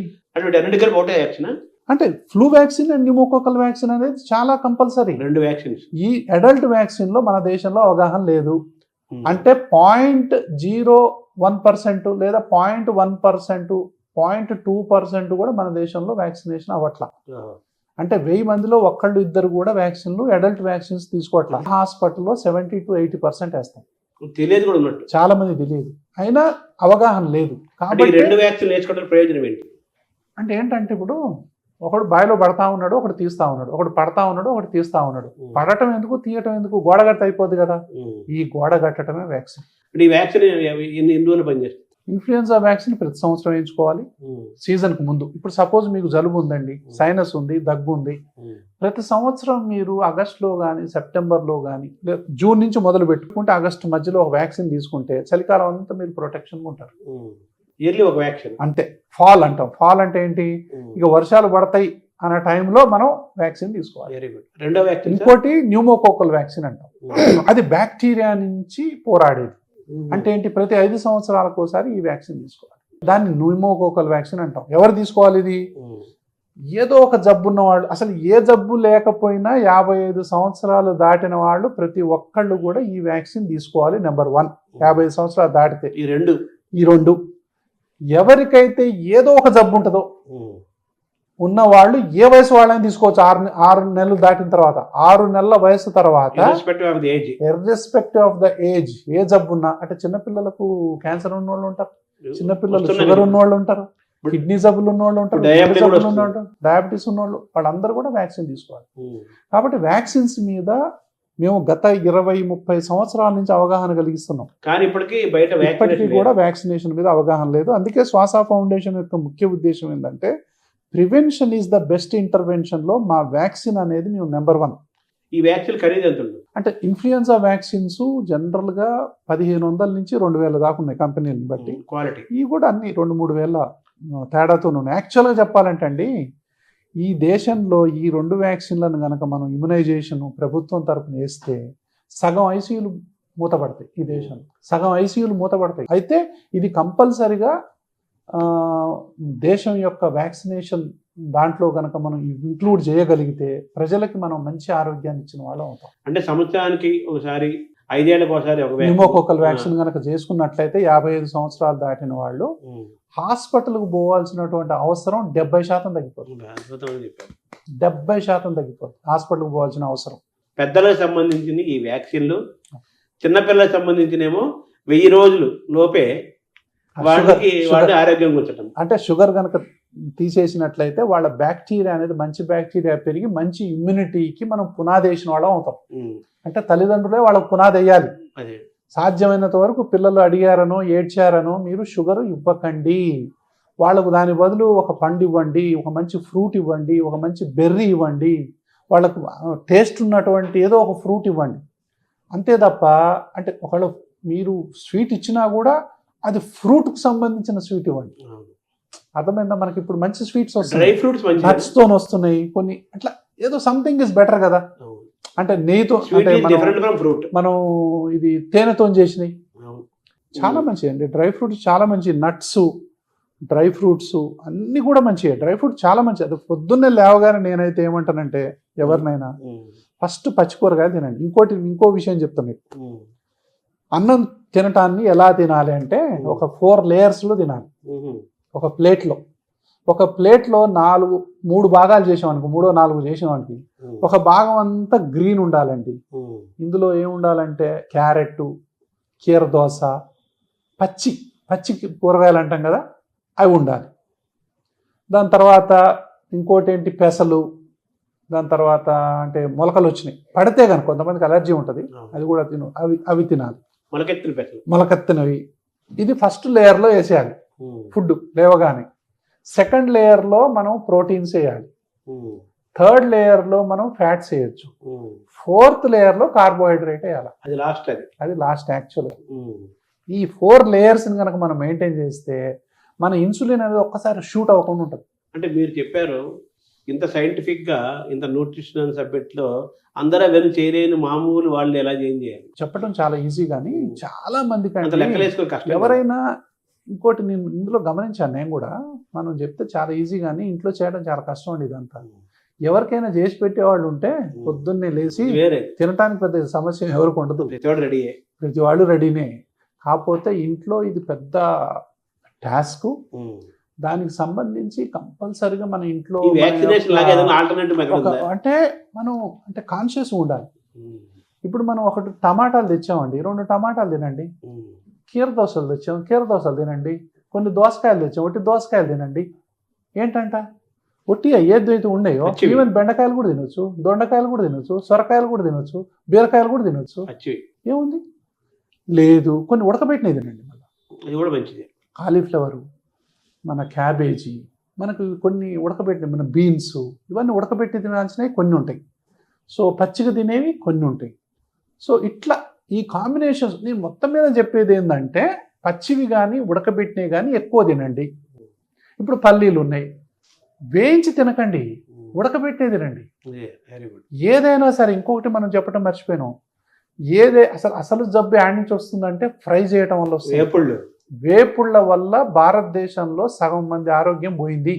అంటే flu vaccine and pneumococcal vaccine అనేది చాలా కంపల్సరీ. 2 వ్యాక్సిన్స్. ఈ అడల్ట్ వ్యాక్సిన్ లో మన దేశంలో అవగాహన లేదు. అంటే 0.01% లేదా 0.1%, 0.2% కూడా మన దేశంలో వ్యాక్సినేషన్ అవ్వట్లా. అంటే 1000 మందిలో 1-2 కూడా వ్యాక్సిన్లు అడల్ట్ వ్యాక్సిన్స్ తీసుకోవట్లా. హాస్పిటల్లో 70 to 80% వేస్తాం. తెలియదు కూడా ఉన్నట్టు, చాలా మంది తెలియదు, అయినా అవగాహన లేదు. కాబట్టి 2 వ్యాక్సిన్ వేసుకోవడం ప్రయోజనం ఏంటి అంటే ఏంటంటే, ఇప్పుడు ఒకడు బావిలో పడతా ఉన్నాడు, ఒకటి తీస్తా ఉన్నాడు, ఒకటి పడతా ఉన్నాడు, ఒకటి తీస్తా ఉన్నాడు. పడటం ఎందుకు, తీయటం ఎందుకు? గోడ గట్ట అయిపోద్ది కదా. ఈ గోడ కట్టడమే వ్యాక్సిన్. ఈ వ్యాక్సిన్ ఎన్ని రోజులు పనిచేస్తుంది? ఇన్ఫ్లుయెన్జా వ్యాక్సిన్ ప్రతి సంవత్సరం వేయించుకోవాలి, సీజన్కు ముందు. ఇప్పుడు సపోజ్ మీకు జలుబు ఉందండి, సైనస్ ఉంది, దగ్గు ఉంది, ప్రతి సంవత్సరం మీరు ఆగస్టులో కానీ, సెప్టెంబర్లో కానీ, జూన్ నుంచి మొదలు పెట్టుకుంటే ఆగస్టు మధ్యలో ఒక వ్యాక్సిన్ తీసుకుంటే చలికాలం అంతా మీరు ప్రొటెక్షన్గా ఉంటారు. ఇయర్లీ ఒక వ్యాక్సిన్. అంతే. ఫాల్ అంటాం. ఫాల్ అంటే ఏంటి? ఇక వర్షాలు పడతాయి అనే టైంలో మనం వ్యాక్సిన్ తీసుకోవాలి. Very good. 2వ వ్యాక్సిన్ ఇంకోటి న్యూమోకోకల్ వ్యాక్సిన్ అంటాం. అది బ్యాక్టీరియా నుంచి పోరాడేది. అంటే ఏంటి? ప్రతి 5 సంవత్సరాలకు ఒకసారి ఈ వ్యాక్సిన్ తీసుకోవాలి. దాన్ని న్యూమోకోకల్ వ్యాక్సిన్ అంటాం. ఎవరు తీసుకోవాలి ఇది? ఏదో ఒక జబ్బు ఉన్న వాళ్ళు, అసలు ఏ జబ్బు లేకపోయినా 55 సంవత్సరాలు దాటిన వాళ్ళు ప్రతి ఒక్కళ్ళు కూడా ఈ వ్యాక్సిన్ తీసుకోవాలి. నెంబర్ 1, 55 సంవత్సరాలు దాటితే ఈ రెండు. ఎవరికైతే ఏదో ఒక జబ్బు ఉంటుందో ఉన్న వాళ్ళు ఏ వయసు వాళ్ళని తీసుకోవచ్చు. 6 నెలలు దాటిన తర్వాత, 6 నెలల వయసు తర్వాత, ఇర్రెస్పెక్టివ్ ఆఫ్ ద ఏజ్, ఏ జబ్బు ఉన్నా, అంటే చిన్నపిల్లలకు క్యాన్సర్ ఉన్న వాళ్ళు ఉంటారు, చిన్నపిల్లలు షుగర్ ఉన్న వాళ్ళు ఉంటారు, కిడ్నీ జబ్బులు ఉన్న వాళ్ళు ఉంటారు, డయాబెటీస్ ఉన్న వాళ్ళు, వాళ్ళందరూ కూడా వ్యాక్సిన్ తీసుకోవాలి. కాబట్టి వ్యాక్సిన్స్ మీద మేము గత 20-30 సంవత్సరాల నుంచి అవగాహన కలిగిస్తున్నాం. కానీ ఇప్పటికీ కూడా వ్యాక్సినేషన్ మీద అవగాహన లేదు. అందుకే శ్వాస ఫౌండేషన్ యొక్క ముఖ్య ఉద్దేశం ఏంటంటే, prevention is the best intervention లో మా వ్యాక్సిన్ అనేది మేము నెంబర్ 1. ఈ వ్యాక్సిన్ ఖరీదు ఎంత ఉంటుంది? అంటే ఇన్ఫ్లుయెన్జా వ్యాక్సిన్స్ జనరల్ గా 1500 నుంచి 2000 దాకా ఉన్నాయి కంపెనీలను బట్టి. క్వాలిటీ ఇవి కూడా అన్ని 2-3 వేల తేడాతో ఉన్నాయి. యాక్చువల్గా చెప్పాలంటే అండి, ఈ దేశంలో ఈ 2 వ్యాక్సిన్లను కనుక మనం ఇమ్యునైజేషన్ ప్రభుత్వం తరపున వేస్తే సగం ఐసీయూలు మూతపడతాయి. ఈ దేశంలో సగం ఐసీయూలు మూతపడతాయి. అయితే ఇది కంపల్సరిగా దేశం యొక్క వ్యాక్సినేషన్ దాంట్లో కనుక మనం ఇంక్లూడ్ చేయగలిగితే ప్రజలకి మనం మంచి ఆరోగ్యాన్ని ఇచ్చిన వాళ్ళం అవుతాం. అంటే సంవత్సరానికి ఒకసారి, 5 ఏళ్ళకి ఒకసారి న్యూమోకోకల్ వ్యాక్సిన్ కనుక చేసుకున్నట్లయితే 55 సంవత్సరాలు దాటిన వాళ్ళు హాస్పిటల్కు పోవాల్సినటువంటి అవసరం 70% తగ్గిపోతుంది. 70% తగ్గిపోతుంది హాస్పిటల్కి పోవాల్సిన అవసరం. పెద్దలకు సంబంధించిన ఈ వ్యాక్సిన్లు, చిన్నపిల్లలకు సంబంధించినేమో 1000 రోజులు లోపే వాళ్ళకి వాళ్ళు ఆరోగ్యంగా ఉంచడం. అంటే షుగర్ కనుక తీసేసినట్లయితే వాళ్ళ బ్యాక్టీరియా అనేది మంచి బ్యాక్టీరియా పెరిగి మంచి ఇమ్యూనిటీకి మనం పునాది వేసిన వాళ్ళం అవుతాం. అంటే తల్లిదండ్రులే వాళ్ళకు పునాది వేయాలి. అదే సాధ్యమైనంత వరకు పిల్లలు అడిగారనో ఏడ్చారనో మీరు షుగర్ ఇవ్వకండి. వాళ్ళకు దాని బదులు ఒక పండు ఇవ్వండి, ఒక మంచి ఫ్రూట్ ఇవ్వండి, ఒక మంచి బెర్రీ ఇవ్వండి, వాళ్ళకు టేస్ట్ ఉన్నటువంటి ఏదో ఒక ఫ్రూట్ ఇవ్వండి. అంతే తప్ప అంటే ఒకవేళ మీరు స్వీట్ ఇచ్చినా కూడా అది ఫ్రూట్కి సంబంధించిన స్వీట్ ఇవ్వండి. అర్థమైందా? మనకి ఇప్పుడు మంచి స్వీట్స్ వస్తాయి, డ్రై ఫ్రూట్స్ నట్స్తో వస్తున్నాయి కొన్ని, అట్లా ఏదో సంథింగ్ ఇస్ బెటర్ కదా. అంటే నెయ్యితో అంటే మనం ఇది తేనెతో చేసినాయి చాలా మంచిది అండి. డ్రై ఫ్రూట్స్ చాలా మంచి, నట్స్ డ్రై ఫ్రూట్స్ అన్నీ కూడా మంచివి. డ్రై ఫ్రూట్ చాలా మంచిది. అది పొద్దున్నే లేవగానే నేనైతే ఏమంటానంటే ఎవరినైనా ఫస్ట్ పచ్చికూరగాయలు తినండి. ఇంకో విషయం చెప్తాను మీకు. అన్నం తినటాన్ని ఎలా తినాలి అంటే ఒక 4 లేయర్స్లో తినాలి. ఒక ప్లేట్లో 3 భాగాలు చేసామనుకో, 3-4 చేసామనుకో, ఒక భాగం అంతా గ్రీన్ ఉండాలండి. ఇందులో ఏముండాలంటే క్యారెట్, కీరదోస, పచ్చి కూరగాయలు అంటాం కదా, అవి ఉండాలి. దాని తర్వాత ఇంకోటి ఏంటి, పెసలు. దాని తర్వాత అంటే మొలకలు వచ్చినాయి పడితే కనుక కొంతమందికి అలర్జీ ఉంటుంది, అది కూడా అవి తినాలి. మొలకెత్తినవి. ఇది ఫస్ట్ లేయర్లో వేసేయాలి ఫుడ్ లేవగానే. సెకండ్ లేయర్లో మనం ప్రోటీన్స్ వేయాలి. థర్డ్ లేయర్లో మనం ఫ్యాట్స్ వేయచ్చు. ఫోర్త్ లేయర్లో కార్బోహైడ్రేట్ వేయాలి. అది లాస్ట్ యాక్చువల్గా. ఈ 4 లేయర్స్ని కనుక మనం మెయింటైన్ చేస్తే మన ఇన్సులిన్ అనేది ఒక్కసారి షూట్ అవ్వకుండా ఉంటుంది. అంటే మీరు చెప్పారు ఇంత సైంటిఫిక్గా, ఇంత న్యూట్రిషనల్ సబ్జెక్ట్లో అందరూ అవన్నీ చేయలేని మామూలు వాళ్ళు ఎలా చేయాలి చెప్పడం చాలా ఈజీ, కానీ చాలా మందికి అంటే ఎవరైనా ఇంకోటి నేను ఇందులో గమనించాను నేను కూడా, మనం చెప్తే చాలా ఈజీ కానీ ఇంట్లో చేయడం చాలా కష్టం అండి ఇదంతా. ఎవరికైనా చేసి పెట్టేవాళ్ళు ఉంటే పొద్దున్నే లేచి తినటానికి పెద్ద సమస్య ఎవరికి ఉండదు, ప్రతి వాళ్ళు రెడీనే. కాకపోతే ఇంట్లో ఇది పెద్ద టాస్క్. దానికి సంబంధించి కంపల్సరిగా మన ఇంట్లో అంటే మనం అంటే కాన్షియస్ ఉండాలి. ఇప్పుడు మనం 1 టమాటాలు తెచ్చామండి, 2 టమాటాలు తినండి. కీరదోసలు తెచ్చాం, కీరదోసలు తినండి. కొన్ని దోసకాయలు తెచ్చాం, ఒట్టి దోసకాయలు తినండి. ఏంటంట ఒట్టి ఏదైతే ఉన్నాయో ఈవెన్ బెండకాయలు కూడా తినొచ్చు, దొండకాయలు కూడా తినొచ్చు, సొరకాయలు కూడా తినొచ్చు, బీరకాయలు కూడా తినొచ్చు. ఏముంది లేదు, కొన్ని ఉడకబెట్టినవి తినండి. మళ్ళీ కాలీఫ్లవరు, మన క్యాబేజీ, మనకు కొన్ని ఉడకబెట్టిన మన బీన్స్, ఇవన్నీ ఉడకబెట్టి తినాల్సినవి కొన్ని ఉంటాయి. సో పచ్చిగా తినేవి కొన్ని ఉంటాయి. సో ఇట్లా ఈ కాంబినేషన్స్ నేను మొత్తం మీద చెప్పేది ఏంటంటే పచ్చివి కానీ ఉడకబెట్టినవి కానీ ఎక్కువ తినండి. ఇప్పుడు పల్లీలు ఉన్నాయి, వేయించి తినకండి, ఉడకబెట్టే తినండి. ఏదైనా సరే ఇంకొకటి మనం చెప్పడం మర్చిపోయినాం, అసలు జబ్బు యాడ్ నుంచి వస్తుందంటే ఫ్రై చేయటం వల్ల వస్తుంది. వేపుళ్ళ వల్ల భారతదేశంలో సగం మంది ఆరోగ్యం పోయింది.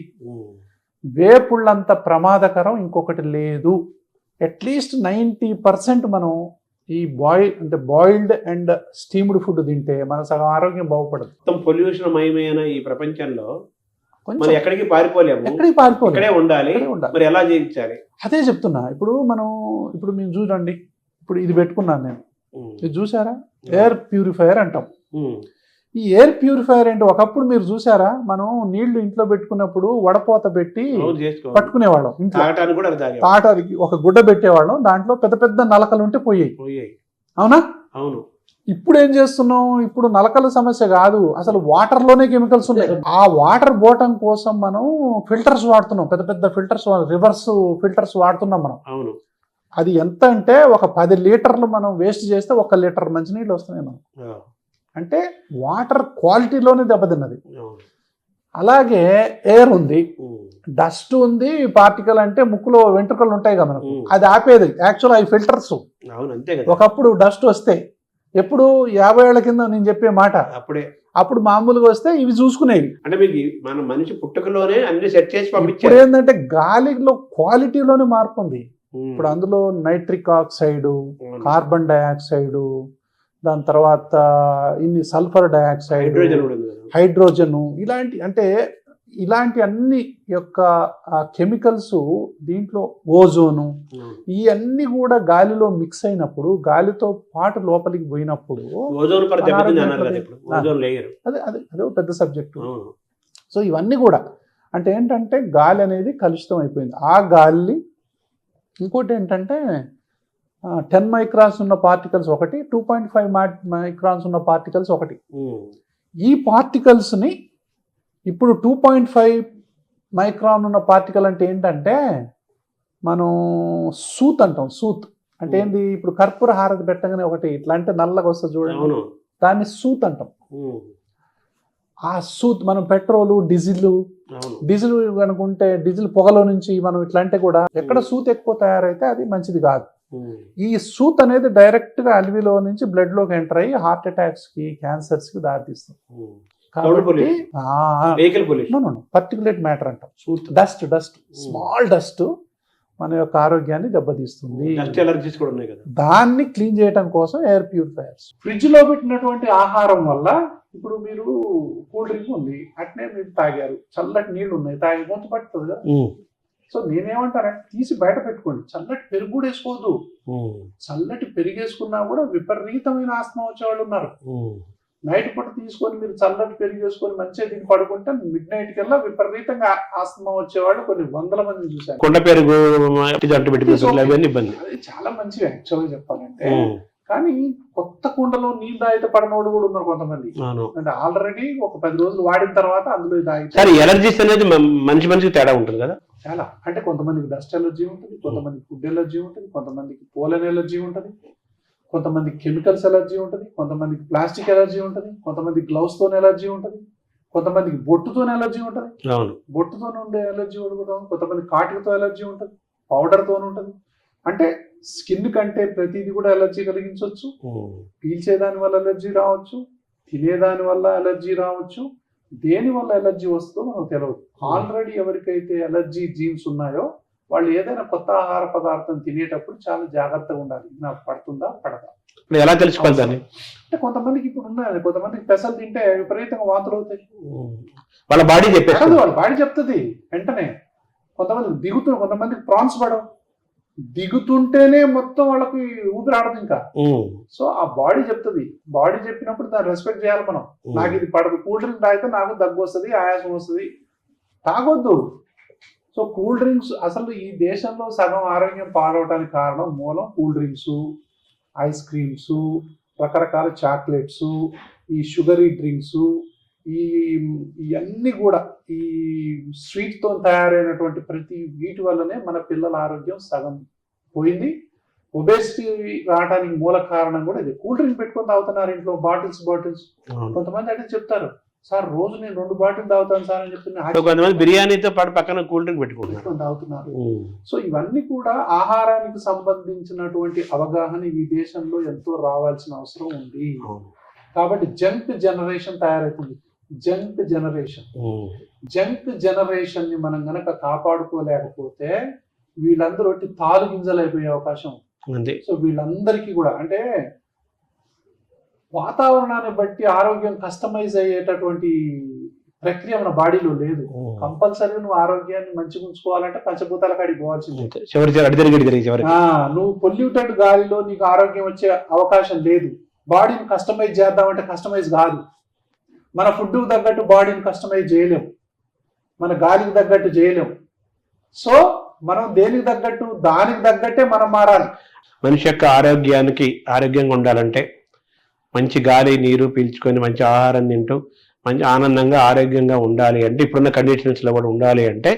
వేపుళ్ళంత ప్రమాదకరం ఇంకొకటి లేదు. అట్లీస్ట్ 90% మనం ఈ బాయిల్డ్ అండ్ స్టీమ్డ్ ఫుడ్ తింటే మన సగం ఆరోగ్యం బాగుపడదు. మొత్తం పొల్యూషన్ మయమైన ఈ ప్రపంచంలో ఎక్కడికి ఉండాలి, మరి ఎలా చేయించాలి అదే చెప్తున్నా. ఇప్పుడు మేము చూడండి, ఇప్పుడు ఇది పెట్టుకున్నాను నేను, ఇది చూసారా, ఎయిర్ ప్యూరిఫైయర్ అంటాం. ఈ ఎయిర్ ప్యూరిఫైయర్ అంటే ఒకప్పుడు మీరు చూసారా, మనం నీళ్లు ఇంట్లో పెట్టుకున్నప్పుడు వడపోత పెట్టి పట్టుకునేవాళ్ళం, తాగటానికి ఒక గుడ్డ పెట్టేవాళ్ళం, దాంట్లో పెద్ద పెద్ద నలకలు ఉంటే పోయాయి. అవునా? అవును. ఇప్పుడు ఏం చేస్తున్నాం, ఇప్పుడు నలకల సమస్య కాదు, అసలు వాటర్ లోనే కెమికల్స్ ఉన్నాయి. ఆ వాటర్ పోవటం కోసం మనం ఫిల్టర్స్ వాడుతున్నాం, పెద్ద పెద్ద ఫిల్టర్స్, రివర్స్ ఫిల్టర్స్ వాడుతున్నాం మనం. అవును. అది ఎంత అంటే ఒక 10 లీటర్లు మనం వేస్ట్ చేస్తే 1 లీటర్ మంచినీళ్ళు వస్తున్నాయి మనం. అంటే వాటర్ క్వాలిటీలోనే దెబ్బతిన్నది. అలాగే ఎయిర్ ఉంది, డస్ట్ ఉంది, పార్టికల్ అంటే ముక్కులో వెంట్రుకలు ఉంటాయి కదా మనకు, అది ఆపేది యాక్చువల్ అవి ఫిల్టర్స్. ఒకప్పుడు డస్ట్ వస్తే ఎప్పుడు 50 ఏళ్ల కింద నేను చెప్పే మాట, అప్పుడు మామూలుగా వస్తే ఇవి చూసుకునేవి. అంటే మీకు మన మనిషి పుట్టుకలోనే అన్ని సెట్ చేసి పంపించారు. ఇప్పుడు ఏంటంటే గాలిలో క్వాలిటీలోనే మార్పు ఉంది. ఇప్పుడు అందులో నైట్రిక్ ఆక్సైడ్, కార్బన్ డైఆక్సైడ్, దాని తర్వాత ఇన్ని సల్ఫర్ డైఆక్సైడ్, హైడ్రోజన్, ఇలాంటి అంటే ఇలాంటి అన్ని యొక్క కెమికల్స్ దీంట్లో ఓజోను ఇవన్నీ కూడా గాలిలో మిక్స్ అయినప్పుడు గాలితో పాటు లోపలికి పోయినప్పుడు ఓజోన్ పొర దెబ్బతింది అన్నారు కదా ఇప్పుడు, ఓజోన్ లేయర్. అదే అదే అదే ఒక పెద్ద సబ్జెక్టు. సో ఇవన్నీ కూడా అంటే ఏంటంటే గాలి అనేది కలుషితం అయిపోయింది. ఆ గాలిని ఇంకోటి ఏంటంటే 10 మైక్రాన్స్ ఉన్న పార్టికల్స్ ఒకటి, 2.5 మైక్రాన్స్ ఉన్న పార్టికల్స్ ఒకటి. ఈ పార్టికల్స్ని ఇప్పుడు 2.5 మైక్రాన్ ఉన్న పార్టికల్ అంటే ఏంటంటే మనం సూత్ అంటాం. సూత్ అంటే ఏంది, ఇప్పుడు కర్పూర హారతి పెట్టగానే ఒకటి ఇట్లా అంటే నల్లగా వస్తుంది చూడండి, దాన్ని సూత్ అంటాం. ఆ సూత్ మనం పెట్రోలు డీజిల్ అనుకుంటే డీజిల్ పొగలో నుంచి మనం ఇట్లా అంటే కూడా ఎక్కడ సూత్ ఎక్కువ తయారైతే అది మంచిది కాదు. ఈ సూత్ అనేది డైరెక్ట్ గా అల్విలో నుంచి బ్లడ్ లోకి ఎంటర్ అయ్యి హార్ట్ అటాక్స్ కి, క్యాన్సర్స్ కి దారితీస్తుంది. పర్టికులేట్ మ్యాటర్ అంటాం. డస్ట్ స్మాల్ డస్ట్ మన యొక్క ఆరోగ్యాన్ని దెబ్బతీస్తుంది. దాన్ని క్లీన్ చేయడం కోసం ఎయిర్ ప్యూరిఫైయర్స్. ఫ్రిడ్జ్ లో పెట్టినటువంటి ఆహారం వల్ల ఇప్పుడు మీరు కూల్ డ్రింక్ ఉంది, అట్నే మీరు తాగారు, చల్లటి నీళ్లు ఉన్నాయి, తాగి గొంతు పట్టుతుంది కదా. సో నేనేమంటానంటే తీసి బయట పెట్టుకోండి. చల్లటి పెరుగు కూడా వేసుకోవద్దు. చల్లటి పెరుగు వేసుకున్నా కూడా విపరీతమైన ఆస్తమా వచ్చేవాళ్ళు ఉన్నారు. నైట్ పూట తీసుకొని మీరు చల్లటి పెరుగు వేసుకొని మంచిగా తిని పడుకుంటే మిడ్ నైట్ కల్లా విపరీతంగా ఆస్తమా వచ్చేవాళ్ళు కొన్ని వందల మంది చూశారు. కొండ పెరుగు అది చాలా మంచిగా యాక్చువల్గా చెప్పాలంటే. కానీ కొత్త కుండలో నీళ్ళు తాగితే పడినోళ్ళు కూడా ఉన్నారు కొంతమంది. అంటే ఆల్రెడీ ఒక 10 రోజులు వాడిన తర్వాత అందులో తాగితే ఎలర్జీస్ అనేది మనిషికి తేడా ఉంటుంది కదా చాలా. అంటే కొంతమందికి డస్ట్ ఎలర్జీ ఉంటుంది, కొంతమందికి ఫుడ్ ఎలర్జీ ఉంటుంది, కొంతమందికి పోలన్ ఎలర్జీ ఉంటుంది, కొంతమందికి కెమికల్స్ ఎలర్జీ ఉంటుంది, కొంతమందికి ప్లాస్టిక్ ఎలర్జీ ఉంటుంది, కొంతమందికి గ్లౌస్ తో ఎలర్జీ ఉంటుంది, కొంతమందికి బొట్టుతో ఎలర్జీ ఉంటుంది. బొట్టుతో ఉండే ఎలర్జీ ఉంటుంది, కొంతమంది కాటికతో ఎలర్జీ ఉంటుంది, పౌడర్ తో ఉంటుంది. అంటే స్కిన్ కంటే ప్రతిదీ కూడా ఎలర్జీ కలిగించవచ్చు. పీల్చేదాని వల్ల ఎలర్జీ రావచ్చు, తినేదాని వల్ల ఎలర్జీ రావచ్చు. దేని వల్ల ఎలర్జీ వస్తుందో మనకు తెలియదు. ఆల్రెడీ ఎవరికైతే ఎలర్జీ జీన్స్ ఉన్నాయో వాళ్ళు ఏదైనా కొత్త ఆహార పదార్థం తినేటప్పుడు చాలా జాగ్రత్తగా ఉండాలి. నాకు పడుతుందా పడదా ఎలా తెలుసుకోవాలి దాన్ని? అంటే కొంతమందికి ఇప్పుడు ఉన్నాయి, కొంతమందికి పెసలు తింటే విపరీతంగా వాంతులు అవుతాయి. వాళ్ళ బాడీ చెప్పేది, వాళ్ళ బాడీ చెప్తుంది వెంటనే. కొంతమందికి దిగుతుంది, కొంతమందికి ప్రాన్స్ పడవు. దిగుతుంటేనే మొత్తం వాళ్ళకి ఊపిరి ఆడదు ఇంకా. సో ఆ బాడీ చెప్తుంది. బాడీ చెప్పినప్పుడు దాన్ని రెస్పెక్ట్ చేయాలి మనం. నాకు ఇది పడదు, కూల్ డ్రింక్ తాగితే నాకు దగ్గు వస్తుంది, ఆయాసం వస్తుంది, తాగొద్దు. సో కూల్ డ్రింక్స్ అసలు ఈ దేశంలో సగం ఆరోగ్యం పాడవడానికి కారణం మూలం కూల్ డ్రింక్స్, ఐస్ క్రీమ్స్, రకరకాల చాక్లెట్స్, ఈ షుగరీ డ్రింక్స్, ఇవన్నీ కూడా ఈ స్వీట్ తో తయారైనటువంటి ప్రతి వీటి వల్లనే మన పిల్లల ఆరోగ్యం సగం పోయింది. ఒబేసిటీ రావడానికి మూల కారణం కూడా ఇది. కూల్ డ్రింక్ పెట్టుకొని తాగుతున్నారు ఇంట్లో, బాటిల్స్. కొంతమంది అంటే చెప్తారు, సార్ రోజు నేను 2 బాటిల్ తాగుతాను సార్ అని చెప్తున్నా. బిర్యానీతో పాటు పక్కన కూల్ డ్రింక్ పెట్టుకొని తాగుతున్నారు. సో ఇవన్నీ కూడా ఆహారానికి సంబంధించినటువంటి అవగాహన ఈ దేశంలో ఎంతో రావాల్సిన అవసరం ఉంది. కాబట్టి జంక్ జనరేషన్ తయారవుతుంది. జంక్ జనరేషన్ ని మనం గనక కాపాడుకోలేకపోతే వీళ్ళందరూ తాలు గింజలు అయిపోయే అవకాశం ఉంది. సో వీళ్ళందరికీ కూడా అంటే వాతావరణాన్ని బట్టి ఆరోగ్యం కస్టమైజ్ అయ్యేటటువంటి ప్రక్రియ మన బాడీలో లేదు. కంపల్సరీ నువ్వు ఆరోగ్యాన్ని మంచిగా ఉంచుకోవాలంటే పంచభూతాల కాడికి పోవాల్సిందే. నువ్వు పొల్యూటెడ్ గాలిలో నీకు ఆరోగ్యం వచ్చే అవకాశం లేదు. బాడీని కస్టమైజ్ చేద్దామంటే కస్టమైజ్ కాదు. మన ఫుడ్ తగ్గట్టు బాడీని కస్టమైజ్ చేయలేం, మన గాలికి తగ్గట్టు చేయలేం. సో మనం దేనికి తగ్గట్టు దానికి తగ్గట్టే మనం మారాలి. మనిషి యొక్క ఆరోగ్యంగా ఉండాలంటే మంచి గాలి నీరు పీల్చుకొని మంచి ఆహారం తింటూ మంచి ఆనందంగా ఆరోగ్యంగా ఉండాలి అంటే, ఇప్పుడున్న కండిషన్స్ లో కూడా ఉండాలి అంటే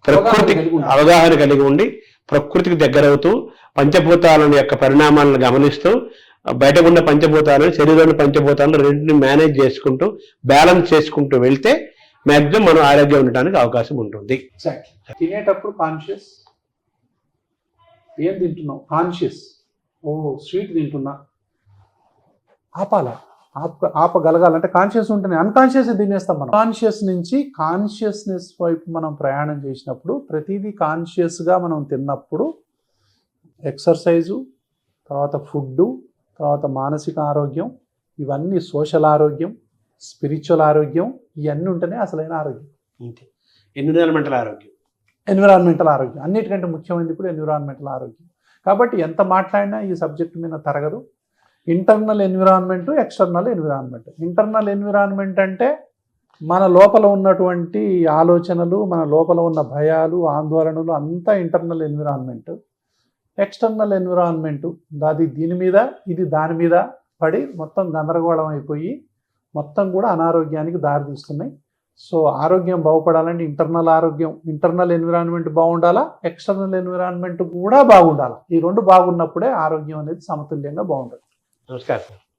ప్రకృతి అవగాహన కలిగి ఉండి ప్రకృతికి దగ్గరవుతూ పంచభూతాల యొక్క పరిణామాలను గమనిస్తూ బయట ఉన్న పంచభూతాలను, శరీరంలో పంచభూతాలను రెండింటిని మేనేజ్ చేసుకుంటూ బ్యాలెన్స్ చేసుకుంటూ వెళ్తే మ్యాక్సిమం మనం ఆరోగ్యం ఉండడానికి అవకాశం ఉంటుంది. తినేటప్పుడు కాన్షియస్, ఏం తింటున్నావు కాన్షియస్. స్వీట్ తింటున్నా, ఆపగలగాలంటే కాన్షియస్ ఉంటేనే. అన్కాన్షియస్ తినేస్తాం మనం. కాన్షియస్ నుంచి కాన్షియస్నెస్ వైపు మనం ప్రయాణం చేసినప్పుడు, ప్రతిదీ కాన్షియస్గా మనం తిన్నప్పుడు ఎక్సర్సైజు, తర్వాత ఫుడ్డు, తర్వాత మానసిక ఆరోగ్యం, ఇవన్నీ సోషల్ ఆరోగ్యం, స్పిరిచువల్ ఆరోగ్యం, ఇవన్నీ ఉంటేనే అసలైన ఆరోగ్యం. అంతే. ఎన్విరాన్మెంటల్ ఆరోగ్యం. ఎన్విరాన్మెంటల్ ఆరోగ్యం అన్నిటికంటే ముఖ్యమైనది ఇప్పుడు ఎన్విరాన్మెంటల్ ఆరోగ్యం. కాబట్టి ఎంత మాట్లాడినా ఈ సబ్జెక్ట్ మీద తరగదు. Internal environment, external environment. Internal environment అంటే మన లోపల ఉన్నటువంటి ఆలోచనలు, మన లోపల ఉన్న భయాలు, ఆందోళనలు అంతా ఇంటర్నల్ ఎన్విరాన్మెంట్. ఎక్స్టర్నల్ ఎన్విరాన్మెంట్ అది దీని మీద ఇది దాని మీద పడి మొత్తం గందరగోళం అయిపోయి మొత్తం కూడా అనారోగ్యానికి దారితీస్తున్నాయి. సో ఆరోగ్యం బాగుపడాలంటే ఇంటర్నల్ ఎన్విరాన్మెంట్ బాగుండాలా, ఎక్స్టర్నల్ ఎన్విరాన్మెంట్ కూడా బాగుండాలి. ఈ రెండు బాగున్నప్పుడే ఆరోగ్యం అనేది సమతుల్యంగా బాగుంటుంది. నమస్కారం సార్.